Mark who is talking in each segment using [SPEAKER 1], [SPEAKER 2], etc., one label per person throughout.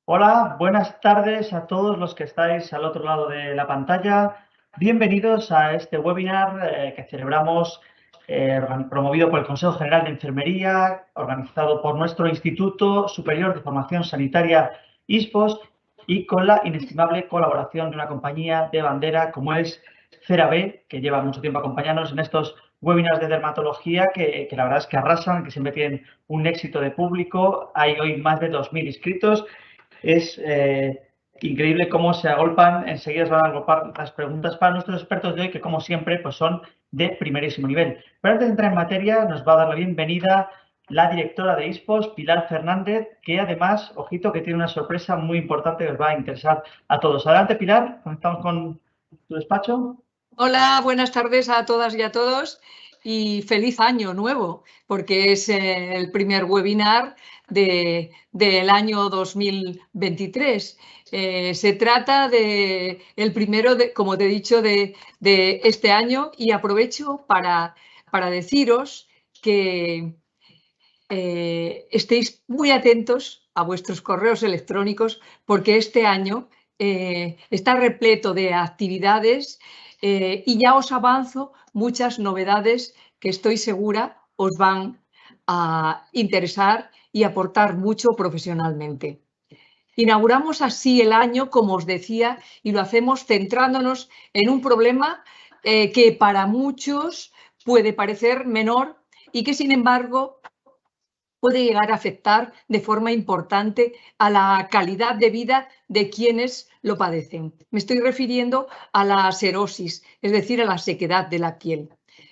[SPEAKER 1] Hola, buenas tardes a todos los que estáis al otro lado de la pantalla. Bienvenidos a este webinar que celebramos, promovido por el Consejo General de Enfermería, organizado por nuestro Instituto Superior de Formación Sanitaria ISPOS y con la inestimable colaboración de una compañía de bandera como es CeraVe, que lleva mucho tiempo acompañándonos en estos webinars de dermatología que la verdad es que arrasan, que siempre tienen un éxito de público. Hay hoy más de 2.000 inscritos. Es increíble cómo se agolpan, enseguida se van a agrupar las preguntas para nuestros expertos de hoy, que como siempre pues son de primerísimo nivel. Pero antes de entrar en materia, nos va a dar la bienvenida la directora de ISPOS, Pilar Fernández, que además, ojito, que tiene una sorpresa muy importante que os va a interesar a todos. Adelante, Pilar, conectamos con tu despacho.
[SPEAKER 2] Hola, buenas tardes a todas y a todos y feliz año nuevo, porque es el primer webinar del año 2023. Se trata de el primero, como te he dicho, de este año y aprovecho para deciros que estéis muy atentos a vuestros correos electrónicos porque este año está repleto de actividades y ya os avanzo muchas novedades que estoy segura os van a interesar y aportar mucho profesionalmente. Inauguramos así el año, como os decía, y lo hacemos centrándonos en un problema que para muchos puede parecer menor y que, sin embargo, puede llegar a afectar de forma importante a la calidad de vida de quienes lo padecen. Me estoy refiriendo a la serosis, es decir, a la sequedad de la piel.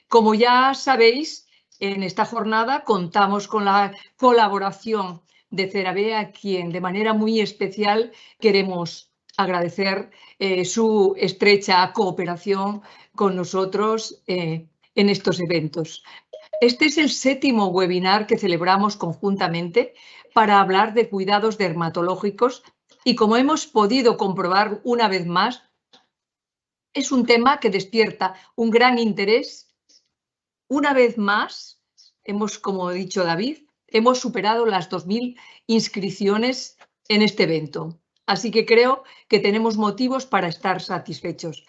[SPEAKER 2] Como ya sabéis, en esta jornada contamos con la colaboración de CeraVe, a quien de manera muy especial queremos agradecer su estrecha cooperación con nosotros en estos eventos. Este es el séptimo webinar que celebramos conjuntamente para hablar de cuidados dermatológicos y, como hemos podido comprobar una vez más, es un tema que despierta un gran interés. Una vez más, como ha dicho David, hemos superado las 2.000 inscripciones en este evento. Así que creo que tenemos motivos para estar satisfechos.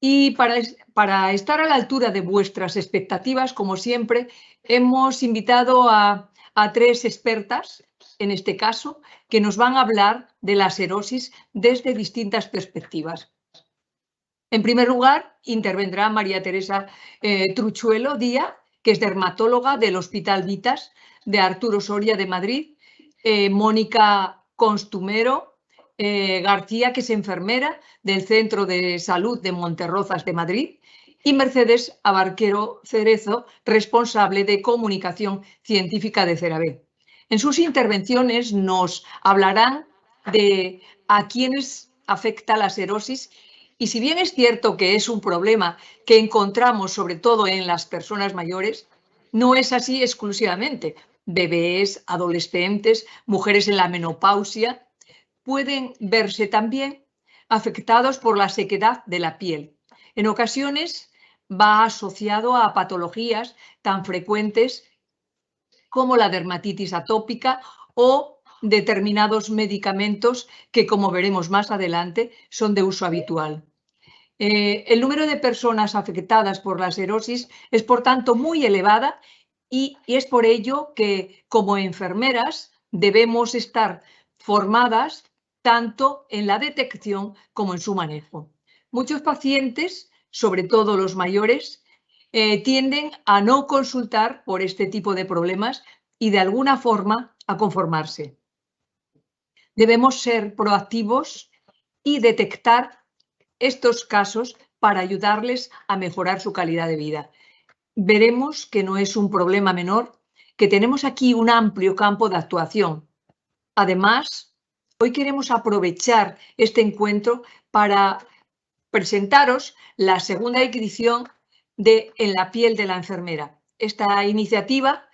[SPEAKER 2] Y para estar a la altura de vuestras expectativas, como siempre, hemos invitado a tres expertas, en este caso, que nos van a hablar de la serosis desde distintas perspectivas. En primer lugar, intervendrá María Teresa Truchuelo Díaz, que es dermatóloga del Hospital Vitas de Arturo Soria de Madrid, Mónica Constumero García, que es enfermera del Centro de Salud de Monterrozas de Madrid, y Mercedes Abarquero Cerezo, responsable de comunicación científica de CeraVe. En sus intervenciones nos hablarán de a quiénes afecta la serosis y, si bien es cierto que es un problema que encontramos sobre todo en las personas mayores, no es así exclusivamente. Bebés, adolescentes, mujeres en la menopausia pueden verse también afectados por la sequedad de la piel. En ocasiones va asociado a patologías tan frecuentes como la dermatitis atópica o determinados medicamentos que, como veremos más adelante, son de uso habitual. El número de personas afectadas por la serosis es, por tanto, muy elevada y es por ello que, como enfermeras, debemos estar formadas tanto en la detección como en su manejo. Muchos pacientes, sobre todo los mayores, tienden a no consultar por este tipo de problemas y, de alguna forma, a conformarse. Debemos ser proactivos y detectar estos casos para ayudarles a mejorar su calidad de vida. Veremos que no es un problema menor, que tenemos aquí un amplio campo de actuación. Además, hoy queremos aprovechar este encuentro para presentaros la segunda edición de En la piel de la enfermera. Esta iniciativa,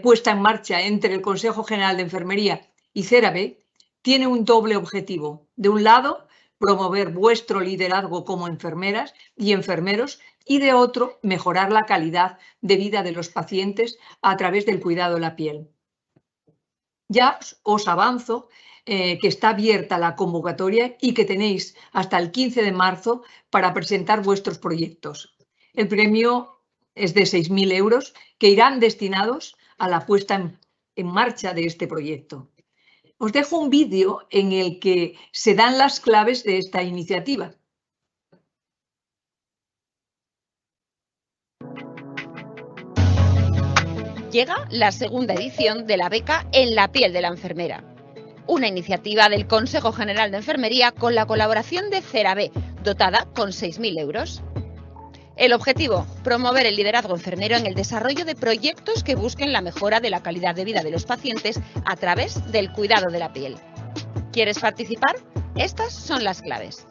[SPEAKER 2] puesta en marcha entre el Consejo General de Enfermería y CeraVe, tiene un doble objetivo. De un lado, promover vuestro liderazgo como enfermeras y enfermeros, y de otro, mejorar la calidad de vida de los pacientes a través del cuidado de la piel. Ya os avanzo que está abierta la convocatoria y que tenéis hasta el 15 de marzo para presentar vuestros proyectos. El premio es de 6.000 euros que irán destinados a la puesta en marcha de este proyecto. Os dejo un vídeo en el que se dan las claves de esta iniciativa.
[SPEAKER 3] Llega la segunda edición de la beca En la piel de la enfermera, una iniciativa del Consejo General de Enfermería con la colaboración de CERABE, dotada con 6.000 euros. El objetivo, promover el liderazgo enfermero en el desarrollo de proyectos que busquen la mejora de la calidad de vida de los pacientes a través del cuidado de la piel. ¿Quieres participar? Estas son las claves.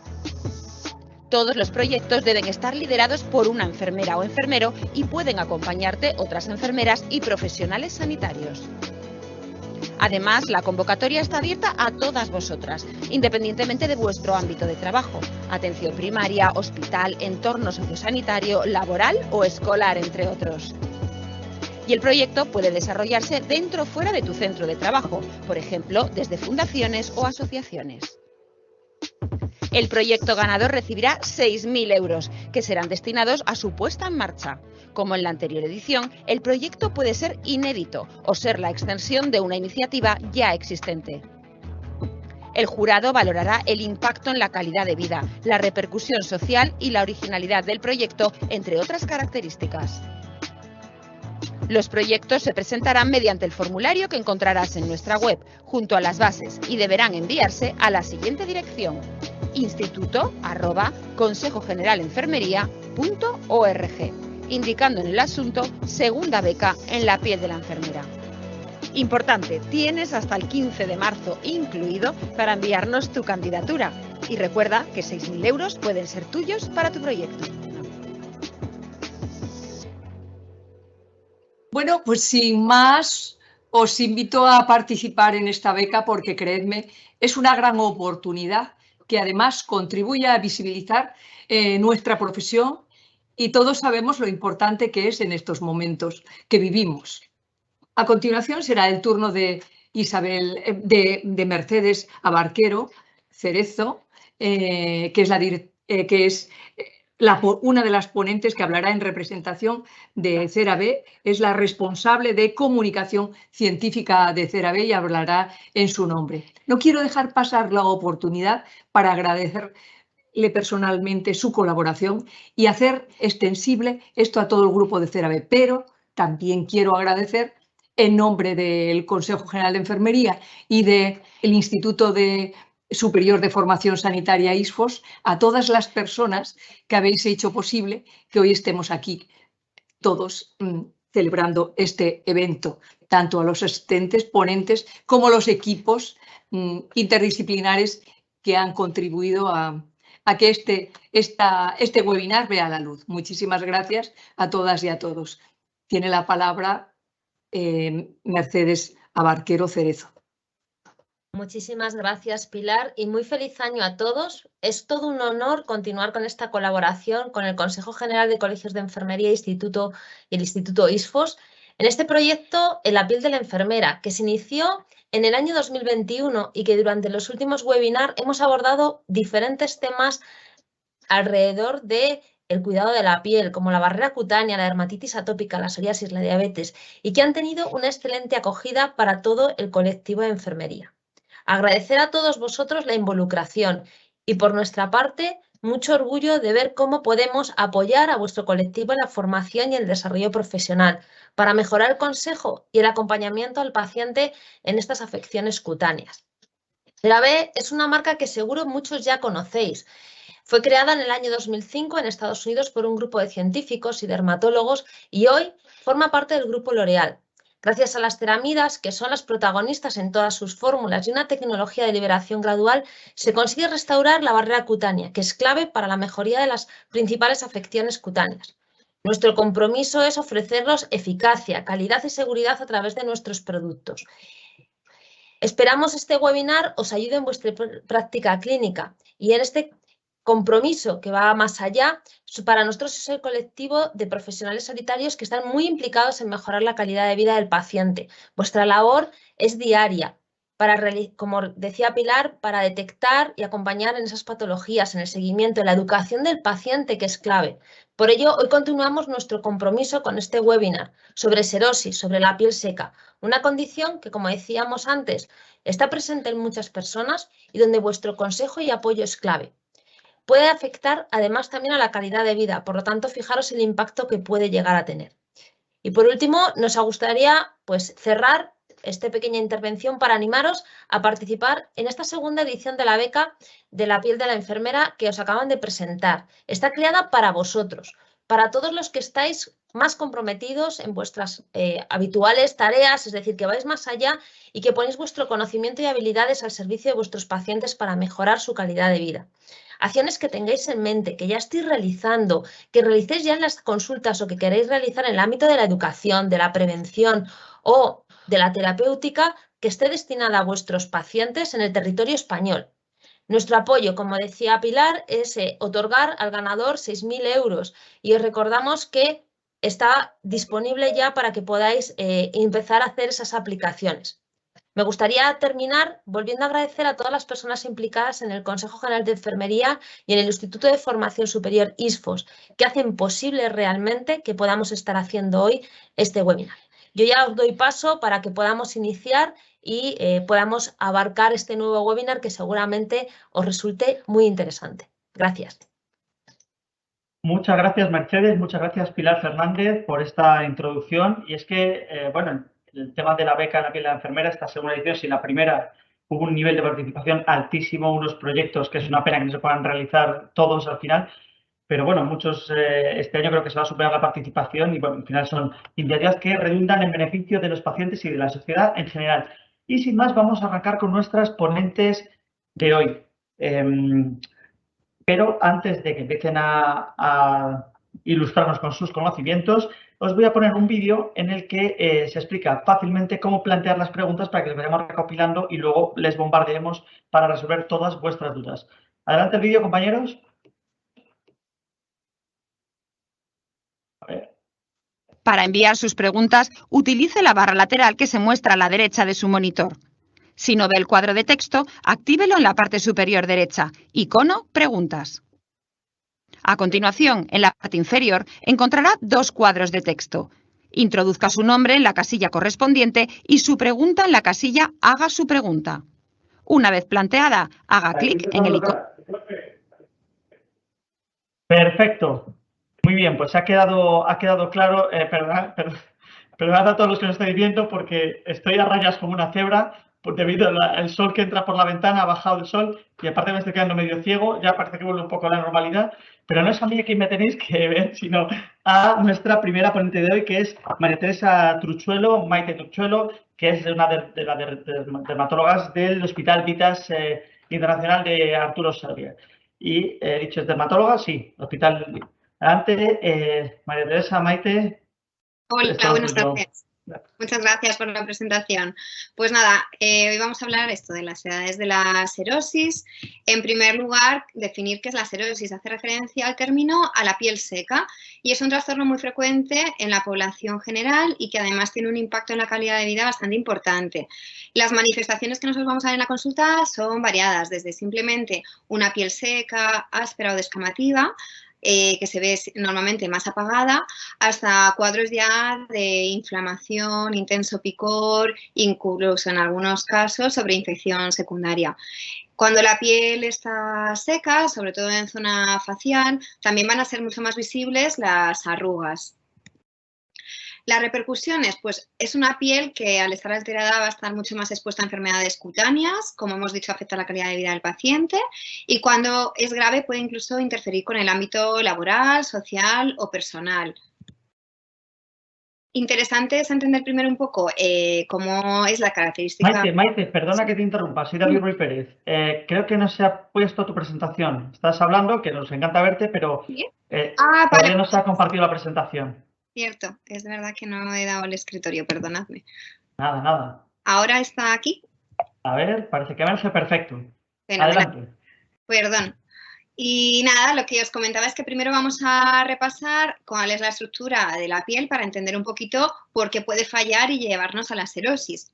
[SPEAKER 3] Todos los proyectos deben estar liderados por una enfermera o enfermero y pueden acompañarte otras enfermeras y profesionales sanitarios. Además, la convocatoria está abierta a todas vosotras, independientemente de vuestro ámbito de trabajo, atención primaria, hospital, entorno sociosanitario, laboral o escolar, entre otros. Y el proyecto puede desarrollarse dentro o fuera de tu centro de trabajo, por ejemplo, desde fundaciones o asociaciones. El proyecto ganador recibirá 6.000 euros, que serán destinados a su puesta en marcha. Como en la anterior edición, el proyecto puede ser inédito o ser la extensión de una iniciativa ya existente. El jurado valorará el impacto en la calidad de vida, la repercusión social y la originalidad del proyecto, entre otras características. Los proyectos se presentarán mediante el formulario que encontrarás en nuestra web, junto a las bases, y deberán enviarse a la siguiente dirección: instituto@consejogeneralenfermería.org, indicando en el asunto segunda beca en la piel de la enfermera. Importante, tienes hasta el 15 de marzo incluido para enviarnos tu candidatura. Y recuerda que 6.000 euros pueden ser tuyos para tu proyecto.
[SPEAKER 2] Bueno, pues sin más, os invito a participar en esta beca porque, creedme, es una gran oportunidad que además contribuye a visibilizar nuestra profesión, y todos sabemos lo importante que es en estos momentos que vivimos. A continuación será el turno de de Mercedes Abarquero Cerezo, que es una de las ponentes que hablará en representación de CERABE. Es la responsable de comunicación científica de CERABE y hablará en su nombre. No quiero dejar pasar la oportunidad para agradecerle personalmente su colaboración y hacer extensible esto a todo el grupo de CERABE, pero también quiero agradecer en nombre del Consejo General de Enfermería y del Instituto Superior de Formación Sanitaria ISFOS a todas las personas que habéis hecho posible que hoy estemos aquí todos celebrando este evento, tanto a los asistentes, ponentes, como los equipos interdisciplinares que han contribuido a que este webinar vea la luz. Muchísimas gracias a todas y a todos. Tiene la palabra Mercedes Abarquero Cerezo.
[SPEAKER 4] Muchísimas gracias, Pilar, y muy feliz año a todos. Es todo un honor continuar con esta colaboración con el Consejo General de Colegios de Enfermería y el Instituto ISFOS en este proyecto En la piel de la enfermera, que se inició en el año 2021 y que durante los últimos webinars hemos abordado diferentes temas alrededor de el cuidado de la piel, como la barrera cutánea, la dermatitis atópica, la psoriasis, la diabetes, y que han tenido una excelente acogida para todo el colectivo de enfermería. Agradecer a todos vosotros la involucración y, por nuestra parte, mucho orgullo de ver cómo podemos apoyar a vuestro colectivo en la formación y el desarrollo profesional para mejorar el consejo y el acompañamiento al paciente en estas afecciones cutáneas. CERABE es una marca que seguro muchos ya conocéis. Fue creada en el año 2005 en Estados Unidos por un grupo de científicos y dermatólogos y hoy forma parte del grupo L'Oréal. Gracias a las ceramidas, que son las protagonistas en todas sus fórmulas, y una tecnología de liberación gradual, se consigue restaurar la barrera cutánea, que es clave para la mejoría de las principales afecciones cutáneas. Nuestro compromiso es ofrecerlos eficacia, calidad y seguridad a través de nuestros productos. Esperamos este webinar os ayude en vuestra práctica clínica y en este compromiso que va más allá. Para nosotros es el colectivo de profesionales sanitarios que están muy implicados en mejorar la calidad de vida del paciente. Vuestra labor es diaria como decía Pilar, para detectar y acompañar en esas patologías, en el seguimiento, en la educación del paciente, que es clave. Por ello, hoy continuamos nuestro compromiso con este webinar sobre serosis, sobre la piel seca, una condición que, como decíamos antes, está presente en muchas personas y donde vuestro consejo y apoyo es clave. Puede afectar además también a la calidad de vida, por lo tanto, fijaros el impacto que puede llegar a tener. Y por último, nos gustaría cerrar esta pequeña intervención para animaros a participar en esta segunda edición de la beca de la piel de la enfermera que os acaban de presentar. Está creada para vosotros, para todos los que estáis más comprometidos en vuestras habituales tareas, es decir, que vais más allá y que ponéis vuestro conocimiento y habilidades al servicio de vuestros pacientes para mejorar su calidad de vida. Acciones que tengáis en mente, que ya estéis realizando, que realicéis ya en las consultas o que queréis realizar en el ámbito de la educación, de la prevención o de la terapéutica, que esté destinada a vuestros pacientes en el territorio español. Nuestro apoyo, como decía Pilar, es otorgar al ganador 6.000 euros y os recordamos que está disponible ya para que podáis empezar a hacer esas aplicaciones. Me gustaría terminar volviendo a agradecer a todas las personas implicadas en el Consejo General de Enfermería y en el Instituto de Formación Superior ISFOS, que hacen posible realmente que podamos estar haciendo hoy este webinar. Yo ya os doy paso para que podamos iniciar y podamos abarcar este nuevo webinar que seguramente os resulte muy interesante. Gracias.
[SPEAKER 1] Muchas gracias, Mercedes. Muchas gracias, Pilar Fernández, por esta introducción. Y es que, bueno, el tema de la beca en la piel de la enfermera, esta segunda edición, si la primera hubo un nivel de participación altísimo, unos proyectos que es una pena que no se puedan realizar todos al final, pero bueno, muchos este año creo que se va a superar la participación y bueno, al final son iniciativas que redundan en beneficio de los pacientes y de la sociedad en general. Y sin más, vamos a arrancar con nuestras ponentes de hoy. Pero antes de que empiecen a ilustrarnos con sus conocimientos, os voy a poner un vídeo en el que se explica fácilmente cómo plantear las preguntas para que las vayamos recopilando y luego les bombardeemos para resolver todas vuestras dudas. Adelante el vídeo, compañeros.
[SPEAKER 3] Para enviar sus preguntas, utilice la barra lateral que se muestra a la derecha de su monitor. Si no ve el cuadro de texto, actívelo en la parte superior derecha, icono Preguntas. A continuación, en la parte inferior, encontrará dos cuadros de texto. Introduzca su nombre en la casilla correspondiente y su pregunta en la casilla Haga su pregunta. Una vez planteada, haga clic en el icono.
[SPEAKER 1] Perfecto. Muy bien, pues ha quedado claro. Perdonad a todos los que nos estáis viendo porque estoy a rayas como una cebra debido al sol que entra por la ventana, ha bajado el sol y aparte me estoy quedando medio ciego, ya parece que vuelve un poco a la normalidad, pero no es a mí quien me tenéis que ver, sino a nuestra primera ponente de hoy, que es María Teresa Truchuelo, Maite Truchuelo, que es una de las dermatólogas del Hospital Vitas Internacional de Arturo Sarria. Y dicho, ¿es dermatóloga? Sí, Hospital. Adelante, María Teresa, Maite.
[SPEAKER 5] Hola, buenas tardes. Muchas gracias por la presentación. Pues nada, hoy vamos a hablar de las edades de la serosis. En primer lugar, definir qué es la serosis. Hace referencia al término a la piel seca y es un trastorno muy frecuente en la población general y que además tiene un impacto en la calidad de vida bastante importante. Las manifestaciones que nosotros vamos a ver en la consulta son variadas, desde simplemente una piel seca, áspera o descamativa, que se ve normalmente más apagada, hasta cuadros ya de inflamación, intenso picor, incluso en algunos casos sobre infección secundaria. Cuando la piel está seca, sobre todo en zona facial, también van a ser mucho más visibles las arrugas. Las repercusiones, pues es una piel que al estar alterada va a estar mucho más expuesta a enfermedades cutáneas, como hemos dicho, afecta la calidad de vida del paciente y cuando es grave puede incluso interferir con el ámbito laboral, social o personal. Interesante es entender primero un poco cómo es la característica...
[SPEAKER 1] Maite, perdona que te interrumpa, soy David Ruiz Pérez. Creo que no se ha puesto tu presentación. Estás hablando, que nos encanta verte, pero todavía no se ha compartido la presentación.
[SPEAKER 5] Cierto, es verdad que no he dado el escritorio, perdonadme.
[SPEAKER 1] Nada.
[SPEAKER 5] ¿Ahora está aquí?
[SPEAKER 1] A ver, parece que verse perfecto.
[SPEAKER 5] Fenomenal.
[SPEAKER 1] Adelante.
[SPEAKER 5] Perdón. Y nada, lo que os comentaba es que primero vamos a repasar cuál es la estructura de la piel para entender un poquito por qué puede fallar y llevarnos a la serosis.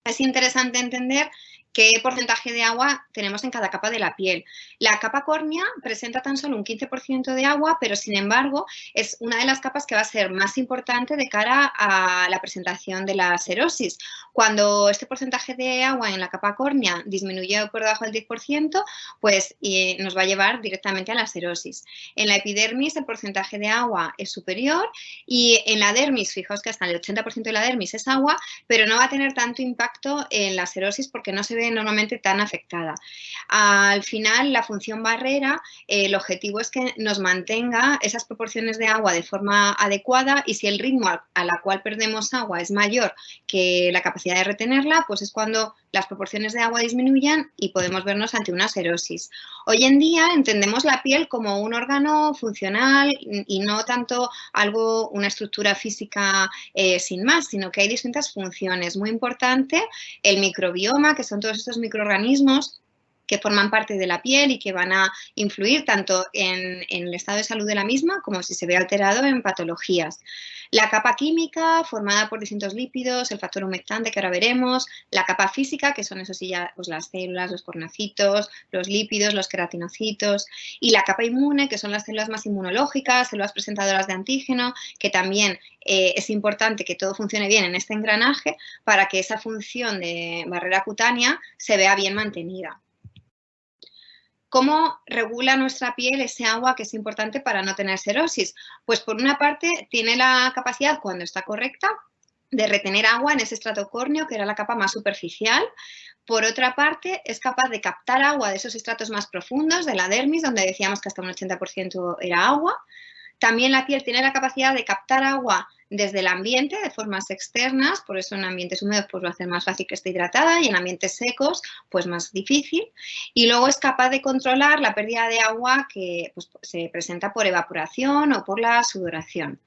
[SPEAKER 5] es interesante entender qué porcentaje de agua tenemos en cada capa de la piel. La capa córnea presenta tan solo un 15% de agua, pero sin embargo es una de las capas que va a ser más importante de cara a la presentación de la serosis. Cuando este porcentaje de agua en la capa córnea disminuye por debajo del 10%, pues nos va a llevar directamente a la serosis. En la epidermis el porcentaje de agua es superior y en la dermis, fijaos que hasta el 80% de la dermis es agua, pero no va a tener tanto impacto en la serosis porque no se ve normalmente tan afectada. Al final, la función barrera, el objetivo es que nos mantenga esas proporciones de agua de forma adecuada y si el ritmo a la cual perdemos agua es mayor que la capacidad de retenerla, pues es cuando las proporciones de agua disminuyan y podemos vernos ante una serosis. Hoy en día entendemos la piel como un órgano funcional y no tanto una estructura física sin más, sino que hay distintas funciones. Muy importante el microbioma, que son todos estos microorganismos que forman parte de la piel y que van a influir tanto en el estado de salud de la misma como si se ve alterado en patologías. La capa química, formada por distintos lípidos, el factor humectante que ahora veremos, la capa física, que son eso sí ya pues las células, los corneocitos, los lípidos, los queratinocitos, y la capa inmune, que son las células más inmunológicas, células presentadoras de antígeno, que también es importante que todo funcione bien en este engranaje para que esa función de barrera cutánea se vea bien mantenida. ¿Cómo regula nuestra piel ese agua que es importante para no tener serosis? Pues por una parte tiene la capacidad, cuando está correcta, de retener agua en ese estrato córneo, que era la capa más superficial. Por otra parte, es capaz de captar agua de esos estratos más profundos, de la dermis, donde decíamos que hasta un 80% era agua. También la piel tiene la capacidad de captar agua desde el ambiente de formas externas, por eso en ambientes húmedos pues va a ser más fácil que esté hidratada y en ambientes secos pues más difícil. Y luego es capaz de controlar la pérdida de agua que pues, se presenta por evaporación o por la sudoración.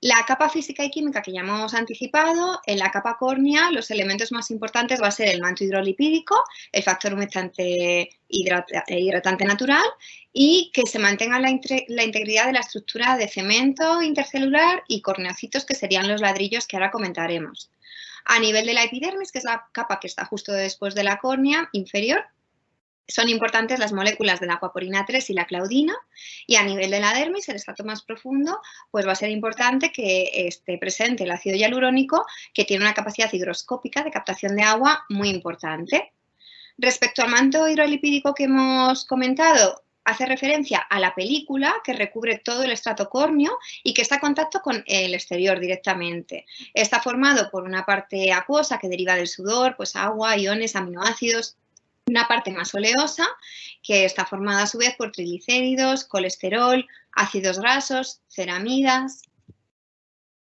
[SPEAKER 5] La capa física y química que ya hemos anticipado, en la capa córnea los elementos más importantes va a ser el manto hidrolipídico, el factor humectante hidratante natural y que se mantenga la integridad de la estructura de cemento intercelular y corneocitos, que serían los ladrillos que ahora comentaremos. A nivel de la epidermis, que es la capa que está justo después de la córnea inferior, son importantes las moléculas de la aquaporina 3 y la claudina, y a nivel de la dermis, el estrato más profundo, pues va a ser importante que esté presente el ácido hialurónico, que tiene una capacidad higroscópica de captación de agua muy importante. Respecto al manto hidrolipídico que hemos comentado, hace referencia a la película que recubre todo el estrato córneo y que está en contacto con el exterior directamente. Está formado por una parte acuosa que deriva del sudor, pues agua, iones, aminoácidos, una parte más oleosa que está formada a su vez por triglicéridos, colesterol, ácidos grasos, ceramidas.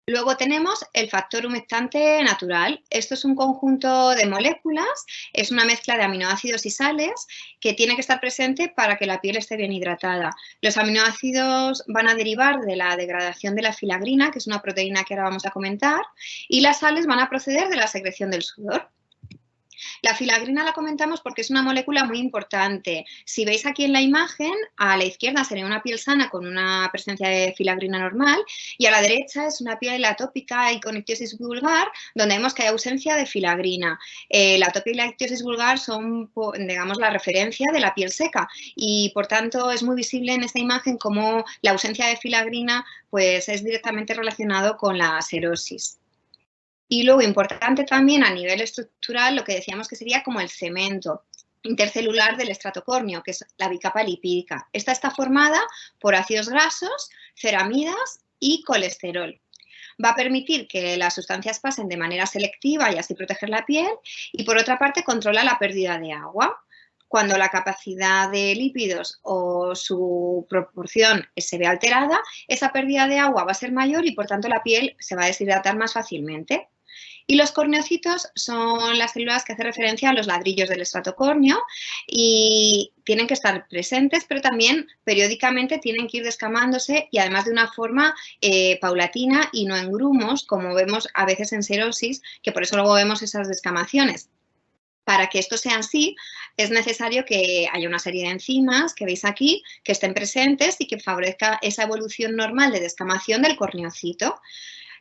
[SPEAKER 5] Luego tenemos el factor humectante natural. Esto es un conjunto de moléculas, es una mezcla de aminoácidos y sales que tiene que estar presente para que la piel esté bien hidratada. Los aminoácidos van a derivar de la degradación de la filagrina, que es una proteína que ahora vamos a comentar, y las sales van a proceder de la secreción del sudor. La filagrina la comentamos porque es una molécula muy importante. Si veis aquí en la imagen, a la izquierda sería una piel sana con una presencia de filagrina normal y a la derecha es una piel atópica y con ictiosis vulgar donde vemos que hay ausencia de filagrina. La atopia y la ictiosis vulgar son, digamos, la referencia de la piel seca y, por tanto, es muy visible en esta imagen cómo la ausencia de filagrina pues, es directamente relacionado con la serosis. Y luego, importante también a nivel estructural, lo que decíamos que sería como el cemento intercelular del estrato córneo, que es la bicapa lipídica. Esta está formada por ácidos grasos, ceramidas y colesterol. Va a permitir que las sustancias pasen de manera selectiva y así proteger la piel y, por otra parte, controla la pérdida de agua. Cuando la capacidad de lípidos o su proporción se ve alterada, esa pérdida de agua va a ser mayor y, por tanto, la piel se va a deshidratar más fácilmente. Y los corneocitos son las células que hacen referencia a los ladrillos del estrato córneo y tienen que estar presentes, pero también periódicamente tienen que ir descamándose y además de una forma paulatina y no en grumos, como vemos a veces en serosis, que por eso luego vemos esas descamaciones. Para que esto sea así, es necesario que haya una serie de enzimas que veis aquí, que estén presentes y que favorezca esa evolución normal de descamación del corneocito.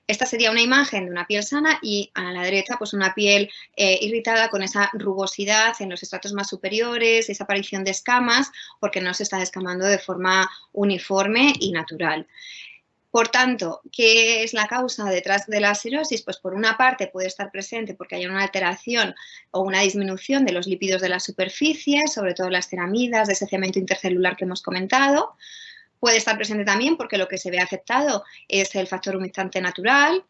[SPEAKER 5] Esta sería una imagen de una piel sana y a la derecha pues una piel irritada con esa rugosidad en los estratos más superiores, esa aparición de escamas porque no se está descamando de forma uniforme y natural. Por tanto, ¿qué es la causa detrás de la serosis? Pues por una parte puede estar presente porque hay una alteración o una disminución de los lípidos de la superficie, sobre todo las ceramidas, de ese cemento intercelular que hemos comentado. Puede estar presente también porque lo que se ve afectado es el factor humectante natural,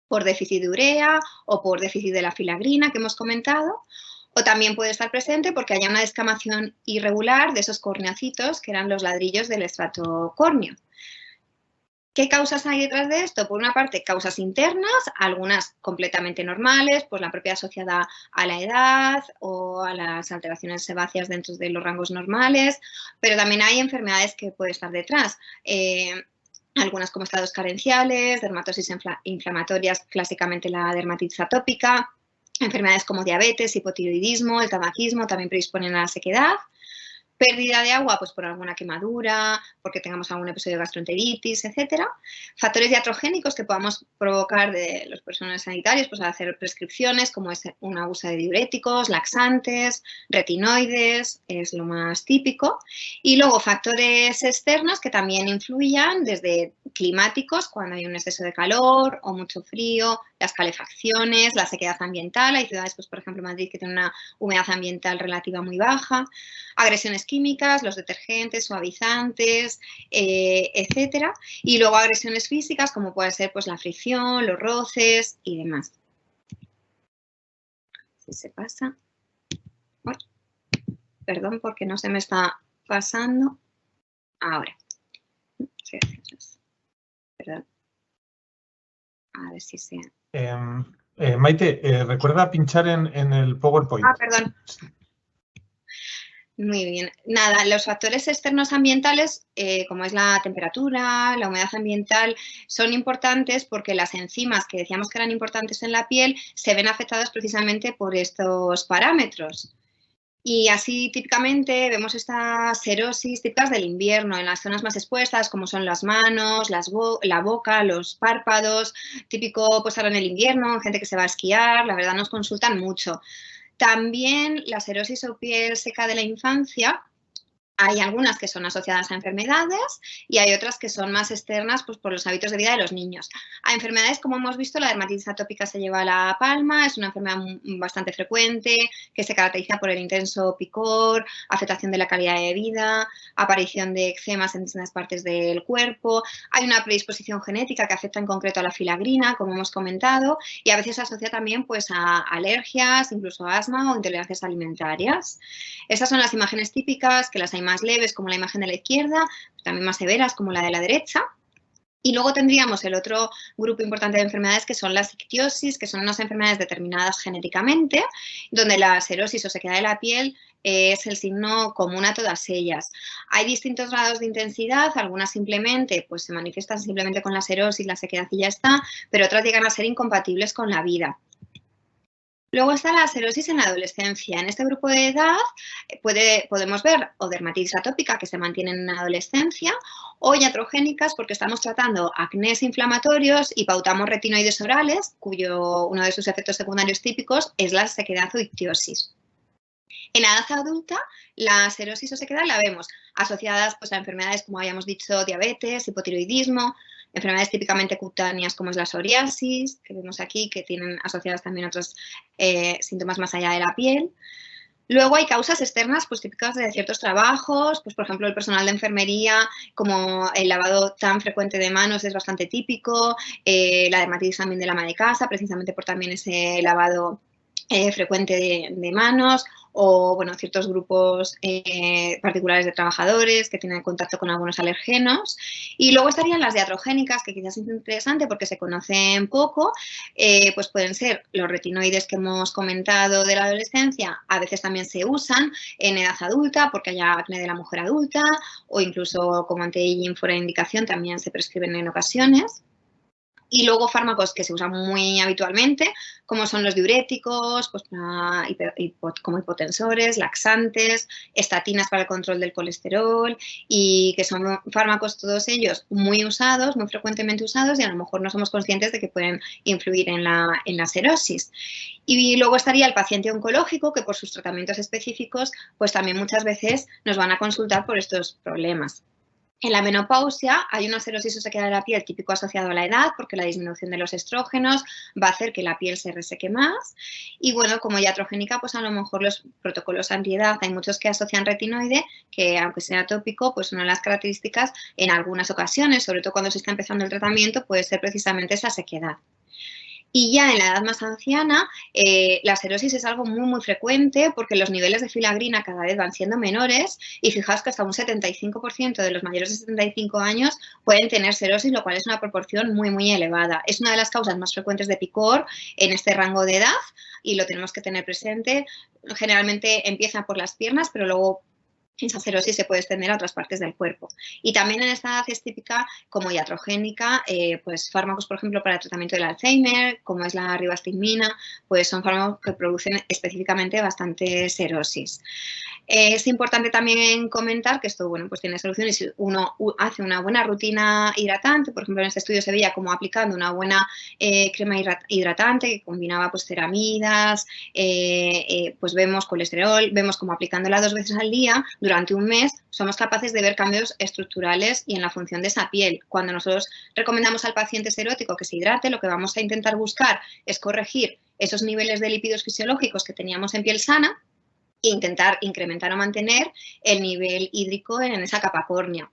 [SPEAKER 5] por déficit de urea o por déficit de la filagrina que hemos comentado. O también puede estar presente porque haya una descamación irregular de esos corneacitos que eran los ladrillos del estrato córneo. ¿Qué causas hay detrás de esto? Por una parte, causas internas, algunas completamente normales, pues la propia asociada a la edad o a las alteraciones sebáceas dentro de los rangos normales, pero también hay enfermedades que pueden estar detrás. Algunas como estados carenciales, dermatosis inflamatorias, clásicamente la dermatitis atópica, enfermedades como diabetes, hipotiroidismo, el tabaquismo también predisponen a la sequedad. Pérdida de agua, pues por alguna quemadura, porque tengamos algún episodio de gastroenteritis, etcétera. Factores iatrogénicos que podamos provocar de los personales sanitarios, pues al hacer prescripciones, como es un abuso de diuréticos, laxantes, retinoides, es lo más típico. Y luego factores externos que también influyan, desde climáticos, cuando hay un exceso de calor o mucho frío, las calefacciones, la sequedad ambiental. Hay ciudades, pues por ejemplo Madrid, que tiene una humedad ambiental relativa muy baja. Agresiones químicas, los detergentes, suavizantes, etcétera. Y luego agresiones físicas, como puede ser pues, la fricción, los roces y demás. Si se pasa. Uy, perdón, porque no se me está pasando. Ahora. Perdón. A ver si se...
[SPEAKER 6] Maite, recuerda pinchar en el PowerPoint.
[SPEAKER 5] Ah, perdón. Muy bien. Nada, los factores externos ambientales, como es la temperatura, la humedad ambiental, son importantes porque las enzimas que decíamos que eran importantes en la piel se ven afectadas precisamente por estos parámetros. Y así típicamente vemos estas serosis típicas del invierno en las zonas más expuestas, como son las manos, la boca, los párpados, típico pues ahora en el invierno, gente que se va a esquiar, la verdad nos consultan mucho. También la serosis o piel seca de la infancia, hay algunas que son asociadas a enfermedades y hay otras que son más externas pues, por los hábitos de vida de los niños. A enfermedades, como hemos visto, la dermatitis atópica se lleva la palma, es una enfermedad bastante frecuente que se caracteriza por el intenso picor, afectación de la calidad de vida, aparición de eczemas en distintas partes del cuerpo. Hay una predisposición genética que afecta en concreto a la filagrina, como hemos comentado, y a veces se asocia también pues, a alergias, incluso asma o intolerancias alimentarias. Esas son las imágenes típicas, que las hay más leves como la imagen de la izquierda, también más severas como la de la derecha. Y luego tendríamos el otro grupo importante de enfermedades que son las ictiosis, que son unas enfermedades determinadas genéticamente, donde la serosis o sequedad de la piel es el signo común a todas ellas. Hay distintos grados de intensidad, algunas simplemente pues, se manifiestan simplemente con la serosis, la sequedad y ya está, pero otras llegan a ser incompatibles con la vida. Luego está la serosis en la adolescencia. En este grupo de edad podemos ver o dermatitis atópica que se mantiene en la adolescencia o iatrogénicas porque estamos tratando acnés inflamatorios y pautamos retinoides orales, cuyo uno de sus efectos secundarios típicos es la sequedad o ictiosis. En la edad adulta, la serosis o sequedad la vemos asociadas pues, a enfermedades como habíamos dicho, diabetes, hipotiroidismo, enfermedades típicamente cutáneas como es la psoriasis, que vemos aquí, que tienen asociadas también otros síntomas más allá de la piel. Luego hay causas externas pues, típicas de ciertos trabajos, pues, por ejemplo, el personal de enfermería, como el lavado tan frecuente de manos es bastante típico, la dermatitis también de la ama de casa, precisamente por también ese lavado frecuente de manos, o bueno, ciertos grupos particulares de trabajadores que tienen contacto con algunos alergenos. Y luego estarían las iatrogénicas, que quizás es interesante porque se conocen poco, pues pueden ser los retinoides que hemos comentado de la adolescencia, a veces también se usan en edad adulta porque haya acné de la mujer adulta, o incluso como anti-aging fuera de indicación también se prescriben en ocasiones. Y luego fármacos que se usan muy habitualmente, como son los diuréticos, pues como hipotensores, laxantes, estatinas para el control del colesterol, y que son fármacos todos ellos muy usados, muy frecuentemente usados, y a lo mejor no somos conscientes de que pueden influir en la cirrosis. Y luego estaría el paciente oncológico, que por sus tratamientos específicos, pues también muchas veces nos van a consultar por estos problemas. En la menopausia hay una cirrosis o sequedad de la piel típico asociado a la edad, porque la disminución de los estrógenos va a hacer que la piel se reseque más. Y bueno, como iatrogénica, pues a lo mejor los protocolos antiedad, hay muchos que asocian retinoide, que aunque sea tópico, pues una de las características en algunas ocasiones, sobre todo cuando se está empezando el tratamiento, puede ser precisamente esa sequedad. Y ya en la edad más anciana, la cirrosis es algo muy, muy frecuente porque los niveles de filagrina cada vez van siendo menores y fijaos que hasta un 75% de los mayores de 75 años pueden tener cirrosis, lo cual es una proporción muy, muy elevada. Es una de las causas más frecuentes de picor en este rango de edad y lo tenemos que tener presente. Generalmente empieza por las piernas, pero luego esa cirrosis se puede extender a otras partes del cuerpo. Y también en esta edad es típica como iatrogénica, pues fármacos, por ejemplo, para el tratamiento del Alzheimer, como es la ribastigmina, pues son fármacos que producen específicamente bastante cirrosis. Es importante también comentar que esto, bueno, pues tiene solución y si uno hace una buena rutina hidratante, por ejemplo, en este estudio se veía como aplicando una buena crema hidratante que combinaba pues ceramidas, pues vemos colesterol, vemos como aplicándola 2 veces al día durante un mes, somos capaces de ver cambios estructurales y en la función de esa piel. Cuando nosotros recomendamos al paciente serótico que se hidrate, lo que vamos a intentar buscar es corregir esos niveles de lípidos fisiológicos que teníamos en piel sana e intentar incrementar o mantener el nivel hídrico en esa capa córnea.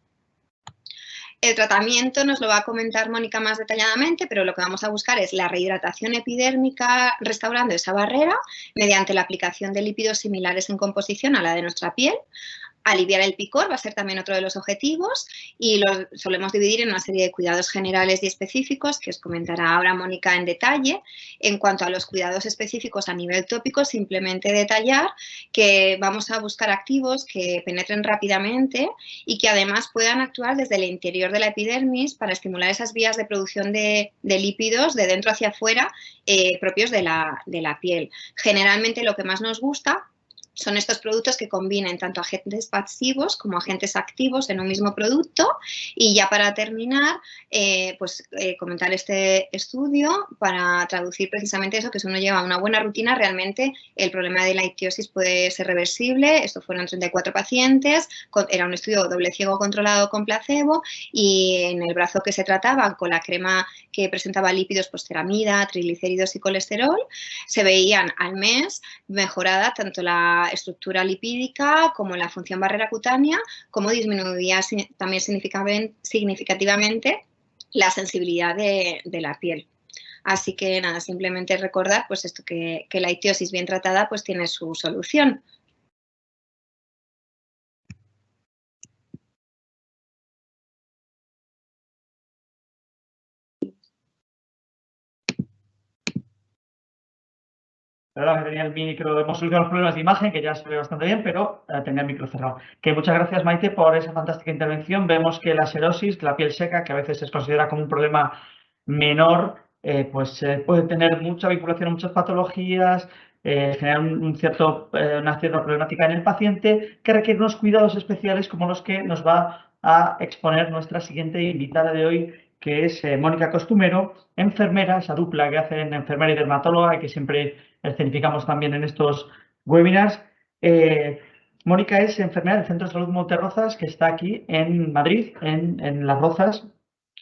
[SPEAKER 5] El tratamiento nos lo va a comentar Mónica más detalladamente, pero lo que vamos a buscar es la rehidratación epidérmica restaurando esa barrera mediante la aplicación de lípidos similares en composición a la de nuestra piel. Aliviar el picor va a ser también otro de los objetivos y lo solemos dividir en una serie de cuidados generales y específicos que os comentará ahora Mónica en detalle. En cuanto a los cuidados específicos a nivel tópico, simplemente detallar que vamos a buscar activos que penetren rápidamente y que además puedan actuar desde el interior de la epidermis para estimular esas vías de producción de lípidos de dentro hacia afuera propios de la piel. Generalmente lo que más nos gusta son estos productos que combinen tanto agentes pasivos como agentes activos en un mismo producto. Y ya para terminar, comentar este estudio para traducir precisamente eso, que si uno lleva una buena rutina, realmente el problema de la ictiosis puede ser reversible. Estos fueron 34 pacientes, era un estudio doble ciego controlado con placebo y en el brazo que se trataba con la crema que presentaba lípidos, pues ceramida, triglicéridos y colesterol, se veían al mes mejorada tanto la estructura lipídica como la función barrera cutánea, como disminuía también significativamente la sensibilidad de la piel. Así que nada, simplemente recordar pues esto, que la ictiosis bien tratada pues tiene su solución.
[SPEAKER 1] La verdad que tenía el micro, hemos solucionado los problemas de imagen, que ya se ve bastante bien, pero tenía el micro cerrado. Que muchas gracias, Maite, por esa fantástica intervención. Vemos que la cirrosis, la piel seca, que a veces se considera como un problema menor, pues puede tener mucha vinculación a muchas patologías, generar una cierta problemática en el paciente, que requiere unos cuidados especiales como los que nos va a exponer nuestra siguiente invitada de hoy, que es Mónica Costumero, enfermera, esa dupla que hacen enfermera y dermatóloga y que siempre escenificamos también en estos webinars. Mónica es enfermera del Centro de Salud Monterrozas, que está aquí en Madrid, en Las Rozas,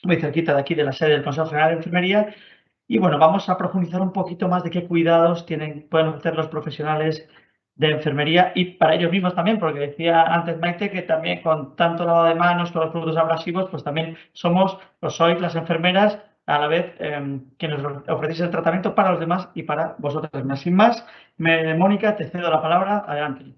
[SPEAKER 1] muy cerquita de aquí de la sede del Consejo General de Enfermería. Y bueno, vamos a profundizar un poquito más de qué cuidados pueden ofrecer los profesionales de enfermería y para ellos mismos también, porque decía antes Maite que también con tanto lavado de manos, con los productos abrasivos, pues también sois las enfermeras a la vez quienes ofrecéis el tratamiento para los demás y para vosotras mismas. Sin más, Mónica, te cedo la palabra. Adelante.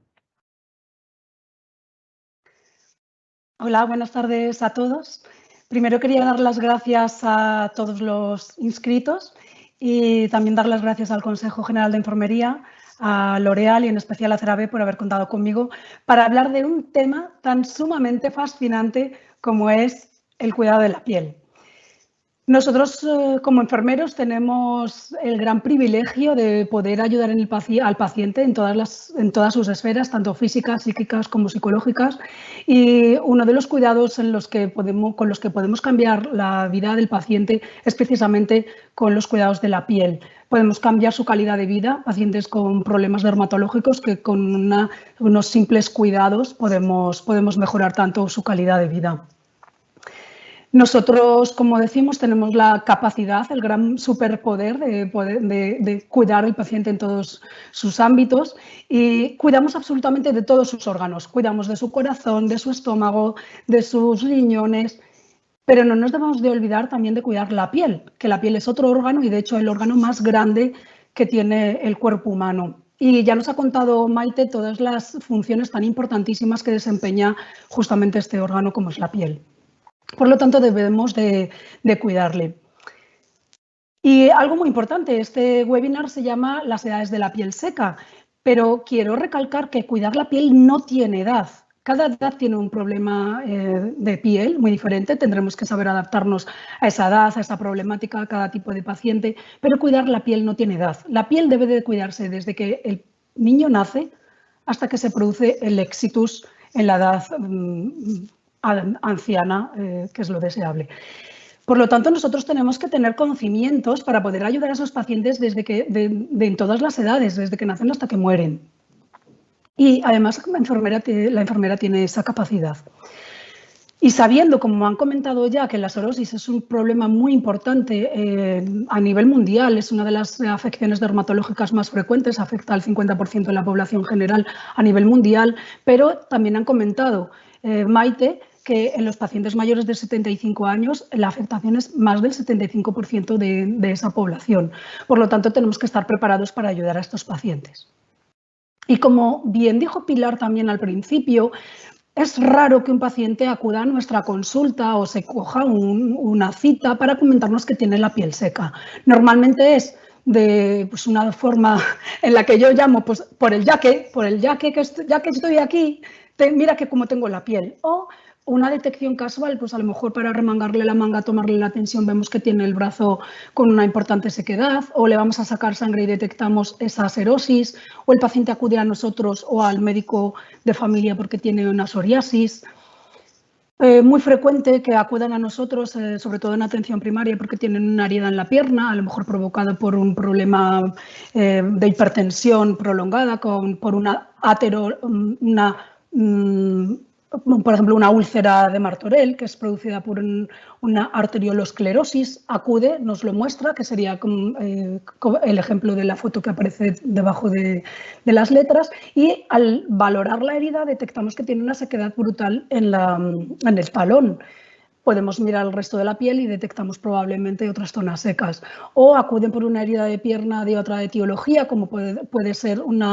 [SPEAKER 7] Hola, buenas tardes a todos. Primero quería dar las gracias a todos los inscritos y también dar las gracias al Consejo General de Enfermería, a L'Oréal y en especial a CeraVe por haber contado conmigo para hablar de un tema tan sumamente fascinante como es el cuidado de la piel. Nosotros, como enfermeros, tenemos el gran privilegio de poder ayudar al paciente en todas sus esferas, tanto físicas, psíquicas como psicológicas. Y uno de los cuidados con los que podemos cambiar la vida del paciente es precisamente con los cuidados de la piel. Podemos cambiar su calidad de vida, pacientes con problemas dermatológicos, que con unos simples cuidados podemos mejorar tanto su calidad de vida. Nosotros, como decimos, tenemos la capacidad, el gran superpoder de cuidar al paciente en todos sus ámbitos y cuidamos absolutamente de todos sus órganos. Cuidamos de su corazón, de su estómago, de sus riñones, pero no nos debemos de olvidar también de cuidar la piel, que la piel es otro órgano y, de hecho, el órgano más grande que tiene el cuerpo humano. Y ya nos ha contado Maite todas las funciones tan importantísimas que desempeña justamente este órgano como es la piel. Por lo tanto, debemos de cuidarle. Y algo muy importante, este webinar se llama Las edades de la piel seca, pero quiero recalcar que cuidar la piel no tiene edad. Cada edad tiene un problema de piel muy diferente, tendremos que saber adaptarnos a esa edad, a esa problemática, a cada tipo de paciente, pero cuidar la piel no tiene edad. La piel debe de cuidarse desde que el niño nace hasta que se produce el exitus en la edad anciana, que es lo deseable. Por lo tanto, nosotros tenemos que tener conocimientos para poder ayudar a esos pacientes en todas las edades, desde que nacen hasta que mueren. Y además la enfermera tiene esa capacidad. Y sabiendo, como han comentado ya, que la psoriasis es un problema muy importante a nivel mundial, es una de las afecciones dermatológicas más frecuentes, afecta al 50% de la población general a nivel mundial, pero también han comentado, Maite, que en los pacientes mayores de 75 años la afectación es más del 75% de esa población. Por lo tanto, tenemos que estar preparados para ayudar a estos pacientes. Y como bien dijo Pilar también al principio, es raro que un paciente acuda a nuestra consulta o se coja una cita para comentarnos que tiene la piel seca. Normalmente es de una forma en la que yo llamo por el ya que estoy aquí, mira que cómo tengo la piel. O una detección casual, pues a lo mejor para remangarle la manga, tomarle la tensión, vemos que tiene el brazo con una importante sequedad, o le vamos a sacar sangre y detectamos esa serosis, o el paciente acude a nosotros o al médico de familia porque tiene una psoriasis. Muy frecuente que acudan a nosotros, sobre todo en atención primaria, porque tienen una herida en la pierna, a lo mejor provocada por un problema de hipertensión prolongada, por por ejemplo, una úlcera de Martorell, que es producida por una arteriolosclerosis, acude, nos lo muestra, que sería el ejemplo de la foto que aparece debajo de las letras, y al valorar la herida detectamos que tiene una sequedad brutal en el talón. Podemos mirar el resto de la piel y detectamos probablemente otras zonas secas. O acuden por una herida de pierna de otra etiología, como puede ser un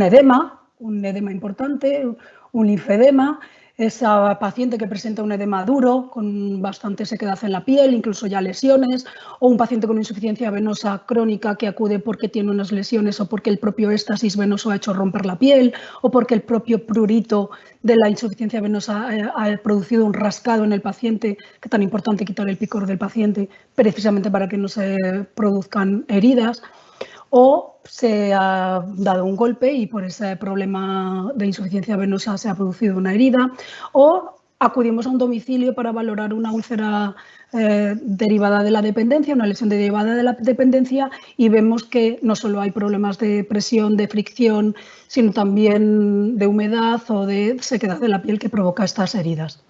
[SPEAKER 7] edema importante, un linfedema, esa paciente que presenta un edema duro con bastante sequedad en la piel, incluso ya lesiones, o un paciente con insuficiencia venosa crónica que acude porque tiene unas lesiones o porque el propio éxtasis venoso ha hecho romper la piel o porque el propio prurito de la insuficiencia venosa ha producido un rascado en el paciente, que es tan importante quitar el picor del paciente precisamente para que no se produzcan heridas. O se ha dado un golpe y por ese problema de insuficiencia venosa se ha producido una herida, o acudimos a un domicilio para valorar una úlcera derivada de la dependencia, una lesión derivada de la dependencia, y vemos que no solo hay problemas de presión, de fricción, sino también de humedad o de sequedad de la piel que provoca estas heridas.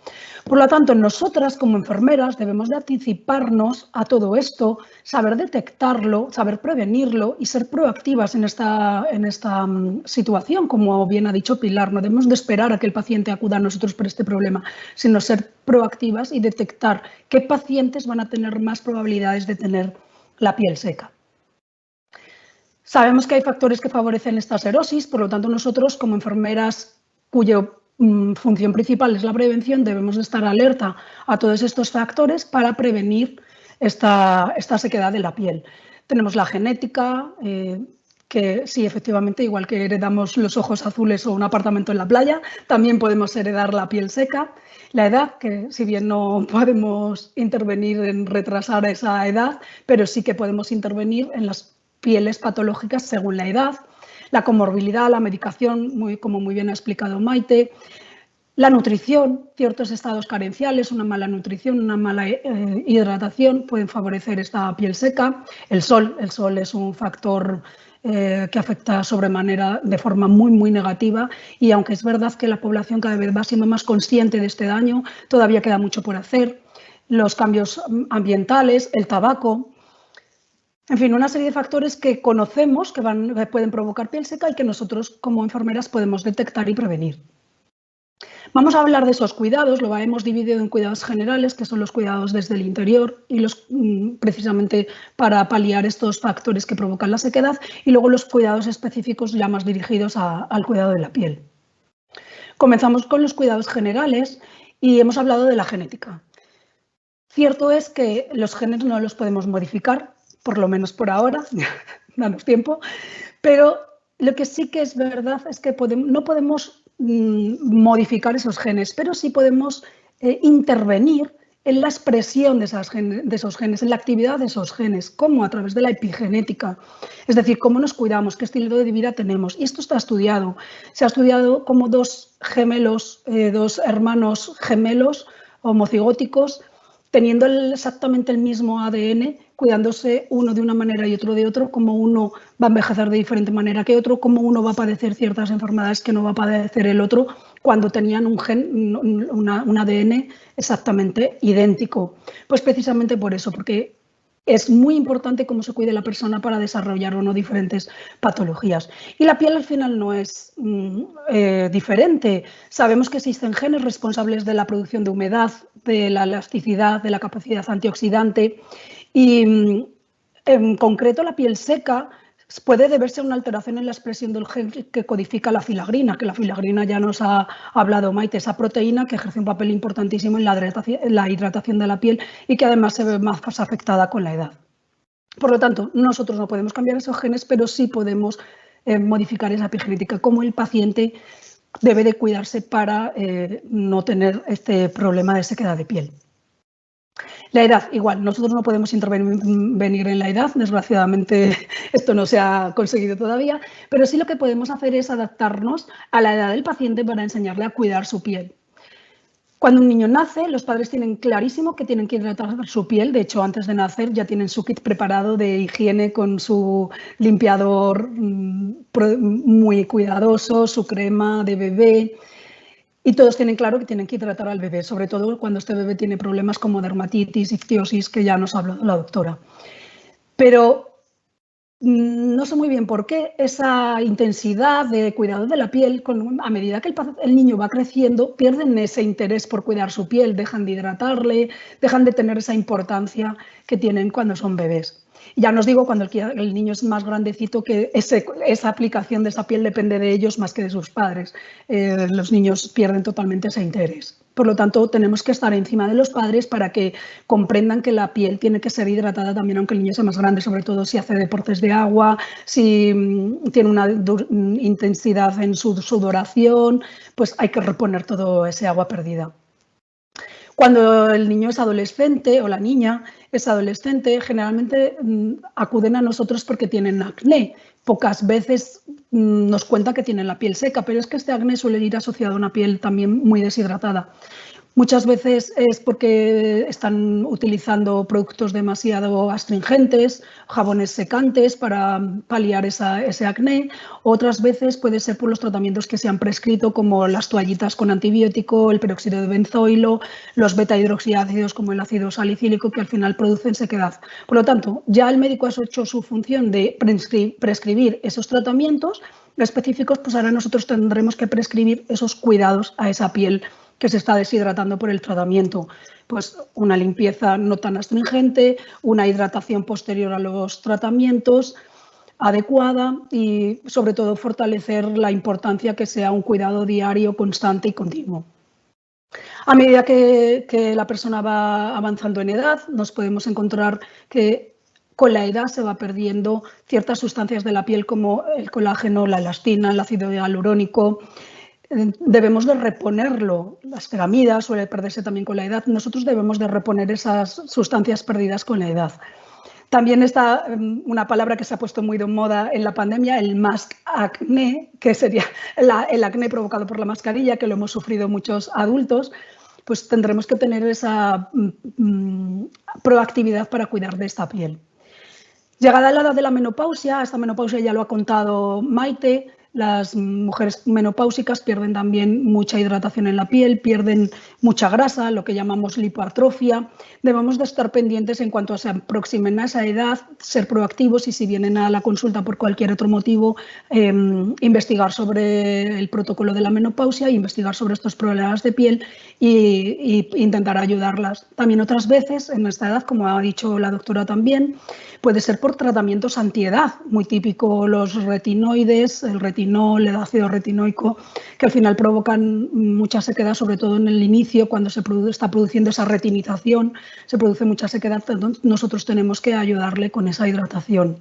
[SPEAKER 7] Por lo tanto, nosotras como enfermeras debemos de anticiparnos a todo esto, saber detectarlo, saber prevenirlo y ser proactivas en esta situación, como bien ha dicho Pilar. No debemos de esperar a que el paciente acuda a nosotros por este problema, sino ser proactivas y detectar qué pacientes van a tener más probabilidades de tener la piel seca. Sabemos que hay factores que favorecen esta serosis, por lo tanto nosotros como enfermeras cuya función principal es la prevención, debemos de estar alerta a todos estos factores para prevenir esta sequedad de la piel. Tenemos la genética, que sí, efectivamente, igual que heredamos los ojos azules o un apartamento en la playa, también podemos heredar la piel seca. La edad, que si bien no podemos intervenir en retrasar esa edad, pero sí que podemos intervenir en las pieles patológicas según la edad. La comorbilidad, la medicación, como muy bien ha explicado Maite. La nutrición, ciertos estados carenciales, una mala nutrición, una mala hidratación pueden favorecer esta piel seca. El sol es un factor que afecta sobremanera de forma muy negativa, y aunque es verdad que la población cada vez va siendo más consciente de este daño, todavía queda mucho por hacer. Los cambios ambientales, el tabaco, en fin, una serie de factores que conocemos que pueden provocar piel seca y que nosotros como enfermeras podemos detectar y prevenir. Vamos a hablar de esos cuidados, lo hemos dividido en cuidados generales, que son los cuidados desde el interior y precisamente para paliar estos factores que provocan la sequedad, y luego los cuidados específicos ya más dirigidos al cuidado de la piel. Comenzamos con los cuidados generales y hemos hablado de la genética. Cierto es que los genes no los podemos modificar, por lo menos por ahora, danos tiempo, pero lo que sí que es verdad es que no podemos modificar esos genes, pero sí podemos intervenir en la expresión de esos genes, en la actividad de esos genes, como a través de la epigenética, es decir, cómo nos cuidamos, qué estilo de vida tenemos. Y esto está estudiado. Se ha estudiado cómo dos hermanos gemelos homocigóticos, teniendo exactamente el mismo ADN, cuidándose uno de una manera y otro de otro, como uno va a envejecer de diferente manera que otro, como uno va a padecer ciertas enfermedades que no va a padecer el otro, cuando tenían un ADN exactamente idéntico. Pues precisamente por eso, porque es muy importante cómo se cuide la persona para desarrollar o no diferentes patologías. Y la piel al final no es diferente. Sabemos que existen genes responsables de la producción de humedad, de la elasticidad, de la capacidad antioxidante, y en concreto la piel seca puede deberse a una alteración en la expresión del gen que codifica la filagrina, que la filagrina ya nos ha hablado Maite, esa proteína que ejerce un papel importantísimo en la hidratación de la piel y que además se ve más afectada con la edad. Por lo tanto, nosotros no podemos cambiar esos genes, pero sí podemos modificar esa epigenética, como el paciente debe de cuidarse para no tener este problema de sequedad de piel. La edad, igual, nosotros no podemos intervenir en la edad, desgraciadamente esto no se ha conseguido todavía, pero sí lo que podemos hacer es adaptarnos a la edad del paciente para enseñarle a cuidar su piel. Cuando un niño nace, los padres tienen clarísimo que tienen que hidratar su piel. De hecho, antes de nacer ya tienen su kit preparado de higiene con su limpiador muy cuidadoso, su crema de bebé. Y todos tienen claro que tienen que hidratar al bebé, sobre todo cuando este bebé tiene problemas como dermatitis, ictiosis, que ya nos habló la doctora. Pero no sé muy bien por qué esa intensidad de cuidado de la piel, a medida que el niño va creciendo, pierden ese interés por cuidar su piel, dejan de hidratarle, dejan de tener esa importancia que tienen cuando son bebés. Ya nos digo cuando el niño es más grandecito que esa aplicación de esa piel depende de ellos más que de sus padres. Los niños pierden totalmente ese interés. Por lo tanto, tenemos que estar encima de los padres para que comprendan que la piel tiene que ser hidratada también aunque el niño sea más grande, sobre todo si hace deportes de agua, si tiene una intensidad en su sudoración, pues hay que reponer todo ese agua perdida. Cuando el niño es adolescente o la niña es adolescente, generalmente acuden a nosotros porque tienen acné. Pocas veces nos cuenta que tienen la piel seca, pero es que este acné suele ir asociado a una piel también muy deshidratada. Muchas veces es porque están utilizando productos demasiado astringentes, jabones secantes para paliar ese acné. Otras veces puede ser por los tratamientos que se han prescrito, como las toallitas con antibiótico, el peróxido de benzoilo, los beta-hidroxiácidos como el ácido salicílico, que al final producen sequedad. Por lo tanto, ya el médico ha hecho su función de prescribir esos tratamientos específicos, pues ahora nosotros tendremos que prescribir esos cuidados a esa piel que se está deshidratando por el tratamiento. Pues una limpieza no tan astringente, una hidratación posterior a los tratamientos adecuada y sobre todo fortalecer la importancia que sea un cuidado diario, constante y continuo. A medida que la persona va avanzando en edad, nos podemos encontrar que con la edad se va perdiendo ciertas sustancias de la piel como el colágeno, la elastina, el ácido hialurónico. Debemos de reponerlo. Las ceramidas suele perderse también con la edad. Nosotros debemos de reponer esas sustancias perdidas con la edad. También está una palabra que se ha puesto muy de moda en la pandemia, el mask acné, que sería el acné provocado por la mascarilla, que lo hemos sufrido muchos adultos. Pues tendremos que tener esa proactividad para cuidar de esta piel. Llegada la edad de la menopausia, esta menopausia ya lo ha contado Maite, las mujeres menopáusicas pierden también mucha hidratación en la piel, pierden mucha grasa, lo que llamamos lipoatrofia. Debemos de estar pendientes en cuanto se aproximen a esa edad, ser proactivos y si vienen a la consulta por cualquier otro motivo, investigar sobre el protocolo de la menopausia, investigar sobre estos problemas de piel e intentar ayudarlas. También otras veces en esta edad, como ha dicho la doctora también, puede ser por tratamientos antiedad, muy típico los retinoides, el retinol, el ácido retinoico, que al final provocan mucha sequedad, sobre todo en el inicio, cuando se está produciendo esa retinización, se produce mucha sequedad, entonces nosotros tenemos que ayudarle con esa hidratación.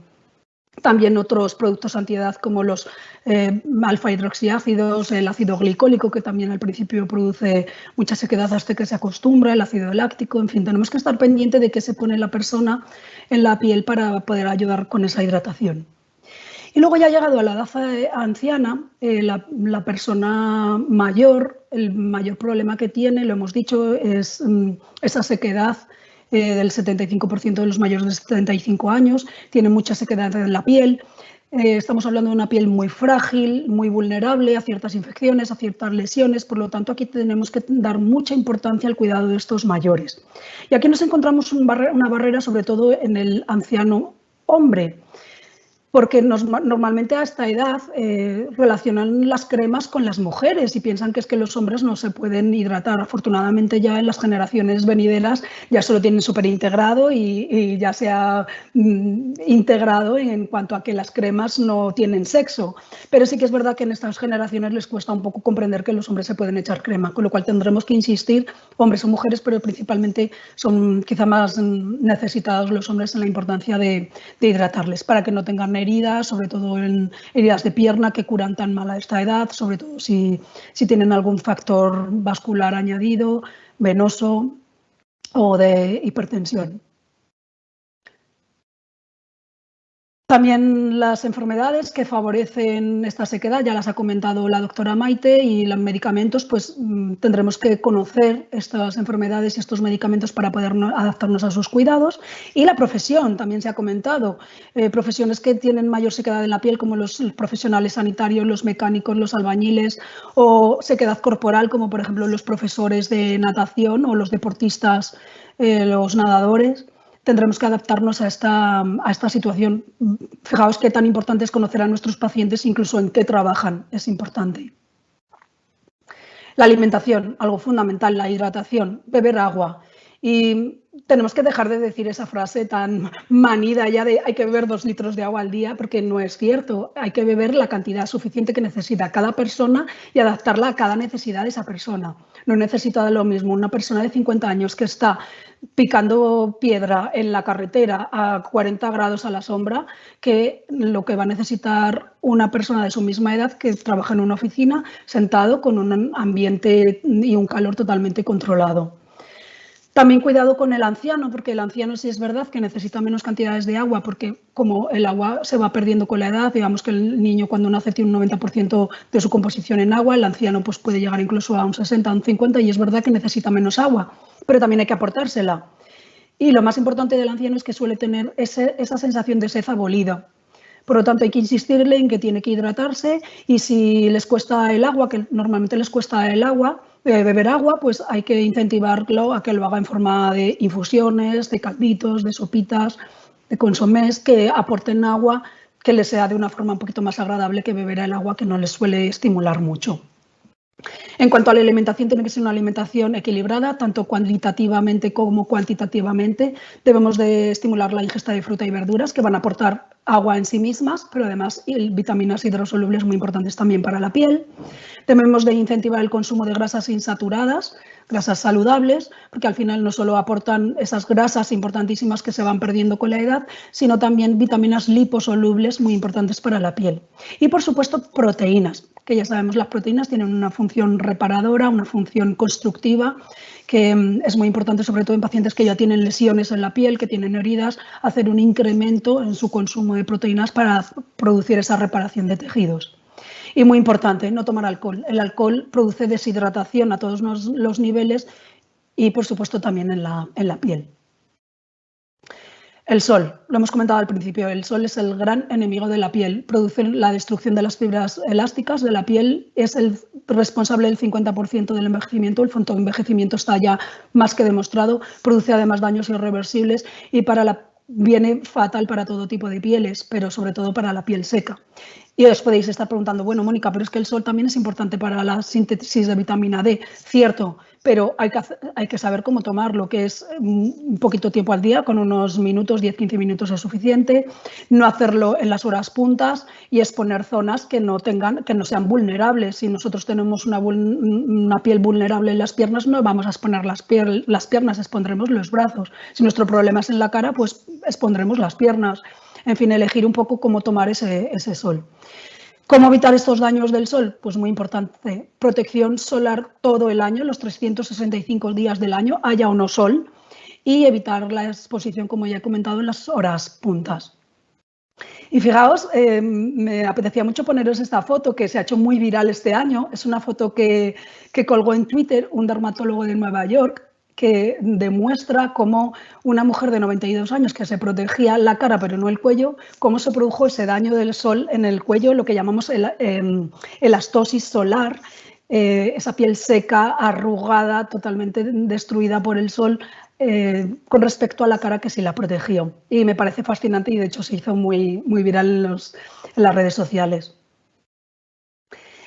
[SPEAKER 7] También otros productos antiedad como los alfa-hidroxiácidos, el ácido glicólico, que también al principio produce mucha sequedad hasta que se acostumbra, el ácido láctico, en fin, tenemos que estar pendiente de qué se pone la persona en la piel para poder ayudar con esa hidratación. Y luego ya llegado a la edad anciana, la persona mayor, el mayor problema que tiene, lo hemos dicho, es esa sequedad del 75% de los mayores de 75 años, tiene mucha sequedad en la piel. Estamos hablando de una piel muy frágil, muy vulnerable a ciertas infecciones, a ciertas lesiones, por lo tanto aquí tenemos que dar mucha importancia al cuidado de estos mayores. Y aquí nos encontramos una barrera sobre todo en el anciano hombre, porque normalmente a esta edad relacionan las cremas con las mujeres y piensan que es que los hombres no se pueden hidratar. Afortunadamente ya en las generaciones venideras ya se lo tienen súper integrado y ya se ha integrado en cuanto a que las cremas no tienen sexo. Pero sí que es verdad que en estas generaciones les cuesta un poco comprender que los hombres se pueden echar crema, con lo cual tendremos que insistir, hombres o mujeres, pero principalmente son quizá más necesitados los hombres en la importancia de hidratarles para que no tengan heridas, sobre todo en heridas de pierna que curan tan mal a esta edad, sobre todo si tienen algún factor vascular añadido, venoso o de hipertensión. También las enfermedades que favorecen esta sequedad, ya las ha comentado la doctora Maite, y los medicamentos, pues tendremos que conocer estas enfermedades y estos medicamentos para poder adaptarnos a sus cuidados. Y la profesión, también se ha comentado, profesiones que tienen mayor sequedad en la piel, como los profesionales sanitarios, los mecánicos, los albañiles, o sequedad corporal, como por ejemplo los profesores de natación o los deportistas, los nadadores. Tendremos que adaptarnos a esta situación. Fijaos qué tan importante es conocer a nuestros pacientes, incluso en qué trabajan, es importante. La alimentación, algo fundamental, la hidratación, beber agua. Y tenemos que dejar de decir esa frase tan manida ya de hay que beber 2 litros de agua al día, porque no es cierto. Hay que beber la cantidad suficiente que necesita cada persona y adaptarla a cada necesidad de esa persona. No necesita lo mismo una persona de 50 años que está picando piedra en la carretera a 40 grados a la sombra que lo que va a necesitar una persona de su misma edad que trabaja en una oficina sentado con un ambiente y un calor totalmente controlado. También cuidado con el anciano, porque el anciano sí es verdad que necesita menos cantidades de agua, porque como el agua se va perdiendo con la edad, digamos que el niño cuando nace tiene un 90% de su composición en agua, el anciano pues puede llegar incluso a un 60, un 50 y es verdad que necesita menos agua, pero también hay que aportársela. Y lo más importante del anciano es que suele tener esa sensación de sed abolida. Por lo tanto, hay que insistirle en que tiene que hidratarse y si les cuesta el agua, que normalmente les cuesta el agua, beber agua, pues hay que incentivarlo a que lo haga en forma de infusiones, de calditos, de sopitas, de consomés, que aporten agua que les sea de una forma un poquito más agradable que beber el agua que no les suele estimular mucho. En cuanto a la alimentación, tiene que ser una alimentación equilibrada, tanto cuantitativamente como cuantitativamente. Debemos de estimular la ingesta de fruta y verduras, que van a aportar agua en sí mismas, pero además vitaminas hidrosolubles muy importantes también para la piel. Debemos de incentivar el consumo de grasas insaturadas, grasas saludables, porque al final no solo aportan esas grasas importantísimas que se van perdiendo con la edad, sino también vitaminas liposolubles muy importantes para la piel. Y por supuesto proteínas, que ya sabemos las proteínas tienen una función reparadora, una función constructiva, que es muy importante sobre todo en pacientes que ya tienen lesiones en la piel, que tienen heridas, hacer un incremento en su consumo de proteínas para producir esa reparación de tejidos. Y muy importante, no tomar alcohol. El alcohol produce deshidratación a todos los niveles y por supuesto también en la piel. El sol, lo hemos comentado al principio, el sol es el gran enemigo de la piel, produce la destrucción de las fibras elásticas de la piel, es el responsable del 50% del envejecimiento, el fotoenvejecimiento está ya más que demostrado, produce además daños irreversibles y viene fatal para todo tipo de pieles, pero sobre todo para la piel seca. Y os podéis estar preguntando, bueno, Mónica, pero es que el sol también es importante para la síntesis de vitamina D. Cierto, pero hay que saber cómo tomarlo, que es un poquito tiempo al día, con unos minutos, 10-15 minutos es suficiente, no hacerlo en las horas puntas y exponer zonas que no sean vulnerables. Si nosotros tenemos una piel vulnerable en las piernas, no vamos a exponer las piernas, expondremos los brazos. Si nuestro problema es en la cara, pues expondremos las piernas. En fin, elegir un poco cómo tomar ese sol. ¿Cómo evitar estos daños del sol? Pues muy importante, protección solar todo el año, los 365 días del año, haya o no sol, y evitar la exposición, como ya he comentado, en las horas puntas. Y fijaos, me apetecía mucho poneros esta foto que se ha hecho muy viral este año. Es una foto que colgó en Twitter un dermatólogo de Nueva York, que demuestra cómo una mujer de 92 años que se protegía la cara pero no el cuello, cómo se produjo ese daño del sol en el cuello, lo que llamamos elastosis solar, esa piel seca, arrugada, totalmente destruida por el sol, con respecto a la cara que sí la protegió. Y me parece fascinante y de hecho se hizo muy viral en las redes sociales.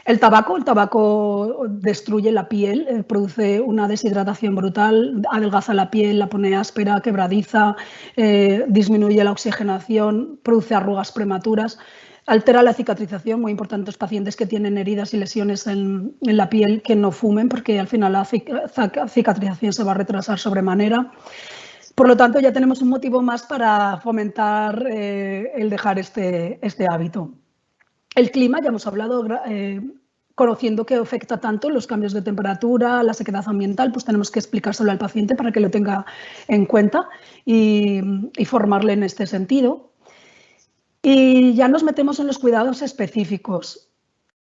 [SPEAKER 7] El tabaco destruye la piel, produce una deshidratación brutal, adelgaza la piel, la pone áspera, quebradiza, disminuye la oxigenación, produce arrugas prematuras, altera la cicatrización, muy importante los pacientes que tienen heridas y lesiones en la piel que no fumen porque al final la cicatrización se va a retrasar sobremanera. Por lo tanto, ya tenemos un motivo más para fomentar el dejar este hábito. El clima, ya hemos hablado, conociendo que afecta tanto los cambios de temperatura, la sequedad ambiental, pues tenemos que explicárselo al paciente para que lo tenga en cuenta y formarle en este sentido. Y ya nos metemos en los cuidados específicos.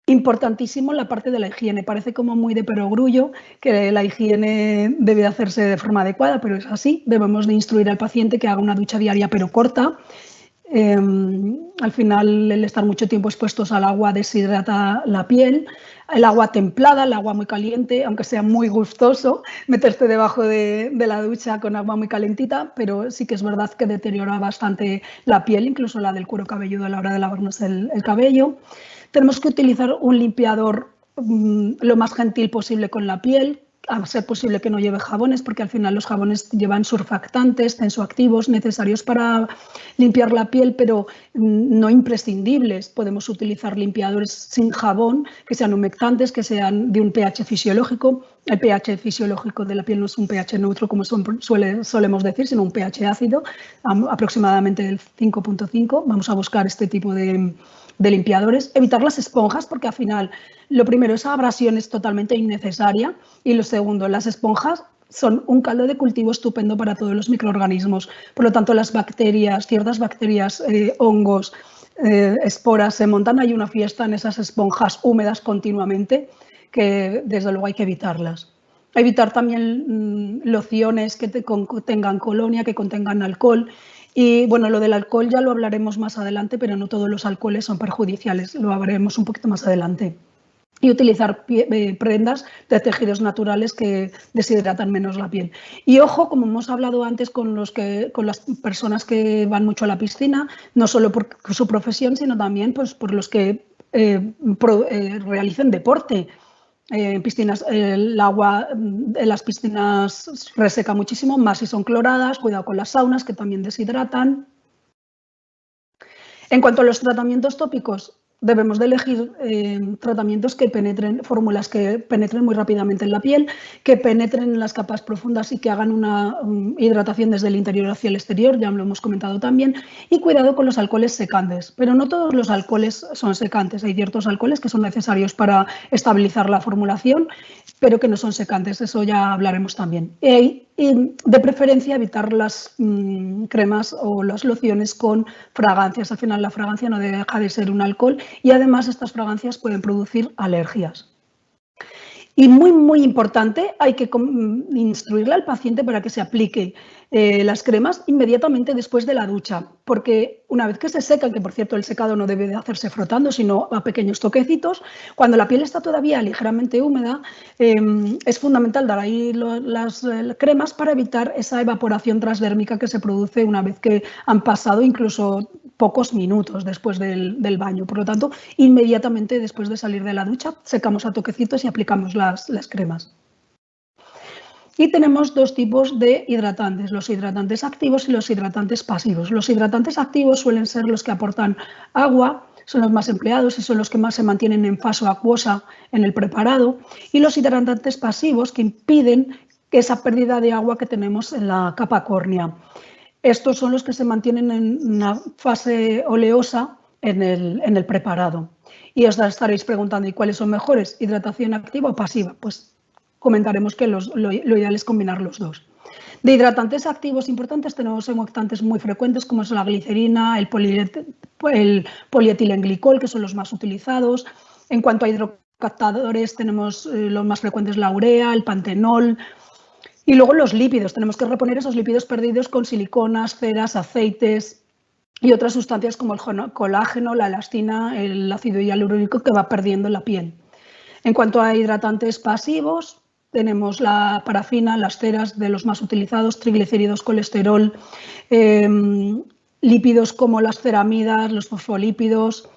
[SPEAKER 7] Importantísimo la parte de la higiene. Parece como muy de perogrullo que la higiene debe hacerse de forma adecuada, pero es así. Debemos de instruir al paciente que haga una ducha diaria pero corta. Al final, el estar mucho tiempo expuestos al agua deshidrata la piel. El agua templada, el agua muy caliente, aunque sea muy gustoso meterte debajo de la ducha con agua muy calentita, pero sí que es verdad que deteriora bastante la piel, incluso la del cuero cabelludo a la hora de lavarnos el cabello. Tenemos que utilizar un limpiador lo más gentil posible con la piel, a ser posible que no lleve jabones, porque al final los jabones llevan surfactantes, tensoactivos necesarios para limpiar la piel, pero no imprescindibles. Podemos utilizar limpiadores sin jabón, que sean humectantes, que sean de un pH fisiológico. El pH fisiológico de la piel no es un pH neutro, como solemos decir, sino un pH ácido, aproximadamente del 5.5. Vamos a buscar este tipo de limpiadores. Evitar las esponjas, porque al final lo primero, esa abrasión es totalmente innecesaria y lo segundo, las esponjas son un caldo de cultivo estupendo para todos los microorganismos. Por lo tanto, las bacterias, ciertas bacterias, hongos, esporas se montan. Hay una fiesta en esas esponjas húmedas continuamente que desde luego hay que evitarlas. Evitar también lociones que contengan colonia, que contengan alcohol. Y bueno, lo del alcohol ya lo hablaremos más adelante, pero no todos los alcoholes son perjudiciales, lo hablaremos un poquito más adelante. Y utilizar prendas de tejidos naturales que deshidratan menos la piel. Y ojo, como hemos hablado antes con las personas que van mucho a la piscina, no solo por su profesión, sino también pues, por los que realicen deporte. En piscinas, el agua en las piscinas reseca muchísimo, más si son cloradas, cuidado con las saunas que también deshidratan. En cuanto a los tratamientos tópicos, debemos de elegir tratamientos que penetren, fórmulas que penetren muy rápidamente en la piel, que penetren en las capas profundas y que hagan una hidratación desde el interior hacia el exterior, ya lo hemos comentado también, y cuidado con los alcoholes secantes, pero no todos los alcoholes son secantes, hay ciertos alcoholes que son necesarios para estabilizar la formulación, pero que no son secantes, eso ya hablaremos también. Y de preferencia evitar las cremas o las lociones con fragancias. Al final la fragancia no deja de ser un alcohol y además estas fragancias pueden producir alergias. Y muy importante, hay que instruirle al paciente para que se aplique las cremas inmediatamente después de la ducha, porque una vez que se secan, que por cierto el secado no debe de hacerse frotando, sino a pequeños toquecitos, cuando la piel está todavía ligeramente húmeda, es fundamental dar ahí las cremas para evitar esa evaporación transdérmica que se produce una vez que han pasado incluso pocos minutos después del baño. Por lo tanto, inmediatamente después de salir de la ducha, secamos a toquecitos y aplicamos las cremas. Y tenemos dos tipos de hidratantes, los hidratantes activos y los hidratantes pasivos. Los hidratantes activos suelen ser los que aportan agua, son los más empleados y son los que más se mantienen en fase acuosa en el preparado. Y los hidratantes pasivos que impiden esa pérdida de agua que tenemos en la capa córnea. Estos son los que se mantienen en una fase oleosa en el preparado. Y os estaréis preguntando, ¿y cuáles son mejores? ¿Hidratación activa o pasiva? Pues comentaremos que lo ideal es combinar los dos. De hidratantes activos importantes tenemos humectantes muy frecuentes como es la glicerina, el polietilenglicol, que son los más utilizados. En cuanto a hidrocaptadores tenemos los más frecuentes la urea, el pantenol. Y luego los lípidos, tenemos que reponer esos lípidos perdidos con siliconas, ceras, aceites y otras sustancias como el colágeno, la elastina, el ácido hialurónico que va perdiendo en la piel. En cuanto a hidratantes pasivos, tenemos la parafina, las ceras de los más utilizados, triglicéridos, colesterol, lípidos como las ceramidas, los fosfolípidos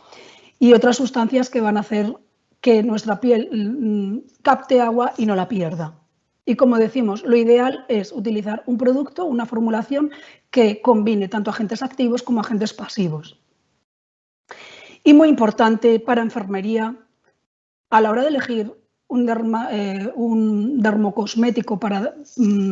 [SPEAKER 7] y otras sustancias que van a hacer que nuestra piel capte agua y no la pierda. Y como decimos, lo ideal es utilizar un producto, una formulación que combine tanto agentes activos como agentes pasivos. Y muy importante para enfermería, a la hora de elegir un dermocosmético para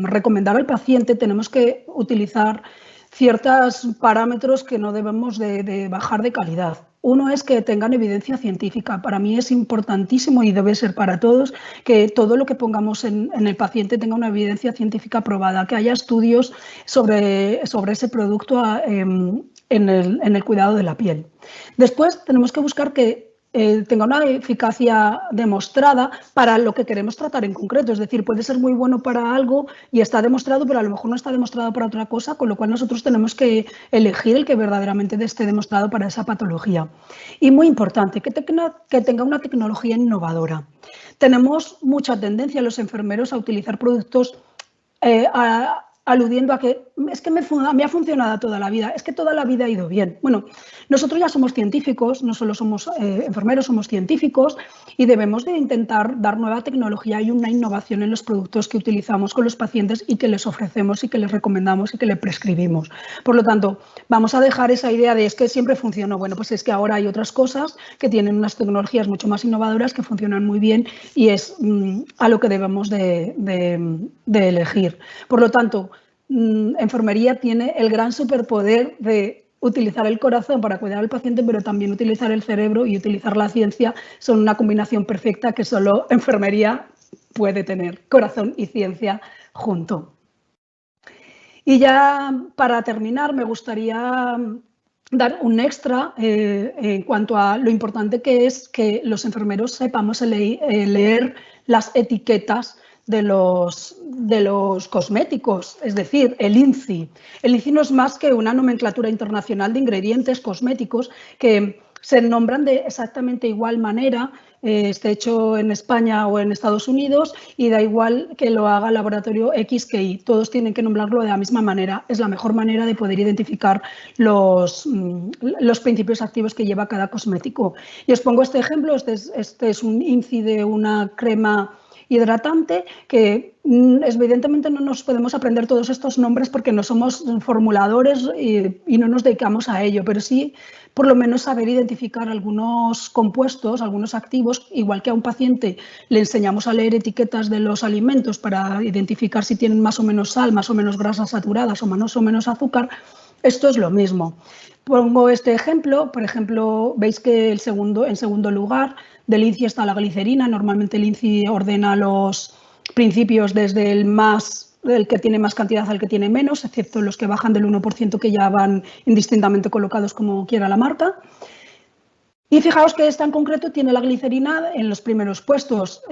[SPEAKER 7] recomendar al paciente, tenemos que utilizar ciertos parámetros que no debemos de bajar de calidad. Uno es que tengan evidencia científica. Para mí es importantísimo y debe ser para todos que todo lo que pongamos en el paciente tenga una evidencia científica probada, que haya estudios sobre ese producto en el cuidado de la piel. Después tenemos que buscar que tenga una eficacia demostrada para lo que queremos tratar en concreto. Es decir, puede ser muy bueno para algo y está demostrado, pero a lo mejor no está demostrado para otra cosa, con lo cual nosotros tenemos que elegir el que verdaderamente esté demostrado para esa patología. Y muy importante, que tenga una tecnología innovadora. Tenemos mucha tendencia los enfermeros a utilizar productos aludiendo a que es que me ha funcionado toda la vida, es que toda la vida ha ido bien. Bueno, nosotros ya somos científicos, no solo somos enfermeros, somos científicos y debemos de intentar dar nueva tecnología y una innovación en los productos que utilizamos con los pacientes y que les ofrecemos y que les recomendamos y que les prescribimos. Por lo tanto, vamos a dejar esa idea de es que siempre funcionó. Bueno, pues es que ahora hay otras cosas que tienen unas tecnologías mucho más innovadoras que funcionan muy bien y es a lo que debemos de elegir. Por lo tanto, enfermería tiene el gran superpoder de utilizar el corazón para cuidar al paciente, pero también utilizar el cerebro y utilizar la ciencia. Son una combinación perfecta que solo enfermería puede tener, corazón y ciencia junto. Y ya para terminar me gustaría dar un extra en cuanto a lo importante que es que los enfermeros sepamos leer las etiquetas de los cosméticos, es decir, el INCI. El INCI no es más que una nomenclatura internacional de ingredientes cosméticos que se nombran de exactamente igual manera, esté hecho en España o en Estados Unidos, y da igual que lo haga el laboratorio X que Y. Todos tienen que nombrarlo de la misma manera. Es la mejor manera de poder identificar los principios activos que lleva cada cosmético. Y os pongo este ejemplo. Este es un INCI de una crema hidratante que evidentemente no nos podemos aprender todos estos nombres porque no somos formuladores y no nos dedicamos a ello, pero sí por lo menos saber identificar algunos compuestos, algunos activos, igual que a un paciente le enseñamos a leer etiquetas de los alimentos para identificar si tienen más o menos sal, más o menos grasas saturadas o más o menos azúcar. Esto es lo mismo. Pongo este ejemplo, por ejemplo, veis que en segundo lugar del INCI está la glicerina. Normalmente el INCI ordena los principios desde el que tiene más cantidad al que tiene menos, excepto los que bajan del 1% que ya van indistintamente colocados como quiera la marca. Y fijaos que esta en concreto tiene la glicerina en los primeros puestos,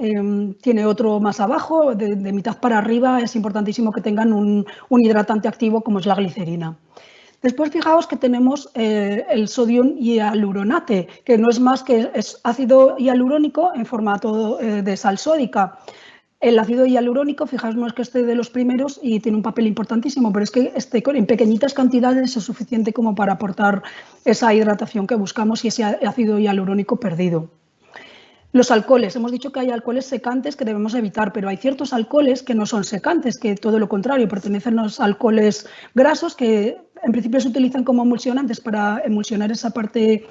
[SPEAKER 7] tiene otro más abajo, de mitad para arriba es importantísimo que tengan un hidratante activo como es la glicerina. Después fijaos que tenemos el sodio hialuronate, que no es más que es ácido hialurónico en formato de sal sódica. El ácido hialurónico, fijaos, no es que esté de los primeros y tiene un papel importantísimo, pero es que en pequeñitas cantidades es suficiente como para aportar esa hidratación que buscamos y ese ácido hialurónico perdido. Los alcoholes, hemos dicho que hay alcoholes secantes que debemos evitar, pero hay ciertos alcoholes que no son secantes, que todo lo contrario, pertenecen a los alcoholes grasos que en principio se utilizan como emulsionantes para emulsionar esa parte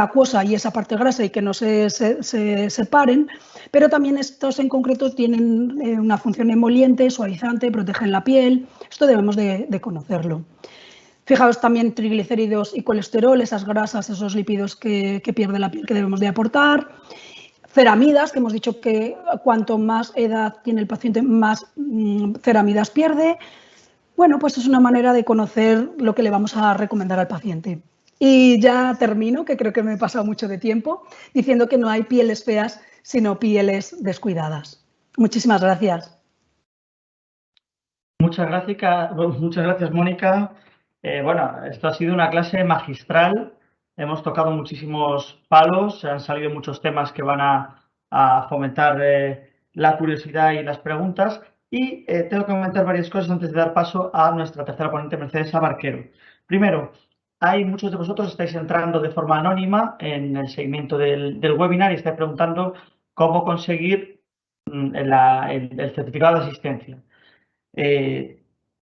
[SPEAKER 7] acuosa y esa parte grasa y que no se separen, pero también estos en concreto tienen una función emoliente, suavizante, protegen la piel, esto debemos de conocerlo. Fijaos también triglicéridos y colesterol, esas grasas, esos lípidos que pierde la piel que debemos de aportar. Ceramidas, que hemos dicho que cuanto más edad tiene el paciente, más ceramidas pierde. Bueno, pues es una manera de conocer lo que le vamos a recomendar al paciente. Y ya termino, que creo que me he pasado mucho de tiempo, diciendo que no hay pieles feas, sino pieles descuidadas. Muchísimas gracias.
[SPEAKER 1] Muchas gracias, Mónica. Bueno, esto ha sido una clase magistral. Hemos tocado muchísimos palos, han salido muchos temas que van a fomentar la curiosidad y las preguntas. Y tengo que comentar varias cosas antes de dar paso a nuestra tercera ponente, Mercedes Abarquero. Primero, muchos de vosotros estáis entrando de forma anónima en el seguimiento del webinar y estáis preguntando cómo conseguir el certificado de asistencia.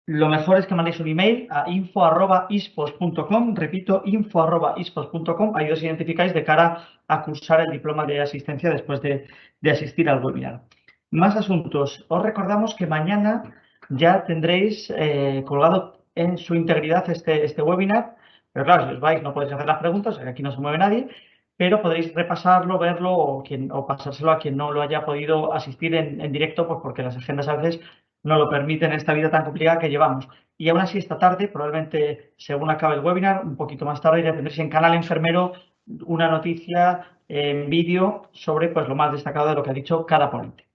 [SPEAKER 1] Lo mejor es que mandéis un email a info@ispos.com, repito, info@ispos.com, ahí os identificáis de cara a cursar el diploma de asistencia después de asistir al webinar. Más asuntos. Os recordamos que mañana ya tendréis colgado en su integridad este webinar, pero claro, si os vais no podéis hacer las preguntas, aquí no se mueve nadie, pero podréis repasarlo, verlo o pasárselo a quien no lo haya podido asistir en directo, pues porque las agendas a veces no lo permiten en esta vida tan complicada que llevamos. Y aún así esta tarde, probablemente según acabe el webinar, un poquito más tarde ya tendréis en Canal Enfermero una noticia en vídeo sobre pues, lo más destacado de lo que ha dicho cada ponente.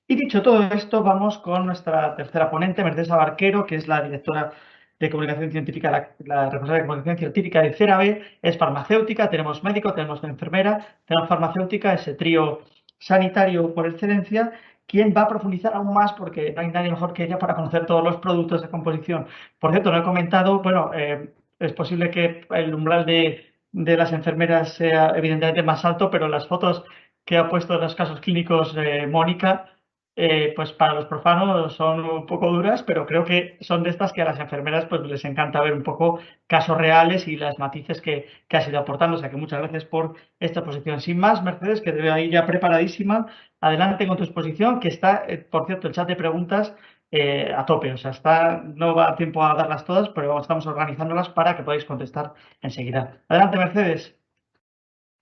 [SPEAKER 1] Y dicho todo esto, vamos con nuestra tercera ponente, Mercedes Abarquero, que es la directora de comunicación científica, la responsable de comunicación científica de CERAVE, es farmacéutica, tenemos médico, tenemos enfermera, tenemos farmacéutica, ese trío sanitario por excelencia, quien va a profundizar aún más porque no hay nadie mejor que ella para conocer todos los productos de composición. Por cierto, no he comentado, bueno, es posible que el umbral de las enfermeras sea evidentemente más alto, pero las fotos que ha puesto en los casos clínicos Mónica, pues para los profanos son un poco duras, pero creo que son de estas que a las enfermeras pues les encanta ver un poco casos reales y las matices que has ido aportando. O sea que muchas gracias por esta exposición. Sin más, Mercedes, que te veo ahí ya preparadísima. Adelante con tu exposición, que está, por cierto, el chat de preguntas a tope. O sea, no va a tiempo a darlas todas, pero estamos organizándolas para que podáis contestar enseguida. Adelante, Mercedes.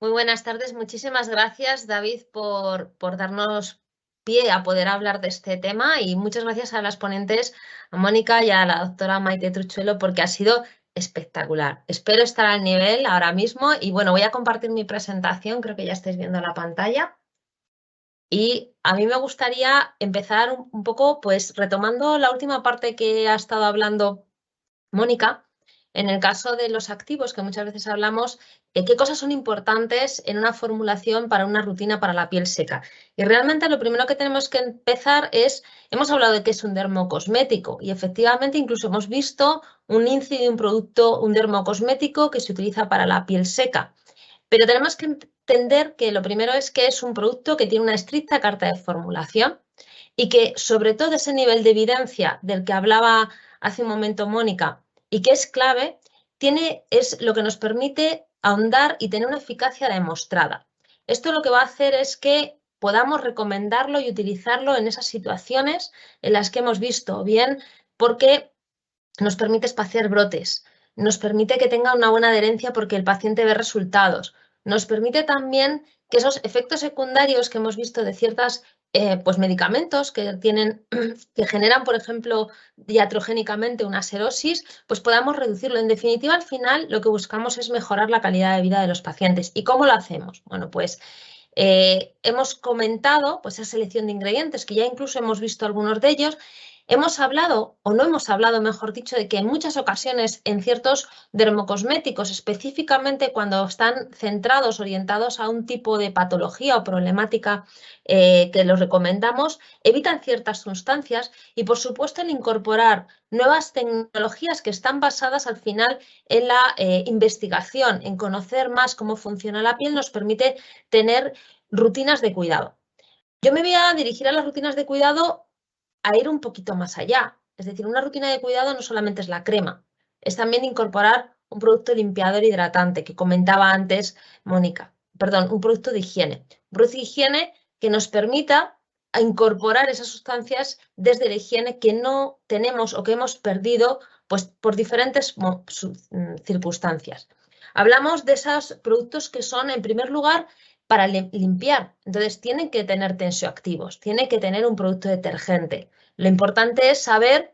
[SPEAKER 4] Muy buenas tardes. Muchísimas gracias, David, por darnos pie a poder hablar de este tema y muchas gracias a las ponentes, a Mónica y a la doctora Maite Truchuelo, porque ha sido espectacular. Espero estar al nivel ahora mismo y bueno, voy a compartir mi presentación, creo que ya estáis viendo la pantalla. Y a mí me gustaría empezar un poco pues retomando la última parte que ha estado hablando Mónica. En el caso de los activos, que muchas veces hablamos, qué cosas son importantes en una formulación para una rutina para la piel seca. Y realmente lo primero que tenemos que empezar hemos hablado de que es un dermocosmético y efectivamente incluso hemos visto un INCI de un producto, un dermocosmético que se utiliza para la piel seca. Pero tenemos que entender que lo primero es que es un producto que tiene una estricta carta de formulación y que sobre todo ese nivel de evidencia del que hablaba hace un momento Mónica y que es clave, es lo que nos permite ahondar y tener una eficacia demostrada. Esto lo que va a hacer es que podamos recomendarlo y utilizarlo en esas situaciones en las que hemos visto, bien porque nos permite espaciar brotes, nos permite que tenga una buena adherencia porque el paciente ve resultados, nos permite también que esos efectos secundarios que hemos visto de ciertos pues medicamentos que generan, por ejemplo, iatrogénicamente una serosis, pues podamos reducirlo. En definitiva, al final lo que buscamos es mejorar la calidad de vida de los pacientes. ¿Y cómo lo hacemos? Bueno, pues hemos comentado pues, esa selección de ingredientes, que ya incluso hemos visto algunos de ellos. Hemos hablado, o no hemos hablado, mejor dicho, de que en muchas ocasiones en ciertos dermocosméticos, específicamente cuando están centrados, orientados a un tipo de patología o problemática que los recomendamos, evitan ciertas sustancias y, por supuesto, el incorporar nuevas tecnologías que están basadas al final en la investigación, en conocer más cómo funciona la piel, nos permite tener rutinas de cuidado. Yo me voy a dirigir a las rutinas de cuidado a ir un poquito más allá. Es decir, una rutina de cuidado no solamente es la crema, es también incorporar un producto limpiador hidratante que comentaba antes Mónica. Perdón, un producto de higiene. Un producto de higiene que nos permita incorporar esas sustancias desde la higiene que no tenemos o que hemos perdido pues, por diferentes circunstancias. Hablamos de esos productos que son, en primer lugar, para limpiar. Entonces, tienen que tener tensioactivos, tiene que tener un producto detergente. Lo importante es saber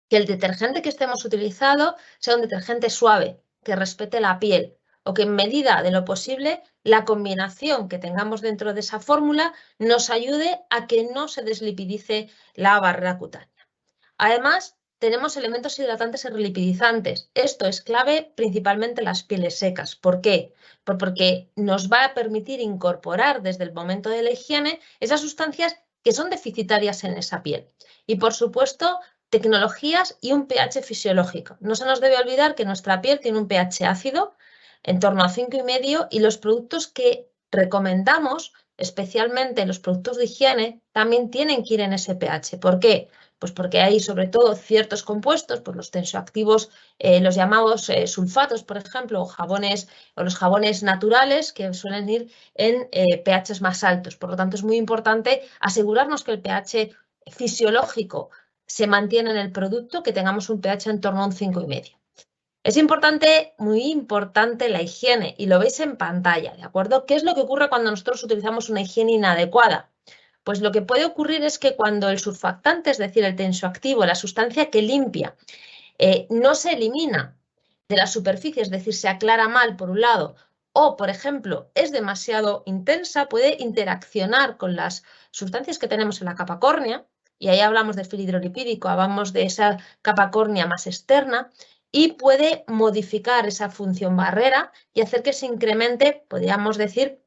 [SPEAKER 4] que el detergente que estemos utilizando sea un detergente suave, que respete la piel o que en medida de lo posible la combinación que tengamos dentro de esa fórmula nos ayude a que no se deslipidice la barrera cutánea. Además, tenemos elementos hidratantes y relipidizantes. Esto es clave principalmente en las pieles secas. ¿Por qué? Porque nos va a permitir incorporar desde el momento de la higiene esas sustancias que son deficitarias en esa piel. Y por supuesto, tecnologías y un pH fisiológico. No se nos debe olvidar que nuestra piel tiene un pH ácido en torno a 5,5 y los productos que recomendamos, especialmente los productos de higiene, también tienen que ir en ese pH. ¿Por qué? Pues porque hay sobre todo ciertos compuestos, pues los tensioactivos, los llamados sulfatos, por ejemplo, o los jabones naturales que suelen ir en pHs más altos. Por lo tanto, es muy importante asegurarnos que el pH fisiológico se mantiene en el producto, que tengamos un pH en torno a un 5,5. Es importante, muy importante, la higiene y lo veis en pantalla, ¿de acuerdo? ¿Qué es lo que ocurre cuando nosotros utilizamos una higiene inadecuada? Pues lo que puede ocurrir es que cuando el surfactante, es decir, el tensioactivo, la sustancia que limpia, no se elimina de la superficie, es decir, se aclara mal por un lado, o, por ejemplo, es demasiado intensa, puede interaccionar con las sustancias que tenemos en la capa córnea, y ahí hablamos de filo hidrolipídico, hablamos de esa capa córnea más externa, y puede modificar esa función barrera y hacer que se incremente, podríamos decir,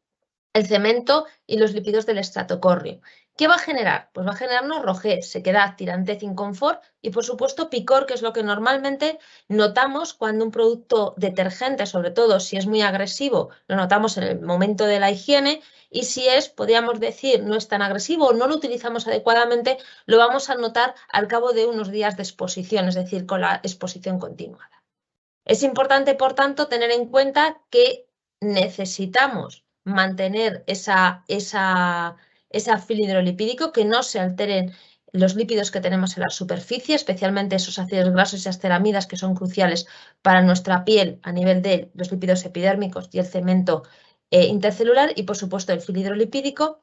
[SPEAKER 4] el cemento y los lípidos del estrato córneo. ¿Qué va a generar? Pues va a generarnos rojez, sequedad, tirantez, inconfort y, por supuesto, picor, que es lo que normalmente notamos cuando un producto detergente, sobre todo si es muy agresivo, lo notamos en el momento de la higiene y si es, podríamos decir, no es tan agresivo o no lo utilizamos adecuadamente, lo vamos a notar al cabo de unos días de exposición, es decir, con la exposición continuada. Es importante, por tanto, tener en cuenta que necesitamos mantener ese filo hidrolipídico, que no se alteren los lípidos que tenemos en la superficie, especialmente esos ácidos grasos y esas ceramidas que son cruciales para nuestra piel a nivel de los lípidos epidérmicos y el cemento intercelular y, por supuesto, el filo hidrolipídico,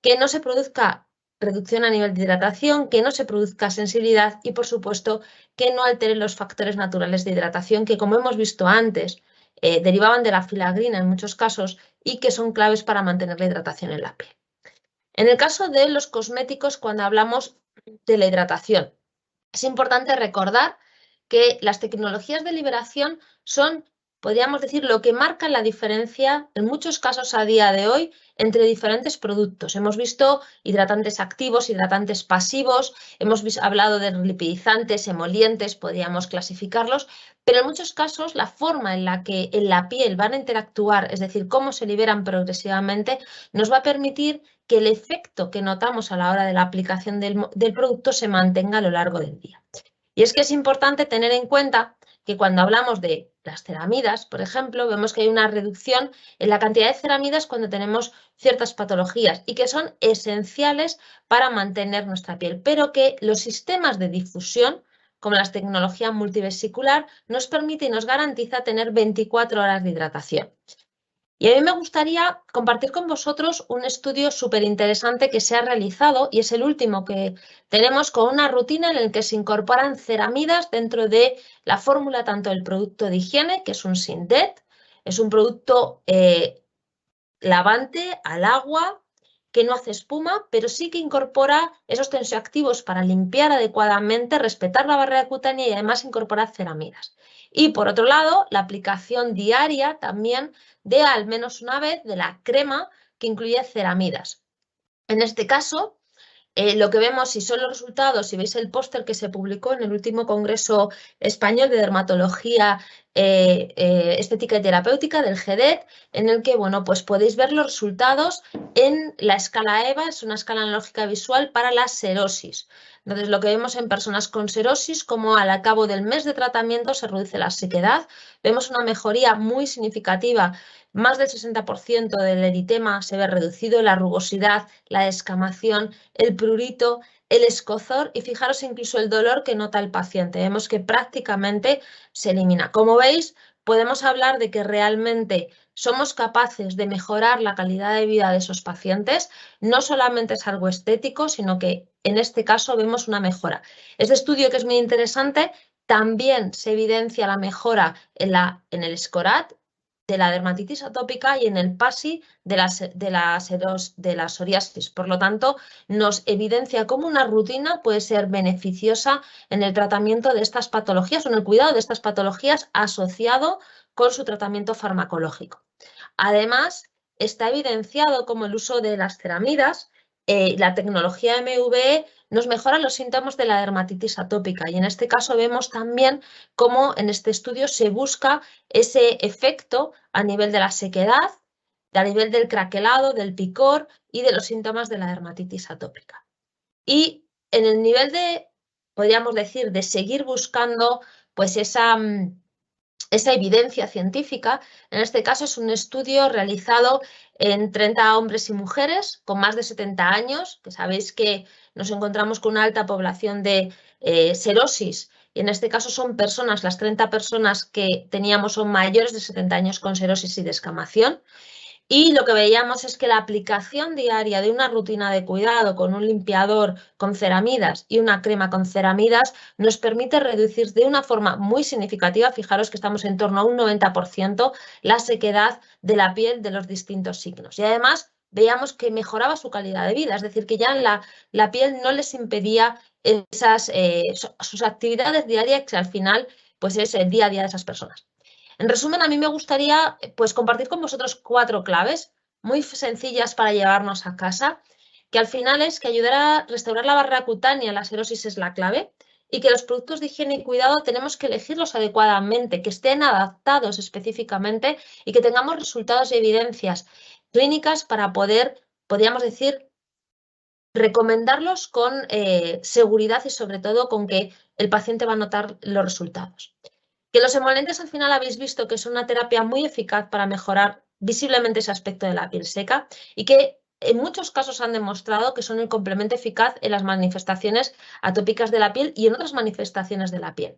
[SPEAKER 4] que no se produzca reducción a nivel de hidratación, que no se produzca sensibilidad y, por supuesto, que no alteren los factores naturales de hidratación que, como hemos visto antes, derivaban de la filagrina en muchos casos y que son claves para mantener la hidratación en la piel. En el caso de los cosméticos, cuando hablamos de la hidratación, es importante recordar que las tecnologías de liberación son podríamos decir, lo que marca la diferencia en muchos casos a día de hoy entre diferentes productos. Hemos visto hidratantes activos, hidratantes pasivos, hemos hablado de lipidizantes, emolientes, podríamos clasificarlos, pero en muchos casos la forma en la que en la piel van a interactuar, es decir, cómo se liberan progresivamente, nos va a permitir que el efecto que notamos a la hora de la aplicación del producto se mantenga a lo largo del día. Y es que es importante tener en cuenta que cuando hablamos de las ceramidas, por ejemplo, vemos que hay una reducción en la cantidad de ceramidas cuando tenemos ciertas patologías y que son esenciales para mantener nuestra piel, pero que los sistemas de difusión, como la tecnología multivesicular, nos permite y nos garantiza tener 24 horas de hidratación. Y a mí me gustaría compartir con vosotros un estudio súper interesante que se ha realizado y es el último que tenemos con una rutina en la que se incorporan ceramidas dentro de la fórmula tanto del producto de higiene, que es un Syndet, es un producto lavante al agua que no hace espuma, pero sí que incorpora esos tensioactivos para limpiar adecuadamente, respetar la barrera cutánea y además incorpora ceramidas. Y por otro lado, la aplicación diaria también de al menos una vez de la crema que incluye ceramidas. En este caso, lo que vemos, si son los resultados, si veis el póster que se publicó en el último Congreso Español de Dermatología Estética y Terapéutica del GEDET, en el que bueno, pues podéis ver los resultados en la escala EVA, es una escala analógica visual para la serosis. Entonces, lo que vemos en personas con serosis, como al cabo del mes de tratamiento se reduce la sequedad, vemos una mejoría muy significativa, más del 60% del eritema se ve reducido, la rugosidad, la descamación, el prurito, el escozor y fijaros incluso el dolor que nota el paciente. Vemos que prácticamente se elimina. Como veis, podemos hablar de que realmente somos capaces de mejorar la calidad de vida de esos pacientes. No solamente es algo estético, sino que en este caso vemos una mejora. Este estudio, que es muy interesante, también se evidencia la mejora en el SCORAT, de la dermatitis atópica y en el PASI de la psoriasis. Por lo tanto, nos evidencia cómo una rutina puede ser beneficiosa en el tratamiento de estas patologías o en el cuidado de estas patologías asociado con su tratamiento farmacológico. Además, está evidenciado cómo el uso de las ceramidas, la tecnología MUVE, nos mejora los síntomas de la dermatitis atópica y en este caso vemos también cómo en este estudio se busca ese efecto a nivel de la sequedad, a nivel del craquelado, del picor y de los síntomas de la dermatitis atópica. Y en el nivel de, podríamos decir, de seguir buscando pues esa evidencia científica, en este caso es un estudio realizado en 30 hombres y mujeres con más de 70 años, que sabéis que nos encontramos con una alta población de serosis, y en este caso son personas, las 30 personas que teníamos son mayores de 70 años con serosis y descamación. Y lo que veíamos es que la aplicación diaria de una rutina de cuidado con un limpiador con ceramidas y una crema con ceramidas nos permite reducir de una forma muy significativa, fijaros que estamos en torno a un 90%, la sequedad de la piel de los distintos signos. Y además veíamos que mejoraba su calidad de vida, es decir, que ya la piel no les impedía sus actividades diarias, que al final pues es el día a día de esas personas. En resumen, a mí me gustaría pues, compartir con vosotros 4 claves muy sencillas para llevarnos a casa, que al final es que ayudar a restaurar la barrera cutánea, la serosis es la clave, y que los productos de higiene y cuidado tenemos que elegirlos adecuadamente, que estén adaptados específicamente y que tengamos resultados y evidencias clínicas para poder, podríamos decir, recomendarlos con seguridad y sobre todo con que el paciente va a notar los resultados. Que los emolientes al final habéis visto que son una terapia muy eficaz para mejorar visiblemente ese aspecto de la piel seca y que en muchos casos han demostrado que son el complemento eficaz en las manifestaciones atópicas de la piel y en otras manifestaciones de la piel.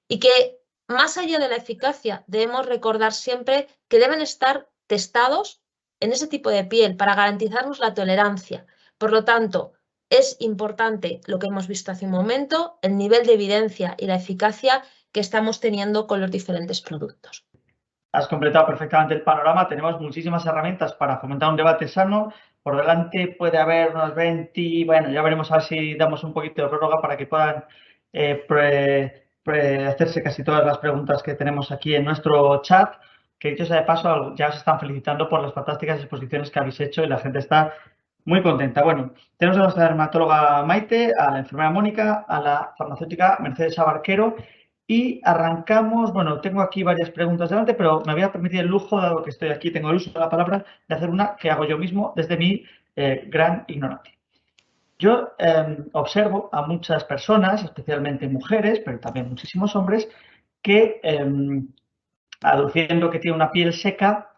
[SPEAKER 4] Y que más allá de la eficacia debemos recordar siempre que deben estar testados en ese tipo de piel para garantizarnos la tolerancia. Por lo tanto, es importante lo que hemos visto hace un momento, el nivel de evidencia y la eficacia que estamos teniendo con los diferentes productos.
[SPEAKER 1] Has completado perfectamente el panorama. Tenemos muchísimas herramientas para fomentar un debate sano. Por delante puede haber unos 20, bueno, ya veremos a ver si damos un poquito de prórroga para que puedan hacerse casi todas las preguntas que tenemos aquí en nuestro chat, que dicho sea de paso, ya os están felicitando por las fantásticas exposiciones que habéis hecho y la gente está muy contenta. Bueno, tenemos a nuestra dermatóloga Maite, a la enfermera Mónica, a la farmacéutica Mercedes Abarquero y arrancamos, bueno, tengo aquí varias preguntas delante, pero me voy a permitir el lujo, dado que estoy aquí, tengo el uso de la palabra, de hacer una que hago yo mismo desde mi gran ignorancia. Yo observo a muchas personas, especialmente mujeres, pero también muchísimos hombres, que aduciendo que tiene una piel seca,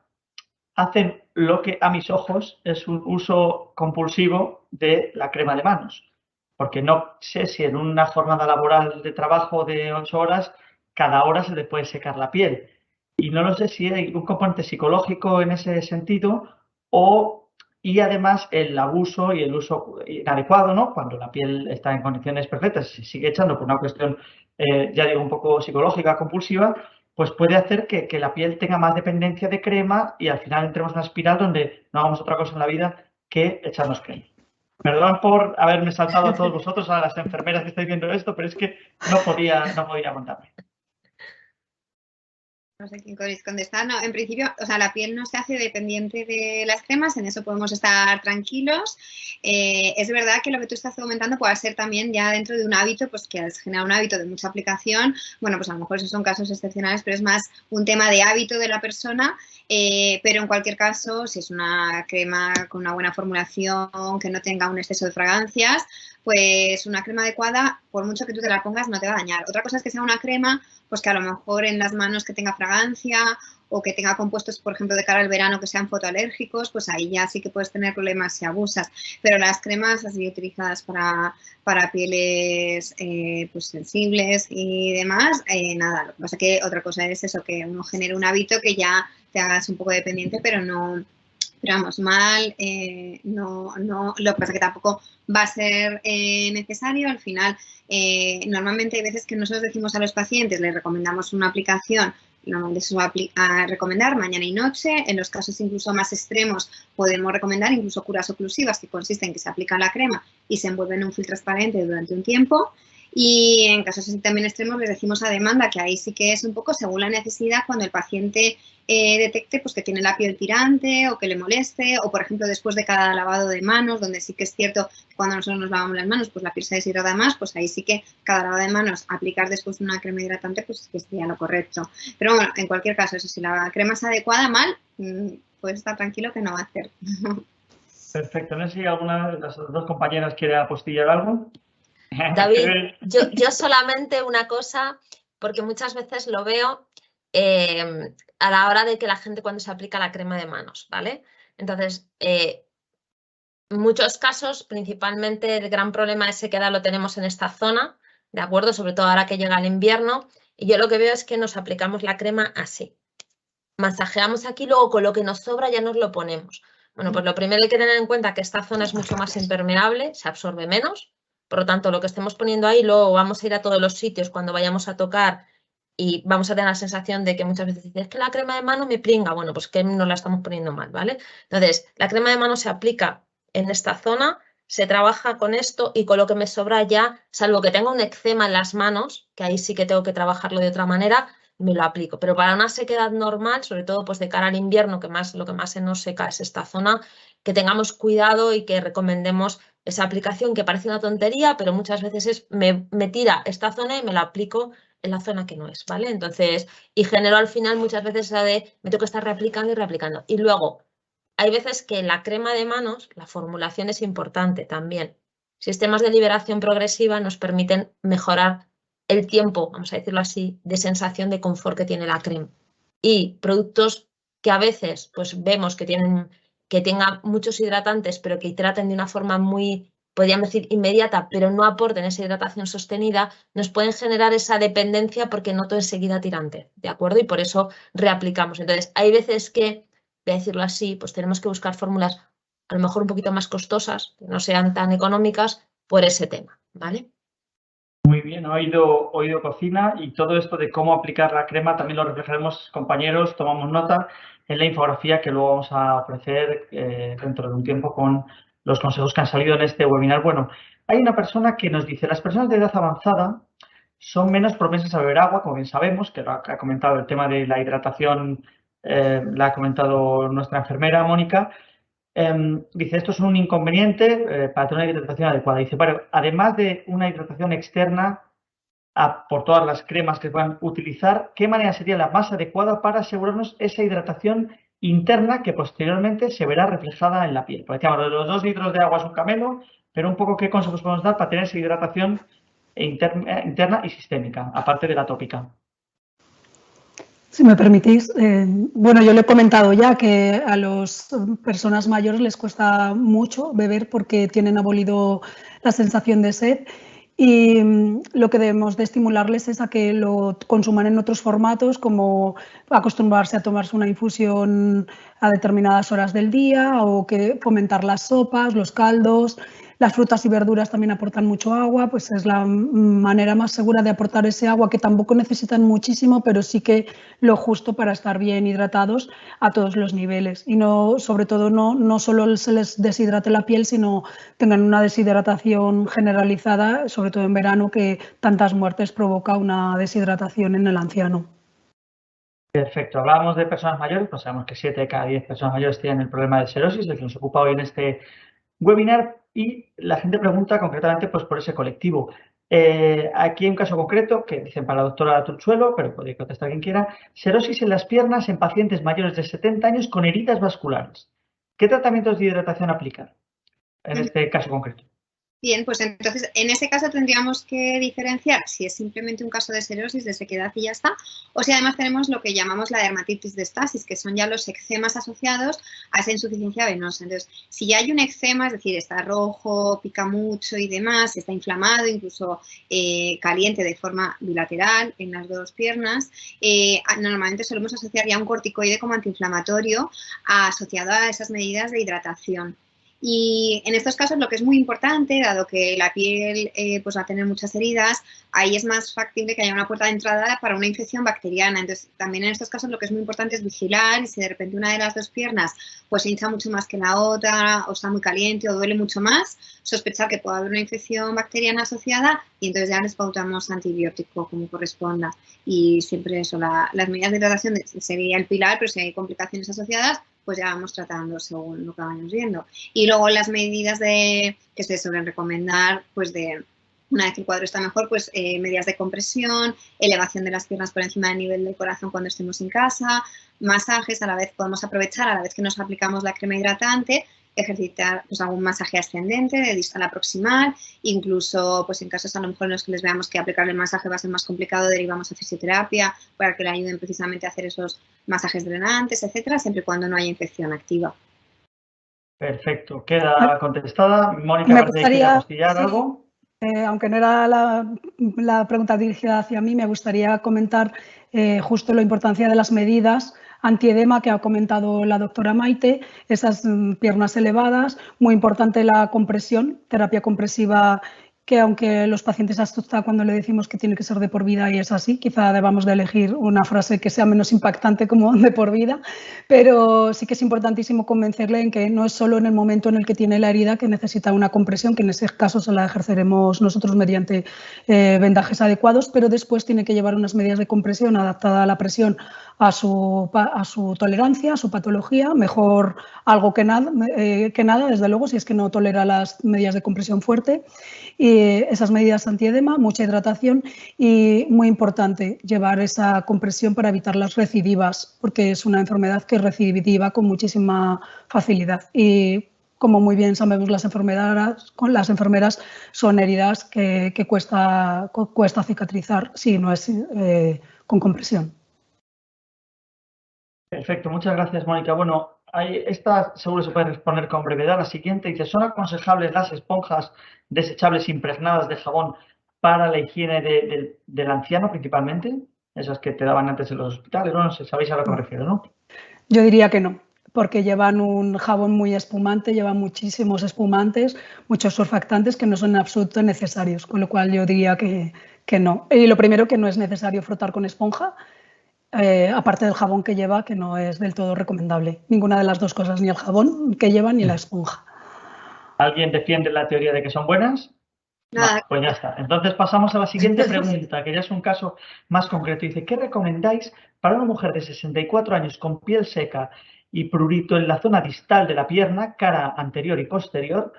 [SPEAKER 1] hacen lo que a mis ojos es un uso compulsivo de la crema de manos. Porque no sé si en una jornada laboral de trabajo de 8 horas, cada hora se le puede secar la piel. Y no lo sé si hay un componente psicológico en ese sentido y además el abuso y el uso inadecuado, ¿no? Cuando la piel está en condiciones perfectas, se sigue echando por una cuestión, ya digo, un poco psicológica, compulsiva, pues puede hacer que la piel tenga más dependencia de crema y al final entremos en una espiral donde no hagamos otra cosa en la vida que echarnos crema. Perdón por haberme saltado a todos vosotros, a las enfermeras que estáis viendo esto, pero es que no podía aguantarme.
[SPEAKER 5] No sé quién queréis contestar. No, en principio, o sea, la piel no se hace dependiente de las cremas, en eso podemos estar tranquilos. Es verdad que lo que tú estás comentando puede ser también ya dentro de un hábito, pues que has generado un hábito de mucha aplicación. Bueno, pues a lo mejor esos son casos excepcionales, pero es más un tema de hábito de la persona. Pero en cualquier caso, si es una crema con una buena formulación, que no tenga un exceso de fragancias, pues una crema adecuada, por mucho que tú te la pongas, no te va a dañar. Otra cosa es que sea una crema, pues que a lo mejor en las manos que tenga fragancia o que tenga compuestos, por ejemplo, de cara al verano que sean fotoalérgicos, pues ahí ya sí que puedes tener problemas si abusas. Pero las cremas así utilizadas para pieles pues sensibles y demás, nada. Lo que pasa es que otra cosa es eso, que uno genere un hábito que ya te hagas un poco dependiente, pero no... Pero vamos, mal, no, lo que pasa es que tampoco va a ser necesario. Al final, normalmente hay veces que nosotros decimos a los pacientes, les recomendamos una aplicación, normalmente se va a recomendar mañana y noche. En los casos incluso más extremos podemos recomendar incluso curas oclusivas, que consisten en que se aplica la crema y se envuelve en un film transparente durante un tiempo. Y en casos así también extremos les decimos a demanda, que ahí sí que es un poco según la necesidad, cuando el paciente detecte pues que tiene la piel tirante o que le moleste, o por ejemplo después de cada lavado de manos, donde sí que es cierto que cuando nosotros nos lavamos las manos pues la piel se deshidrata más, pues ahí sí que cada lavado de manos aplicar después una crema hidratante pues que sería lo correcto. Pero bueno, en cualquier caso, eso, si la crema es adecuada, mal, puedes estar tranquilo que no va a hacer.
[SPEAKER 1] Perfecto. No sé si alguna de las dos compañeras quiere apostillar algo.
[SPEAKER 4] David, yo solamente una cosa, porque muchas veces lo veo a la hora de que la gente cuando se aplica la crema de manos, ¿vale? Entonces, en muchos casos, principalmente el gran problema de sequedad lo tenemos en esta zona, ¿de acuerdo? Sobre todo ahora que llega el invierno, y yo lo que veo es que nos aplicamos la crema así. Masajeamos aquí, luego con lo que nos sobra ya nos lo ponemos. Bueno, pues lo primero hay que tener en cuenta que esta zona es mucho más impermeable, se absorbe menos. Por lo tanto, lo que estemos poniendo ahí, luego vamos a ir a todos los sitios cuando vayamos a tocar y vamos a tener la sensación de que muchas veces dices, es que la crema de mano me pringa. Bueno, pues que nos la estamos poniendo mal, ¿vale? Entonces, la crema de mano se aplica en esta zona, se trabaja con esto y con lo que me sobra ya, salvo que tenga un eczema en las manos, que ahí sí que tengo que trabajarlo de otra manera, me lo aplico. Pero para una sequedad normal, sobre todo pues de cara al invierno, que lo que más se nos seca es esta zona, que tengamos cuidado y que recomendemos esa aplicación que parece una tontería, pero muchas veces me tira esta zona y me la aplico en la zona que no es, ¿vale? Entonces, y genero al final muchas veces la de me tengo que estar reaplicando y reaplicando. Y luego, hay veces que la crema de manos, la formulación es importante también. Sistemas de liberación progresiva nos permiten mejorar el tiempo, vamos a decirlo así, de sensación de confort que tiene la crema. Y productos que a veces pues vemos que tengan muchos hidratantes, pero que hidraten de una forma muy, podríamos decir, inmediata, pero no aporten esa hidratación sostenida, nos pueden generar esa dependencia porque noto enseguida tirante, ¿de acuerdo? Y por eso reaplicamos. Entonces, hay veces que, voy a decirlo así, pues tenemos que buscar fórmulas a lo mejor un poquito más costosas, que no sean tan económicas, por ese tema, ¿vale?
[SPEAKER 1] Muy bien, oído cocina, y todo esto de cómo aplicar la crema también lo reflejaremos, compañeros, tomamos nota en la infografía que luego vamos a ofrecer dentro de un tiempo con los consejos que han salido en este webinar. Bueno, hay una persona que nos dice, las personas de edad avanzada son menos propensas a beber agua, como bien sabemos, que lo ha comentado el tema de la hidratación, la ha comentado nuestra enfermera, Mónica. Dice, esto es un inconveniente para tener una hidratación adecuada. Dice, bueno, además de una hidratación externa, por todas las cremas que puedan utilizar, ¿qué manera sería la más adecuada para asegurarnos esa hidratación interna que posteriormente se verá reflejada en la piel? Porque decíamos, los 2 litros de agua es un camelo, pero un poco qué consejos podemos dar para tener esa hidratación interna y sistémica, aparte de la tópica.
[SPEAKER 7] Si me permitís, bueno, yo le he comentado ya que a las personas mayores les cuesta mucho beber porque tienen abolido la sensación de sed y lo que debemos de estimularles es a que lo consuman en otros formatos, como acostumbrarse a tomarse una infusión a determinadas horas del día o que fomentar las sopas, los caldos. Las frutas y verduras también aportan mucho agua, pues es la manera más segura de aportar ese agua, que tampoco necesitan muchísimo, pero sí que lo justo para estar bien hidratados a todos los niveles. Y no, sobre todo no solo se les deshidrate la piel, sino tengan una deshidratación generalizada, sobre todo en verano, que tantas muertes provoca una deshidratación en el anciano.
[SPEAKER 1] Perfecto. Hablábamos de personas mayores, pues sabemos que 7 de cada 10 personas mayores tienen el problema de serosis, del que nos ocupa hoy en este webinar, y la gente pregunta concretamente pues, por ese colectivo. Aquí hay un caso concreto que dicen para la doctora Turchuelo, pero podría contestar quien quiera: serosis en las piernas en pacientes mayores de 70 años con heridas vasculares. ¿Qué tratamientos de hidratación aplicar en este caso concreto?
[SPEAKER 5] Bien, pues entonces en ese caso tendríamos que diferenciar si es simplemente un caso de serosis, de sequedad y ya está, o si además tenemos lo que llamamos la dermatitis de estasis, que son ya los eczemas asociados a esa insuficiencia venosa. Entonces, si ya hay un eczema, es decir, está rojo, pica mucho y demás, está inflamado, incluso caliente de forma bilateral en las 2 piernas, normalmente solemos asociar ya un corticoide como antiinflamatorio asociado a esas medidas de hidratación. Y en estos casos lo que es muy importante, dado que la piel pues va a tener muchas heridas, ahí es más factible que haya una puerta de entrada para una infección bacteriana. Entonces, también en estos casos lo que es muy importante es vigilar, y si de repente una de las 2 piernas pues se hincha mucho más que la otra, o está muy caliente o duele mucho más, sospechar que puede haber una infección bacteriana asociada, y entonces ya les pautamos antibiótico como corresponda. Y siempre eso, las medidas de hidratación sería el pilar, pero si hay complicaciones asociadas, pues ya vamos tratando según lo que vayamos viendo. Y luego las medidas que se suelen recomendar, pues una vez que el cuadro está mejor, pues medidas de compresión, elevación de las piernas por encima del nivel del corazón cuando estemos en casa, masajes, a la vez podemos aprovechar, a la vez que nos aplicamos la crema hidratante, ejercitar pues algún masaje ascendente de distal a proximal, incluso pues en casos a lo mejor en los que les veamos que aplicar el masaje va a ser más complicado, derivamos a fisioterapia para que le ayuden precisamente a hacer esos masajes drenantes, etcétera, siempre y cuando no haya infección activa.
[SPEAKER 1] Perfecto, queda contestada. Mónica,
[SPEAKER 7] Me
[SPEAKER 1] ¿parece que quiere apostillar algo?
[SPEAKER 7] Aunque no era la pregunta dirigida hacia mí, me gustaría comentar justo la importancia de las medidas antiedema que ha comentado la doctora Maite, esas piernas elevadas, muy importante la compresión, terapia compresiva, que aunque los pacientes asustan cuando le decimos que tiene que ser de por vida y es así, quizá debamos de elegir una frase que sea menos impactante como de por vida, pero sí que es importantísimo convencerle en que no es solo en el momento en el que tiene la herida que necesita una compresión, que en ese caso se la ejerceremos nosotros mediante vendajes adecuados, pero después tiene que llevar unas medidas de compresión adaptada a la presión a su tolerancia, a su patología, mejor algo que nada, desde luego, si es que no tolera las medidas de compresión fuerte. Y esas medidas antiedema, mucha hidratación y, muy importante, llevar esa compresión para evitar las recidivas, porque es una enfermedad que es recidiva con muchísima facilidad. Y como muy bien sabemos las enfermeras son heridas que cuesta cicatrizar si no es con compresión.
[SPEAKER 1] Perfecto, muchas gracias, Mónica. Bueno, esta seguro se puede responder con brevedad. La siguiente dice, ¿son aconsejables las esponjas desechables impregnadas de jabón para la higiene del anciano principalmente? Esas que te daban antes en los hospitales, ¿no? Sabéis a lo que me refiero, ¿no?
[SPEAKER 7] Yo diría que no, porque llevan un jabón muy espumante, llevan muchísimos espumantes, muchos surfactantes que no son en absoluto necesarios, con lo cual yo diría que no. Y lo primero, que no es necesario frotar con esponja, aparte del jabón que lleva, que no es del todo recomendable. Ninguna de las 2 cosas, ni el jabón que lleva ni la esponja.
[SPEAKER 1] ¿Alguien defiende la teoría de que son buenas?
[SPEAKER 5] Nada.
[SPEAKER 1] Pues ya está. Entonces pasamos a la siguiente pregunta, que ya es un caso más concreto. Dice, ¿qué recomendáis para una mujer de 64 años con piel seca y prurito en la zona distal de la pierna, cara anterior y posterior?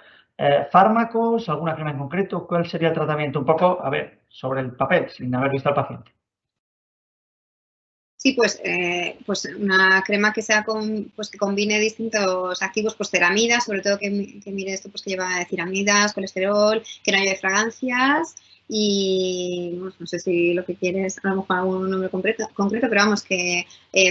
[SPEAKER 1] ¿Fármacos? ¿Alguna crema en concreto? ¿Cuál sería el tratamiento? Un poco, a ver, sobre el papel, sin haber visto al paciente.
[SPEAKER 5] Sí, pues una crema que sea que combine distintos activos, pues ceramidas, sobre todo que mire esto, pues que lleva ceramidas, colesterol, que no lleve fragancias y no sé si lo que quieres, a lo mejor algún nombre concreto, pero vamos, que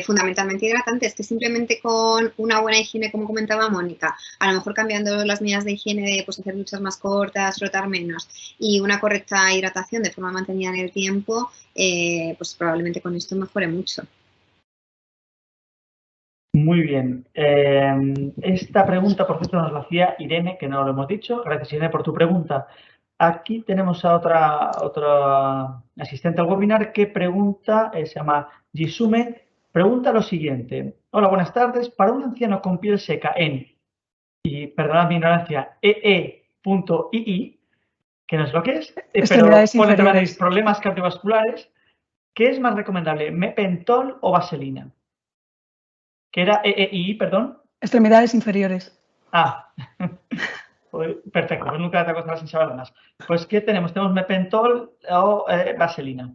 [SPEAKER 5] fundamentalmente hidratantes, que simplemente con una buena higiene, como comentaba Mónica, a lo mejor cambiando las medidas de higiene de pues hacer duchas más cortas, frotar menos y una correcta hidratación de forma mantenida en el tiempo, pues probablemente con esto mejore mucho.
[SPEAKER 1] Muy bien. Esta pregunta, por cierto, nos la hacía Irene, que no lo hemos dicho. Gracias, Irene, por tu pregunta. Aquí tenemos a otra asistente al webinar que pregunta, se llama Jisume, pregunta lo siguiente. Hola, buenas tardes. Para un anciano con piel seca y perdonad mi ignorancia, EE.ii, que no es lo que es, pero pone también problemas cardiovasculares, ¿qué es más recomendable, mepentol o vaselina? ¿Qué era EEI, perdón?
[SPEAKER 7] Extremidades inferiores.
[SPEAKER 1] Ah, perfecto, pues nunca te acostarás sin saber más. Pues, ¿qué tenemos? ¿Tenemos mepentol o vaselina?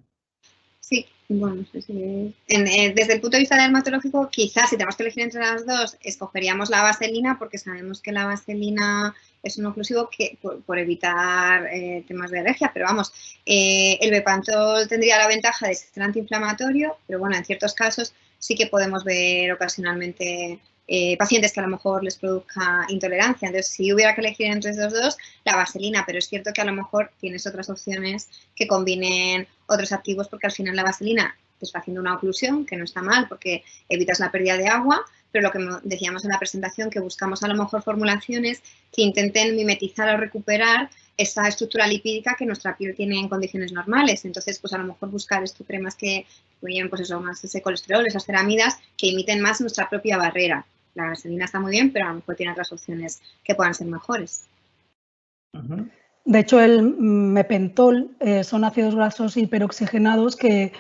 [SPEAKER 5] Sí, bueno, no sé si desde el punto de vista dermatológico, quizás si tenemos que elegir entre las dos, escogeríamos la vaselina porque sabemos que la vaselina es un oclusivo que, por evitar temas de alergia, pero vamos, el bepantol tendría la ventaja de ser antiinflamatorio, pero bueno, en ciertos casos sí que podemos ver ocasionalmente pacientes que a lo mejor les produzca intolerancia. Entonces, si hubiera que elegir entre estos dos, la vaselina, pero es cierto que a lo mejor tienes otras opciones que combinen otros activos porque al final la vaselina te está haciendo una oclusión, que no está mal porque evitas la pérdida de agua, pero lo que decíamos en la presentación, que buscamos a lo mejor formulaciones que intenten mimetizar o recuperar esa estructura lipídica que nuestra piel tiene en condiciones normales. Entonces, pues a lo mejor buscar cremas que lleven pues eso, más ese colesterol, esas ceramidas, que imiten más nuestra propia barrera. La vaselina está muy bien, pero a lo mejor tiene otras opciones que puedan ser mejores.
[SPEAKER 7] De hecho, el mepentol son ácidos grasos hiperoxigenados que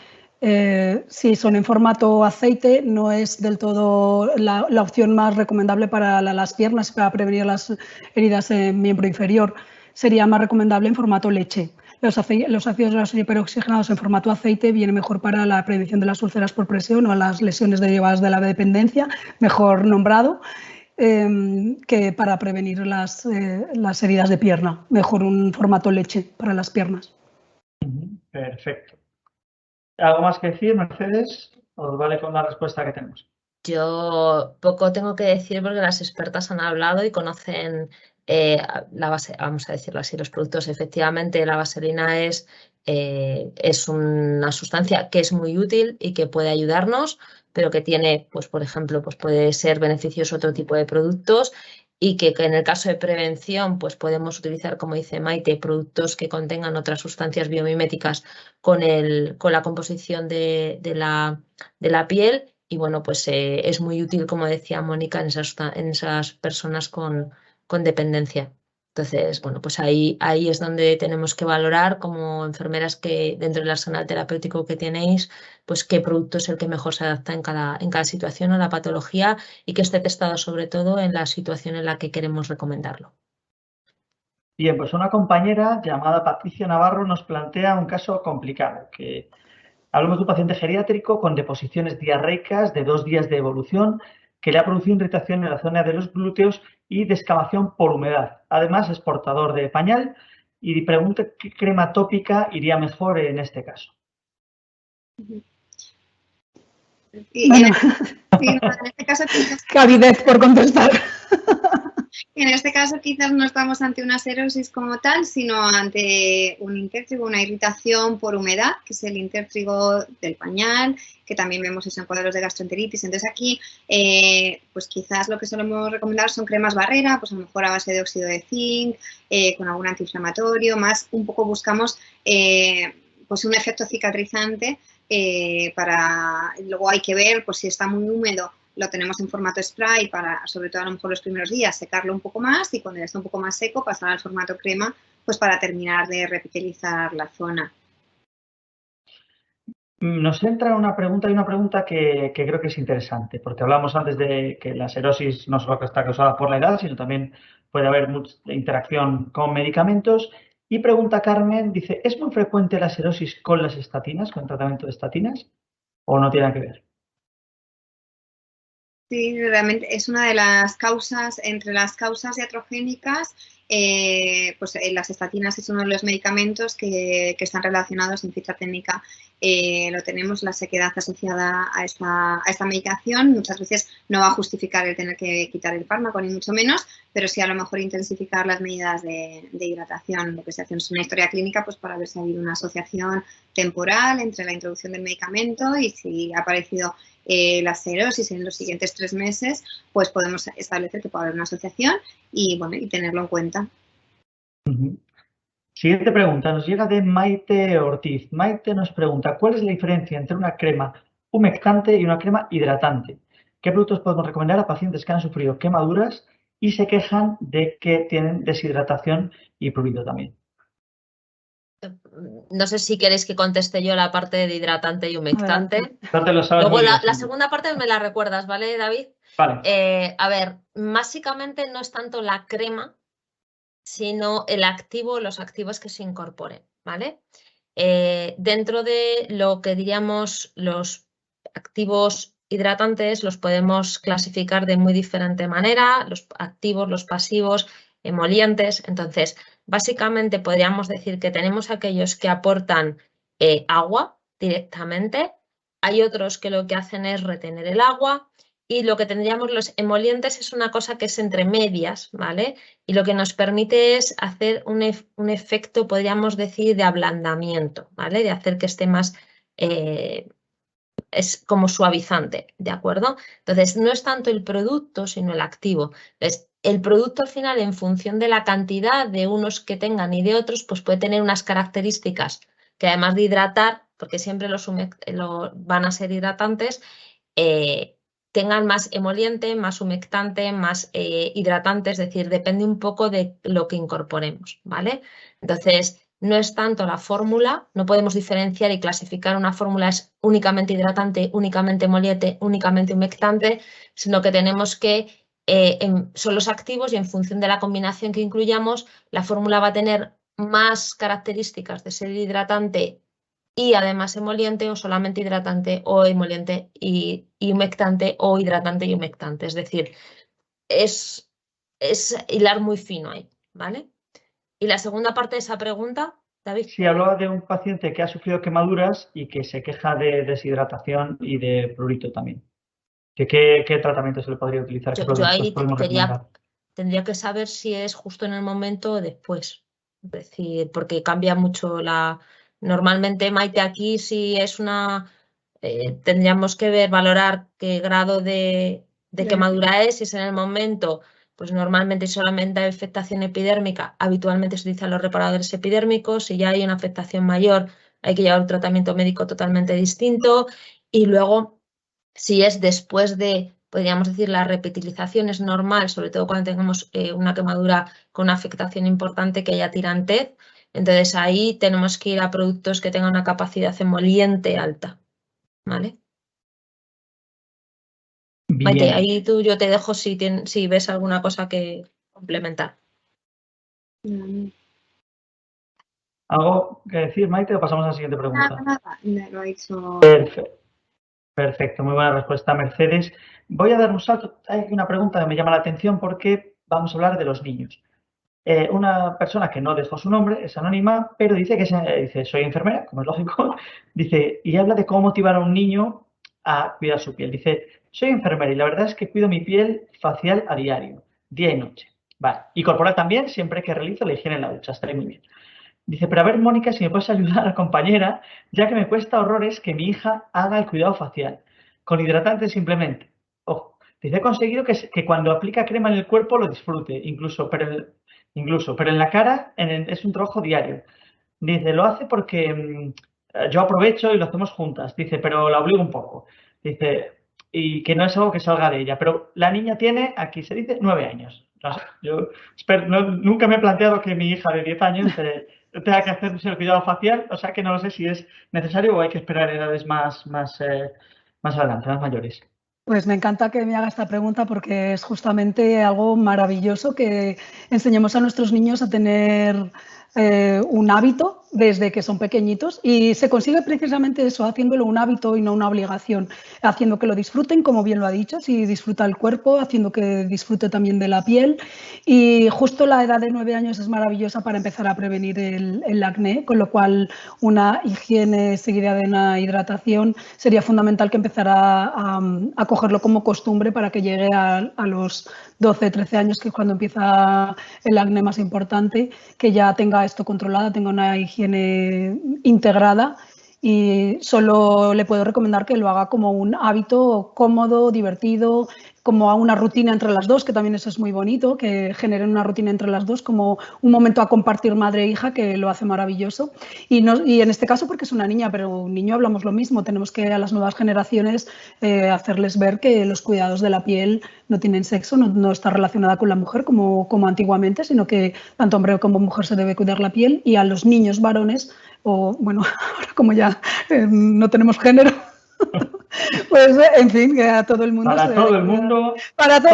[SPEAKER 7] si son en formato aceite no es del todo la opción más recomendable para las piernas, para prevenir las heridas en miembro inferior. Sería más recomendable en formato leche. Los ácidos grasos hiperoxigenados en formato aceite vienen mejor para la prevención de las úlceras por presión o las lesiones derivadas de la dependencia, mejor nombrado, que para prevenir las heridas de pierna. Mejor un formato leche para las piernas.
[SPEAKER 1] Perfecto. ¿Algo más que decir, Mercedes? ¿Os vale con la respuesta que tenemos?
[SPEAKER 4] Yo poco tengo que decir porque las expertas han hablado y conocen la base, vamos a decirlo así, los productos. Efectivamente, la vaselina es una sustancia que es muy útil y que puede ayudarnos, pero que tiene, pues por ejemplo, pues puede ser beneficioso otro tipo de productos y que en el caso de prevención, pues podemos utilizar, como dice Maite, productos que contengan otras sustancias biomiméticas con la composición de la piel. Y bueno, pues es muy útil, como decía Mónica, en esas personas con dependencia. Entonces, bueno, pues ahí es donde tenemos que valorar como enfermeras que dentro del arsenal terapéutico que tenéis, pues qué producto es el que mejor se adapta en cada situación a la patología y que esté testado sobre todo en la situación en la que queremos recomendarlo.
[SPEAKER 1] Bien, pues una compañera llamada Patricia Navarro nos plantea un caso complicado, que hablamos de un paciente geriátrico con deposiciones diarreicas de 2 días de evolución que le ha producido irritación en la zona de los glúteos y descamación por humedad. Además, es portador de pañal y pregunta qué crema tópica iría mejor en este caso.
[SPEAKER 7] Bueno.
[SPEAKER 5] En este caso,
[SPEAKER 7] qué avidez por contestar.
[SPEAKER 5] En este caso quizás no estamos ante una serosis como tal, sino ante un intértrigo, una irritación por humedad, que es el intértrigo del pañal, que también vemos eso en cuadros de gastroenteritis. Entonces aquí, pues quizás lo que solemos recomendar son cremas barrera, pues a lo mejor a base de óxido de zinc, con algún antiinflamatorio, más un poco buscamos pues un efecto cicatrizante luego hay que ver pues si está muy húmedo, lo tenemos en formato spray para, sobre todo a lo mejor los primeros días, secarlo un poco más y cuando ya está un poco más seco pasar al formato crema pues para terminar de revitalizar la zona.
[SPEAKER 1] Nos entra una pregunta y una pregunta que creo que es interesante, porque hablamos antes de que la serosis no solo está causada por la edad, sino también puede haber mucha interacción con medicamentos. Y pregunta Carmen, dice, ¿es muy frecuente la serosis con las estatinas, con el tratamiento de estatinas, o no tiene que ver?
[SPEAKER 5] Sí, realmente es una de las causas, entre las causas iatrogénicas, pues las estatinas es uno de los medicamentos que están relacionados en ficha técnica. Lo tenemos, la sequedad asociada a esta medicación. Muchas veces no va a justificar el tener que quitar el fármaco, ni mucho menos, pero sí a lo mejor intensificar las medidas de hidratación. Lo que se hace es una historia clínica pues para ver si ha habido una asociación temporal entre la introducción del medicamento y si ha aparecido la serosis en los siguientes 3 meses, pues podemos establecer que puede haber una asociación y, bueno, y tenerlo en cuenta.
[SPEAKER 1] Siguiente pregunta, nos llega de Maite Ortiz. Maite nos pregunta, ¿cuál es la diferencia entre una crema humectante y una crema hidratante? ¿Qué productos podemos recomendar a pacientes que han sufrido quemaduras y se quejan de que tienen deshidratación y prurito también?
[SPEAKER 4] No sé si queréis que conteste yo la parte de hidratante y humectante.
[SPEAKER 1] No te lo sabes.
[SPEAKER 4] Luego
[SPEAKER 1] muy bien,
[SPEAKER 4] la segunda parte me la recuerdas, ¿vale, David?
[SPEAKER 1] Vale.
[SPEAKER 4] A ver, básicamente no es tanto la crema, sino el activo, los activos que se incorporen, ¿vale? Dentro de lo que diríamos los activos hidratantes los podemos clasificar de muy diferente manera, los activos, los pasivos, emolientes. Entonces, básicamente podríamos decir que tenemos aquellos que aportan agua directamente, hay otros que lo que hacen es retener el agua y lo que tendríamos los emolientes es una cosa que es entre medias, ¿vale? Y lo que nos permite es hacer un efecto, podríamos decir, de ablandamiento, ¿vale? De hacer que esté más... es como suavizante, ¿de acuerdo? Entonces, no es tanto el producto, sino el activo. Entonces, el producto al final, en función de la cantidad de unos que tengan y de otros, pues puede tener unas características que además de hidratar, porque siempre van a ser hidratantes, tengan más emoliente, más humectante, más hidratante, es decir, depende un poco de lo que incorporemos, ¿vale? Entonces, no es tanto la fórmula, no podemos diferenciar y clasificar una fórmula es únicamente hidratante, únicamente emoliente, únicamente humectante, sino que tenemos que, son los activos y en función de la combinación que incluyamos, la fórmula va a tener más características de ser hidratante y además emoliente o solamente hidratante o emoliente y humectante o hidratante y humectante. Es decir, es hilar muy fino ahí, ¿vale? Y la segunda parte de esa pregunta, David.
[SPEAKER 1] Sí, hablaba de un paciente que ha sufrido quemaduras y que se queja de deshidratación y de prurito también. ¿Qué tratamiento se le podría utilizar?
[SPEAKER 4] Yo ahí tendría que saber si es justo en el momento o después. Es decir, porque cambia mucho la... Normalmente, Maite, aquí si es una... tendríamos que valorar qué grado de quemadura es, si es en el momento... Pues normalmente solamente hay afectación epidérmica, habitualmente se utilizan los reparadores epidérmicos, si ya hay una afectación mayor hay que llevar un tratamiento médico totalmente distinto y luego si es después de, podríamos decir, la repetilización es normal, sobre todo cuando tengamos una quemadura con una afectación importante que haya tirantez, entonces ahí tenemos que ir a productos que tengan una capacidad emoliente alta, ¿vale?
[SPEAKER 1] Bien.
[SPEAKER 4] Maite, ahí yo te dejo si ves alguna cosa que complementar.
[SPEAKER 1] ¿Algo que decir, Maite, o pasamos a la siguiente pregunta?
[SPEAKER 5] Nada, lo he hecho.
[SPEAKER 1] Perfecto, muy buena respuesta, Mercedes. Voy a dar un salto. Hay una pregunta que me llama la atención porque vamos a hablar de los niños. Una persona que no dejó su nombre, es anónima, pero dice que dice, soy enfermera, como es lógico, dice, y habla de cómo motivar a un niño a cuidar su piel. Dice, soy enfermera y la verdad es que cuido mi piel facial a diario, día y noche. Vale, y corporal también, siempre que realizo la higiene en la ducha, estaré muy bien. Dice, pero a ver, Mónica, si me puedes ayudar, compañera, ya que me cuesta horrores que mi hija haga el cuidado facial, con hidratante simplemente. Ojo, dice, he conseguido que cuando aplica crema en el cuerpo lo disfrute, incluso, pero en la cara es un trabajo diario. Dice, lo hace porque yo aprovecho y lo hacemos juntas. Dice, pero la obligo un poco. Dice, y que no es algo que salga de ella. Pero la niña tiene, aquí se dice, 9 años. No sé, yo nunca me he planteado que mi hija de 10 años tenga que hacerse el cuidado facial, o sea que no lo sé si es necesario o hay que esperar edades más adelante, más mayores.
[SPEAKER 7] Pues me encanta que me haga esta pregunta porque es justamente algo maravilloso que enseñemos a nuestros niños a tener un hábito desde que son pequeñitos y se consigue precisamente eso, haciéndolo un hábito y no una obligación, haciendo que lo disfruten, como bien lo ha dicho, si disfruta el cuerpo, haciendo que disfrute también de la piel y justo la edad de 9 años es maravillosa para empezar a prevenir el acné, con lo cual una higiene seguida de una hidratación sería fundamental que empezara a cogerlo como costumbre para que llegue a los 12, 13 años, que es cuando empieza el acné más importante, que ya tenga esto controlado, tenga una higiene integrada y solo le puedo recomendar que lo haga como un hábito cómodo, divertido, como a una rutina entre las dos, que también eso es muy bonito, que generen una rutina entre las dos, como un momento a compartir madre e hija, que lo hace maravilloso. Y en este caso porque es una niña, pero un niño hablamos lo mismo, tenemos que a las nuevas generaciones hacerles ver que los cuidados de la piel no tienen sexo, no está relacionada con la mujer como antiguamente, sino que tanto hombre como mujer se debe cuidar la piel y a los niños varones, o bueno, ahora como ya no tenemos género, pues en fin, que a todo el mundo
[SPEAKER 1] para todo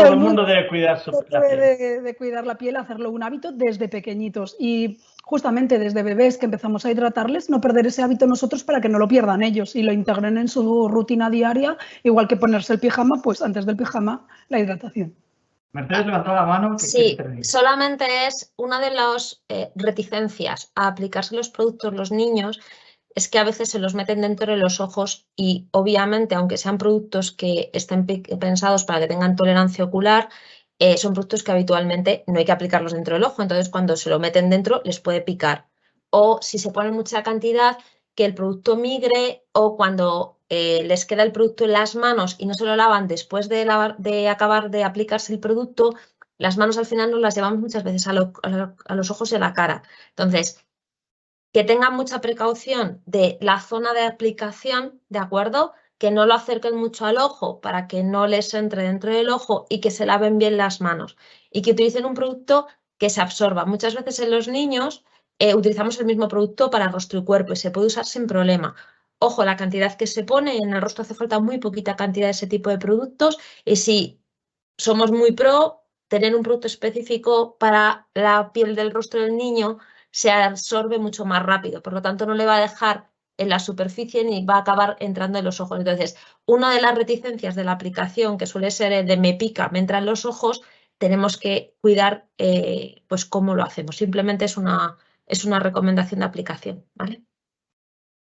[SPEAKER 1] el mundo debe cuidar la piel.
[SPEAKER 7] De cuidar la piel, hacerlo un hábito desde pequeñitos y justamente desde bebés que empezamos a hidratarles, no perder ese hábito nosotros para que no lo pierdan ellos y lo integren en su rutina diaria, igual que ponerse el pijama, pues antes del pijama la hidratación.
[SPEAKER 1] Mercedes levantó la mano.
[SPEAKER 4] Sí, solamente es una de las reticencias a aplicarse los productos los niños, es que a veces se los meten dentro de los ojos y obviamente, aunque sean productos que estén pensados para que tengan tolerancia ocular, son productos que habitualmente no hay que aplicarlos dentro del ojo, entonces cuando se lo meten dentro les puede picar. O si se ponen mucha cantidad, que el producto migre o cuando les queda el producto en las manos y no se lo lavan después de acabar de aplicarse el producto, las manos al final nos las llevamos muchas veces a los ojos y a la cara. Entonces, que tengan mucha precaución de la zona de aplicación, ¿de acuerdo? Que no lo acerquen mucho al ojo para que no les entre dentro del ojo y que se laven bien las manos y que utilicen un producto que se absorba. Muchas veces en los niños utilizamos el mismo producto para rostro y cuerpo y se puede usar sin problema. Ojo, la cantidad que se pone, en el rostro hace falta muy poquita cantidad de ese tipo de productos y si somos muy pro, tener un producto específico para la piel del rostro del niño se absorbe mucho más rápido, por lo tanto no le va a dejar en la superficie ni va a acabar entrando en los ojos. Entonces, una de las reticencias de la aplicación, que suele ser el de me pica, me entra en los ojos, tenemos que cuidar pues cómo lo hacemos. Simplemente es una recomendación de aplicación, ¿vale?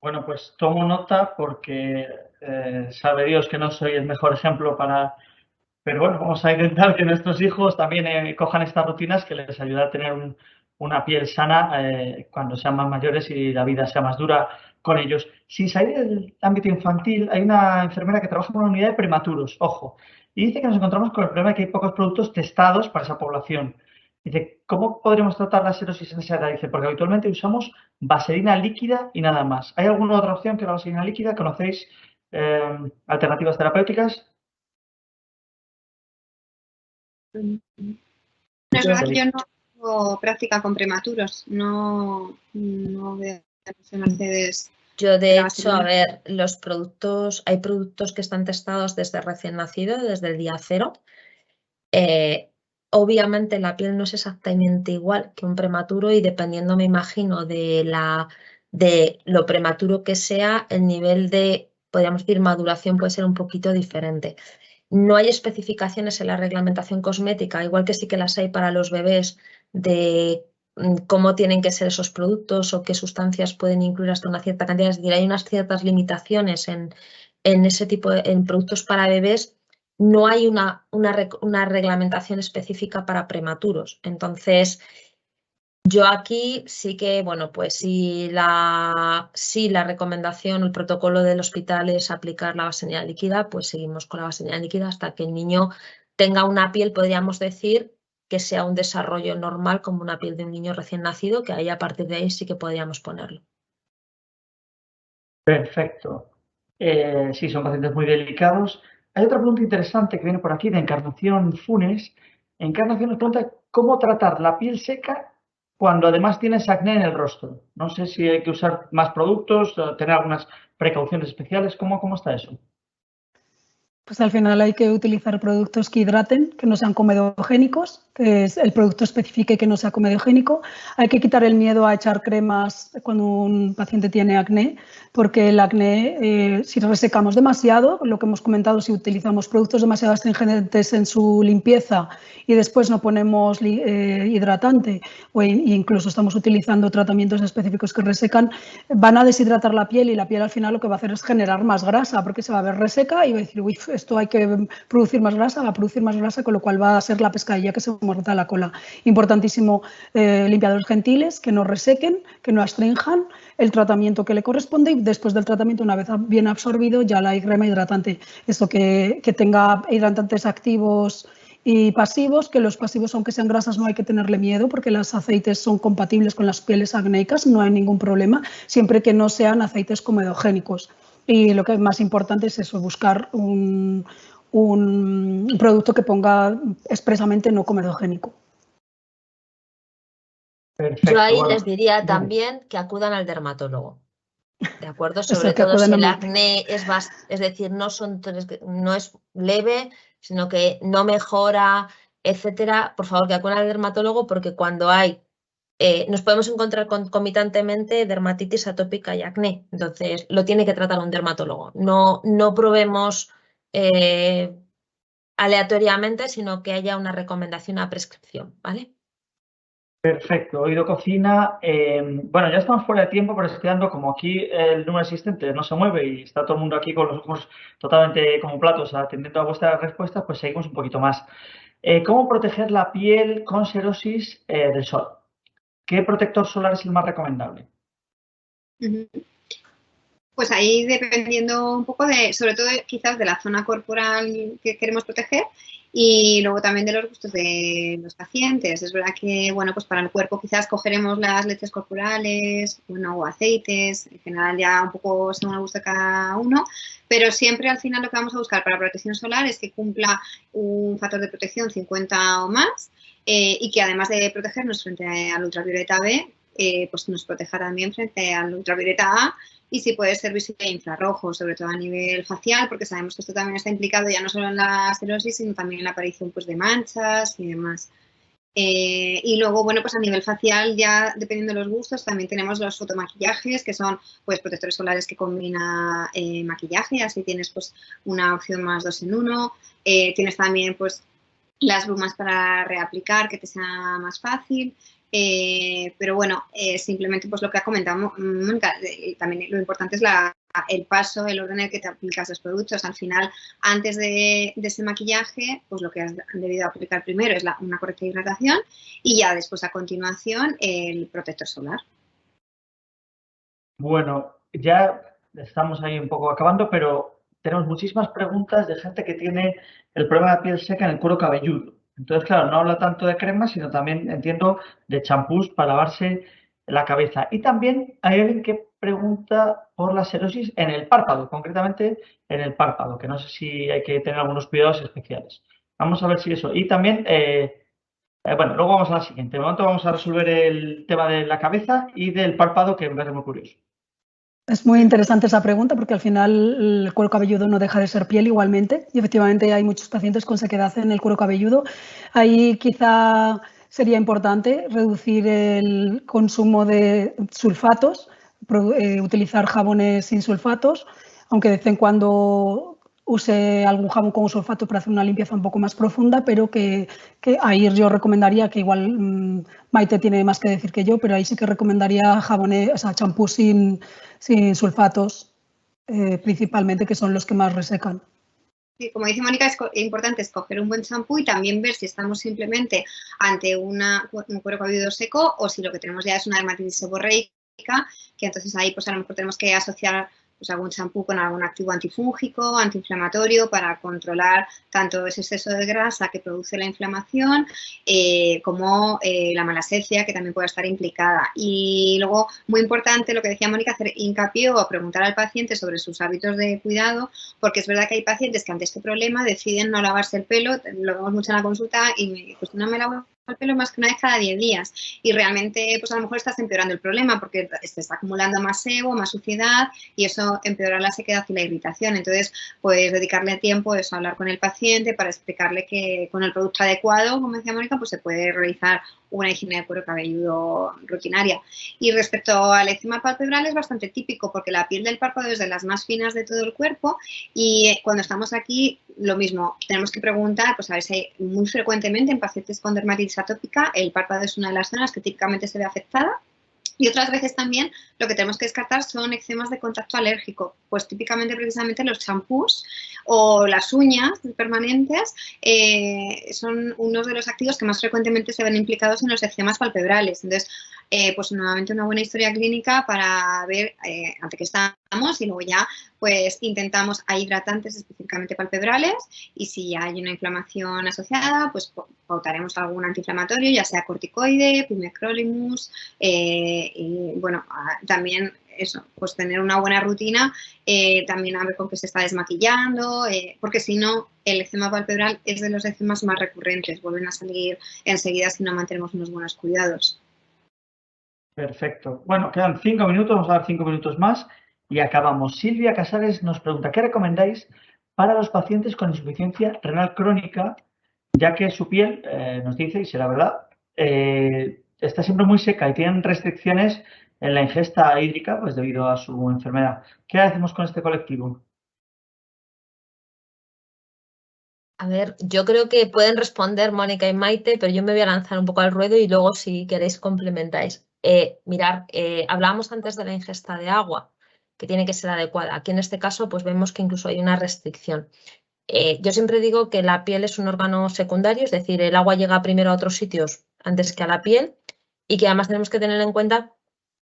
[SPEAKER 1] Bueno, pues tomo nota porque sabe Dios que no soy el mejor ejemplo para... Pero bueno, vamos a intentar que nuestros hijos también cojan estas rutinas que les ayuda a tener una piel sana cuando sean más mayores y la vida sea más dura con ellos. Sin salir del ámbito infantil, hay una enfermera que trabaja en una unidad de prematuros, ojo, y dice que nos encontramos con el problema de que hay pocos productos testados para esa población. Dice, ¿cómo podremos tratar la serosis en esa edad? Dice, porque habitualmente usamos vaselina líquida y nada más. ¿Hay alguna otra opción que la vaselina líquida? ¿Conocéis alternativas terapéuticas?
[SPEAKER 5] No, es verdad que yo no tengo práctica con prematuros, no veo a Mercedes.
[SPEAKER 4] Yo, de hecho, a ver, hay productos que están testados desde recién nacido, desde el día 0. Obviamente la piel no es exactamente igual que un prematuro y dependiendo, me imagino, de lo prematuro que sea, el nivel de, podríamos decir, maduración puede ser un poquito diferente. No hay especificaciones en la reglamentación cosmética, igual que sí que las hay para los bebés, de cómo tienen que ser esos productos o qué sustancias pueden incluir hasta una cierta cantidad. Es decir, hay unas ciertas limitaciones en ese tipo en productos para bebés. No hay una reglamentación específica para prematuros. Entonces, yo aquí sí que, bueno, pues sí la recomendación, el protocolo del hospital es aplicar la vaselina líquida, pues seguimos con la vaselina líquida hasta que el niño tenga una piel, podríamos decir, que sea un desarrollo normal como una piel de un niño recién nacido, que ahí a partir de ahí sí que podríamos ponerlo.
[SPEAKER 1] Perfecto. Sí, son pacientes muy delicados. Hay otra pregunta interesante que viene por aquí de Encarnación Funes. Encarnación nos pregunta cómo tratar la piel seca cuando además tienes acné en el rostro. No sé si hay que usar más productos, tener algunas precauciones especiales. ¿Cómo está eso?
[SPEAKER 7] Pues al final hay que utilizar productos que hidraten, que no sean comedogénicos, que el producto especifique que no sea comedogénico. Hay que quitar el miedo a echar cremas cuando un paciente tiene acné, porque el acné, si resecamos demasiado, lo que hemos comentado, si utilizamos productos demasiado astringentes en su limpieza y después no ponemos hidratante o incluso estamos utilizando tratamientos específicos que resecan, van a deshidratar la piel y la piel al final lo que va a hacer es generar más grasa porque se va a ver reseca y va a decir, uy, esto hay que producir más grasa, va a producir más grasa, con lo cual va a ser la pescadilla que se muerda la cola. Importantísimo, limpiadores gentiles que no resequen, que no astrinjan, el tratamiento que le corresponde y después del tratamiento, una vez bien absorbido, ya la crema hidratante. Esto que tenga hidratantes activos y pasivos, que los pasivos, aunque sean grasas, no hay que tenerle miedo porque los aceites son compatibles con las pieles acnéicas, no hay ningún problema, siempre que no sean aceites comedogénicos. Y lo que es más importante es eso, buscar un producto que ponga expresamente no comedogénico.
[SPEAKER 1] Perfecto.
[SPEAKER 4] Yo ahí les diría también que acudan al dermatólogo, ¿de acuerdo? Sobre todo si el acné es decir, no es leve, sino que no mejora, etcétera. Por favor, que acudan al dermatólogo porque cuando nos podemos encontrar concomitantemente dermatitis atópica y acné. Entonces, lo tiene que tratar un dermatólogo. No probemos aleatoriamente, sino que haya una recomendación a prescripción, ¿vale?
[SPEAKER 1] Perfecto, Oído Cocina. Bueno, ya estamos fuera de tiempo, pero estoy dando como aquí el número asistente no se mueve y está todo el mundo aquí con los ojos totalmente como platos atendiendo a vuestras respuestas, pues seguimos un poquito más. ¿Cómo proteger la piel con serosis del sol? ¿Qué protector solar es el más recomendable?
[SPEAKER 5] Pues ahí dependiendo un poco sobre todo quizás de la zona corporal que queremos proteger y luego también de los gustos de los pacientes. Es verdad que, bueno, pues para el cuerpo quizás cogeremos las leches corporales, bueno, o aceites, en general ya un poco según el gusto de cada uno, pero siempre al final lo que vamos a buscar para protección solar es que cumpla un factor de protección 50 o más y que además de protegernos frente al ultravioleta B, pues nos proteja también frente al ultravioleta A y si puede ser visible infrarrojo, sobre todo a nivel facial, porque sabemos que esto también está implicado ya no solo en la serosis, sino también en la aparición pues, de manchas y demás. Y luego, bueno, pues a nivel facial, ya dependiendo de los gustos, también tenemos los fotomaquillajes, que son pues protectores solares que combina maquillaje, así tienes pues una opción más 2 en 1. Tienes también pues las brumas para reaplicar, que te sea más fácil. Pero bueno, simplemente pues lo que ha comentado Mónica, también lo importante es el paso, el orden en el que te aplicas los productos. Al final, antes de ese maquillaje, pues lo que has debido aplicar primero es una correcta hidratación y ya después a continuación el protector solar.
[SPEAKER 1] Bueno, ya estamos ahí un poco acabando, pero tenemos muchísimas preguntas de gente que tiene el problema de piel seca en el cuero cabelludo. Entonces, claro, no habla tanto de cremas, sino también, entiendo, de champús para lavarse la cabeza. Y también hay alguien que pregunta por la serosis en el párpado, concretamente en el párpado, que no sé si hay que tener algunos cuidados especiales. Vamos a ver si eso. Y también, bueno, luego vamos a la siguiente. De momento vamos a resolver el tema de la cabeza y del párpado, que me parece muy curioso.
[SPEAKER 7] Es muy interesante esa pregunta porque al final el cuero cabelludo no deja de ser piel igualmente y efectivamente hay muchos pacientes con sequedad en el cuero cabelludo. Ahí quizá sería importante reducir el consumo de sulfatos, utilizar jabones sin sulfatos, aunque de vez en cuando use algún jabón con sulfato para hacer una limpieza un poco más profunda, pero que ahí yo recomendaría, que igual Maite tiene más que decir que yo, pero ahí sí que recomendaría jabones, o sea, champús sin sulfatos, principalmente, que son los que más resecan.
[SPEAKER 5] Sí, como dice Mónica, es importante escoger un buen champú y también ver si estamos simplemente ante un cuero cabelludo seco o si lo que tenemos ya es una dermatitis seborreica, que entonces ahí pues a lo mejor tenemos que asociar pues algún champú con algún activo antifúngico, antiinflamatorio para controlar tanto ese exceso de grasa que produce la inflamación como la malacesia que también puede estar implicada. Y luego, muy importante lo que decía Mónica, hacer hincapié o preguntar al paciente sobre sus hábitos de cuidado, porque es verdad que hay pacientes que ante este problema deciden no lavarse el pelo, lo vemos mucho en la consulta y me dicen, pues no me lavo el pelo más que una vez cada 10 días y realmente pues a lo mejor estás empeorando el problema porque te está acumulando más sebo, más suciedad y eso empeora la sequedad y la irritación. Entonces, pues dedicarle tiempo es hablar con el paciente para explicarle que con el producto adecuado, como decía Mónica, pues se puede realizar una higiene de cuero cabelludo rutinaria. Y respecto al eczema palpebral es bastante típico porque la piel del párpado es de las más finas de todo el cuerpo y cuando estamos aquí, lo mismo, tenemos que preguntar, pues a ver si muy frecuentemente en pacientes con dermatitis atópica el párpado es una de las zonas que típicamente se ve afectada. Y otras veces también lo que tenemos que descartar son eczemas de contacto alérgico, pues típicamente precisamente los champús o las uñas permanentes son unos de los activos que más frecuentemente se ven implicados en los eczemas palpebrales. Entonces, pues nuevamente una buena historia clínica para ver ante qué estamos y luego ya pues intentamos a hidratantes específicamente palpebrales y si ya hay una inflamación asociada, pues pautaremos algún antiinflamatorio, ya sea corticoide, pimecrolimus, y bueno, también eso, pues tener una buena rutina, también a ver con qué se está desmaquillando, porque si no, el eczema palpebral es de los eczemas más recurrentes, vuelven a salir enseguida si no mantenemos unos buenos cuidados.
[SPEAKER 1] Perfecto. Bueno, quedan 5 minutos, vamos a dar 5 minutos más y acabamos. Silvia Casares nos pregunta, ¿qué recomendáis para los pacientes con insuficiencia renal crónica, ya que su piel, nos dice, y será verdad, está siempre muy seca y tienen restricciones en la ingesta hídrica pues debido a su enfermedad? ¿Qué hacemos con este colectivo?
[SPEAKER 4] A ver, yo creo que pueden responder Mónica y Maite, pero yo me voy a lanzar un poco al ruedo y luego si queréis complementáis. Mirad, hablábamos antes de la ingesta de agua, que tiene que ser adecuada. Aquí en este caso pues vemos que incluso hay una restricción. Yo siempre digo que la piel es un órgano secundario, es decir, el agua llega primero a otros sitios antes que a la piel y que además tenemos que tener en cuenta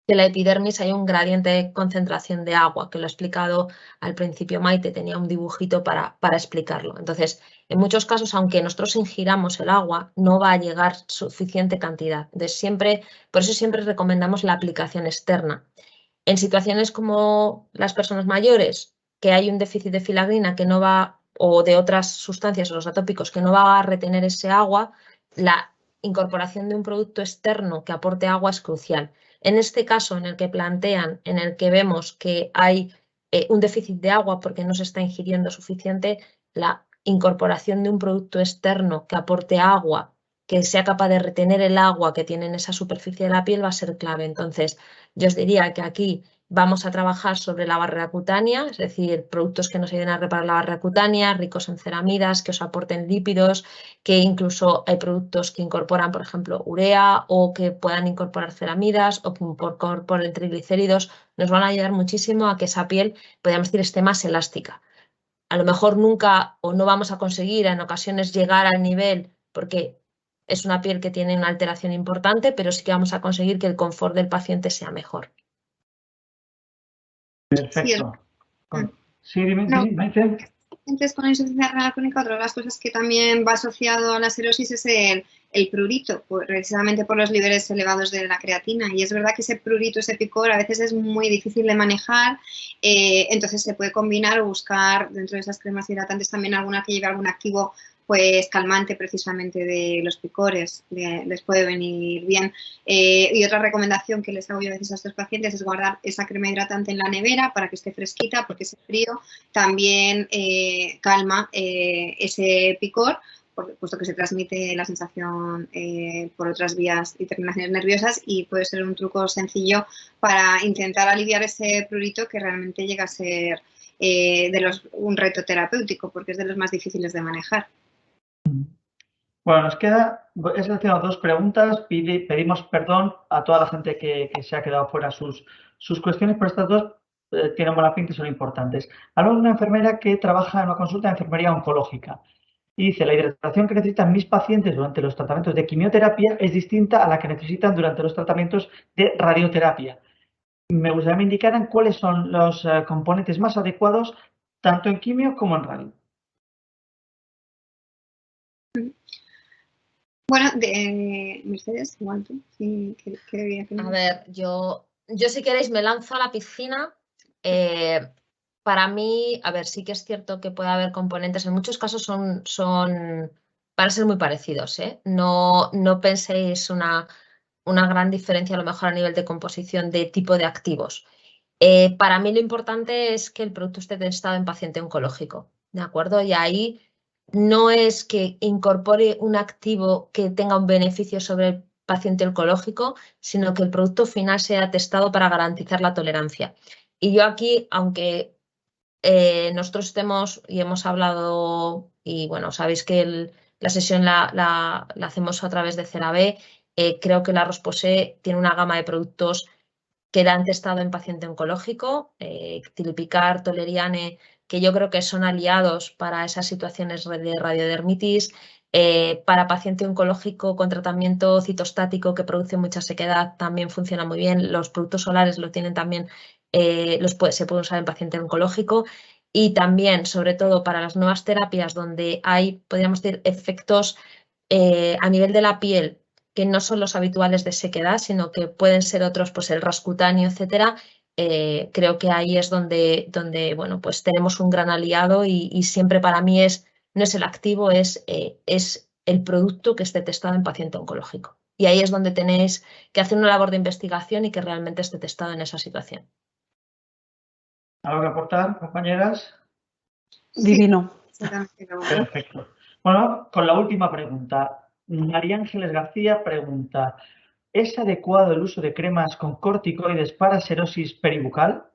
[SPEAKER 4] que en la epidermis hay un gradiente de concentración de agua, que lo ha explicado al principio Maite, tenía un dibujito para explicarlo. Entonces, en muchos casos, aunque nosotros ingiramos el agua, no va a llegar suficiente cantidad. Entonces, por eso siempre recomendamos la aplicación externa. En situaciones como las personas mayores, que hay un déficit de filagrina que no va, o de otras sustancias o los atópicos, que no va a retener ese agua, la incorporación de un producto externo que aporte agua es crucial. En este caso, en el que plantean, en el que vemos que hay un déficit de agua porque no se está ingiriendo suficiente, la incorporación de un producto externo que aporte agua, que sea capaz de retener el agua que tiene en esa superficie de la piel va a ser clave. Entonces, yo os diría que aquí vamos a trabajar sobre la barrera cutánea, es decir, productos que nos ayuden a reparar la barrera cutánea, ricos en ceramidas, que os aporten lípidos, que incluso hay productos que incorporan, por ejemplo, urea o que puedan incorporar ceramidas o que incorporen triglicéridos, nos van a ayudar muchísimo a que esa piel, podríamos decir, esté más elástica. A lo mejor nunca o no vamos a conseguir en ocasiones llegar al nivel porque es una piel que tiene una alteración importante, pero sí que vamos a conseguir que el confort del paciente sea mejor.
[SPEAKER 1] Perfecto. Sí, dime, Maite.
[SPEAKER 5] Pacientes con insuficiencia renal crónica, otra de las cosas que también va asociado a la cirrosis es el prurito, precisamente por los niveles elevados de la creatina. Y es verdad que ese prurito, ese picor, a veces es muy difícil de manejar, entonces se puede combinar o buscar dentro de esas cremas hidratantes también alguna que lleve algún activo pues calmante precisamente de los picores, les puede venir bien. Y otra recomendación que les hago yo a veces a estos pacientes es guardar esa crema hidratante en la nevera para que esté fresquita, porque ese frío también calma ese picor, puesto que se transmite la sensación por otras vías y terminaciones nerviosas, y puede ser un truco sencillo para intentar aliviar ese prurito que realmente llega a ser un reto terapéutico, porque es de los más difíciles de manejar.
[SPEAKER 1] Bueno, nos queda, he seleccionado 2 preguntas, pedimos perdón a toda la gente que se ha quedado fuera sus cuestiones, pero estas 2 tienen buena pinta y son importantes. Hablo de una enfermera que trabaja en una consulta de enfermería oncológica y dice, la hidratación que necesitan mis pacientes durante los tratamientos de quimioterapia es distinta a la que necesitan durante los tratamientos de radioterapia. me gustaría que me indicaran cuáles son los componentes más adecuados tanto en quimio como en radio.
[SPEAKER 5] Bueno, Mercedes, igual tú. Sí,
[SPEAKER 4] a ver, yo si queréis me lanzo a la piscina. Para mí, a ver, sí que es cierto que puede haber componentes, en muchos casos van a ser muy parecidos, ¿eh? No penséis una gran diferencia a lo mejor a nivel de composición de tipo de activos. Para mí lo importante es que el producto esté testado en paciente oncológico, ¿de acuerdo? Y ahí no es que incorpore un activo que tenga un beneficio sobre el paciente oncológico, sino que el producto final sea testado para garantizar la tolerancia. Y yo aquí, aunque nosotros estemos y hemos hablado, y bueno, sabéis que la sesión la hacemos a través de CeraVe, creo que la Rosposé tiene una gama de productos que la han testado en paciente oncológico, Tilipicar, Toleriane, que yo creo que son aliados para esas situaciones de radiodermitis, para paciente oncológico con tratamiento citostático que produce mucha sequedad también funciona muy bien. Los productos solares lo tienen también, se pueden usar en paciente oncológico y también, sobre todo, para las nuevas terapias donde hay, podríamos decir, efectos a nivel de la piel que no son los habituales de sequedad, sino que pueden ser otros, pues el ras cutáneo, etcétera. Creo que ahí es donde bueno, pues tenemos un gran aliado y siempre para mí no es el activo, es el producto que esté testado en paciente oncológico. Y ahí es donde tenéis que hacer una labor de investigación y que realmente esté testado en esa situación.
[SPEAKER 1] ¿Algo que aportar, compañeras?
[SPEAKER 7] Divino.
[SPEAKER 1] Perfecto. Bueno, con la última pregunta. María Ángeles García pregunta: ¿es adecuado el uso de cremas con corticoides para serosis peribucal?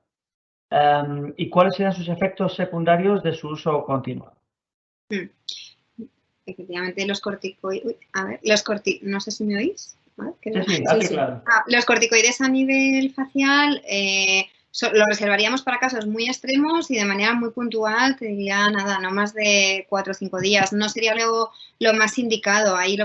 [SPEAKER 1] ¿Y cuáles serán sus efectos secundarios de su uso continuo?
[SPEAKER 5] Efectivamente, los corticoides. No sé si me oís.
[SPEAKER 1] Sí, claro.
[SPEAKER 5] Los corticoides a nivel facial lo reservaríamos para casos muy extremos y de manera muy puntual, te diría nada, no más de 4 o 5 días. No sería lo más indicado. Ahí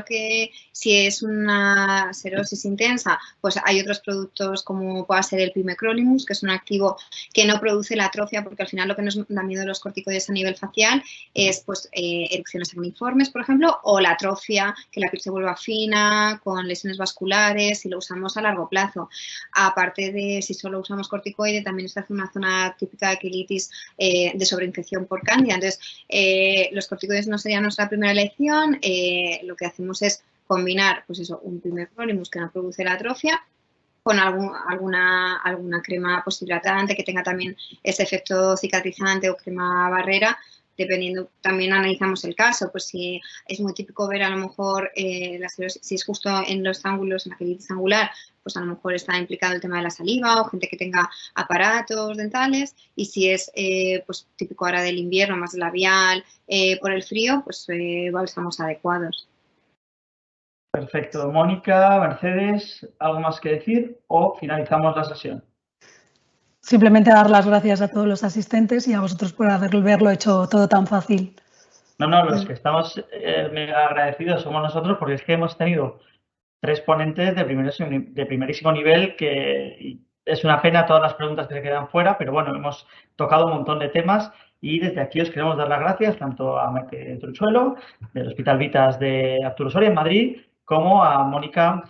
[SPEAKER 5] si es una serosis intensa, pues hay otros productos como pueda ser el pimecrolimus, que es un activo que no produce la atrofia, porque al final lo que nos da miedo de los corticoides a nivel facial es pues erupciones acneiformes, por ejemplo, o la atrofia, que la piel se vuelva fina, con lesiones vasculares, si lo usamos a largo plazo. Aparte de si solo usamos corticoides, también está en una zona típica de quilitis de sobreinfección por cándida. Entonces, los corticoides no serían nuestra primera elección. Lo que hacemos es combinar, pues eso, un pimecrolimus que no produce la atrofia con alguna crema posthidratante que tenga también ese efecto cicatrizante o crema barrera. Dependiendo, también analizamos el caso, pues si es muy típico ver a lo mejor si es justo en los ángulos, en la quilitis angular, pues a lo mejor está implicado el tema de la saliva o gente que tenga aparatos dentales, y si es pues típico ahora del invierno, más labial, por el frío, pues bálsamos adecuados.
[SPEAKER 1] Perfecto. Mónica, Mercedes, ¿algo más que decir o finalizamos la sesión?
[SPEAKER 7] Simplemente dar las gracias a todos los asistentes y a vosotros por haberlo hecho todo tan fácil.
[SPEAKER 1] No, los que estamos mega agradecidos somos nosotros, porque es que hemos tenido 3 ponentes de primerísimo nivel, que es una pena todas las preguntas que se quedan fuera, pero bueno, hemos tocado un montón de temas y desde aquí os queremos dar las gracias tanto a Maite Truchuelo, del Hospital Vitas de Arturo Soria en Madrid, como a Mónica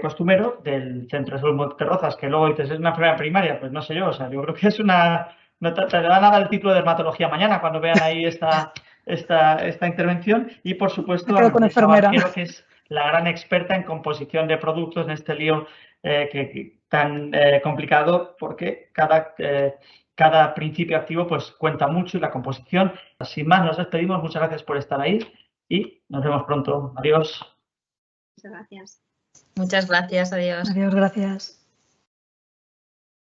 [SPEAKER 1] Costumero, del Centro de Salud Monterrozas, que luego dices, es una enfermera primaria, pues no sé yo, o sea, yo creo que es una... No te van a dar el título de dermatología mañana cuando vean ahí esta intervención, y por supuesto a Marisa Barquero, que es la gran experta en composición de productos en este lío tan complicado, porque cada principio activo pues cuenta mucho y la composición. Sin más, nos despedimos. Muchas gracias por estar ahí y nos vemos pronto. Adiós.
[SPEAKER 5] Muchas gracias.
[SPEAKER 4] Muchas gracias. Adiós.
[SPEAKER 7] Adiós, gracias.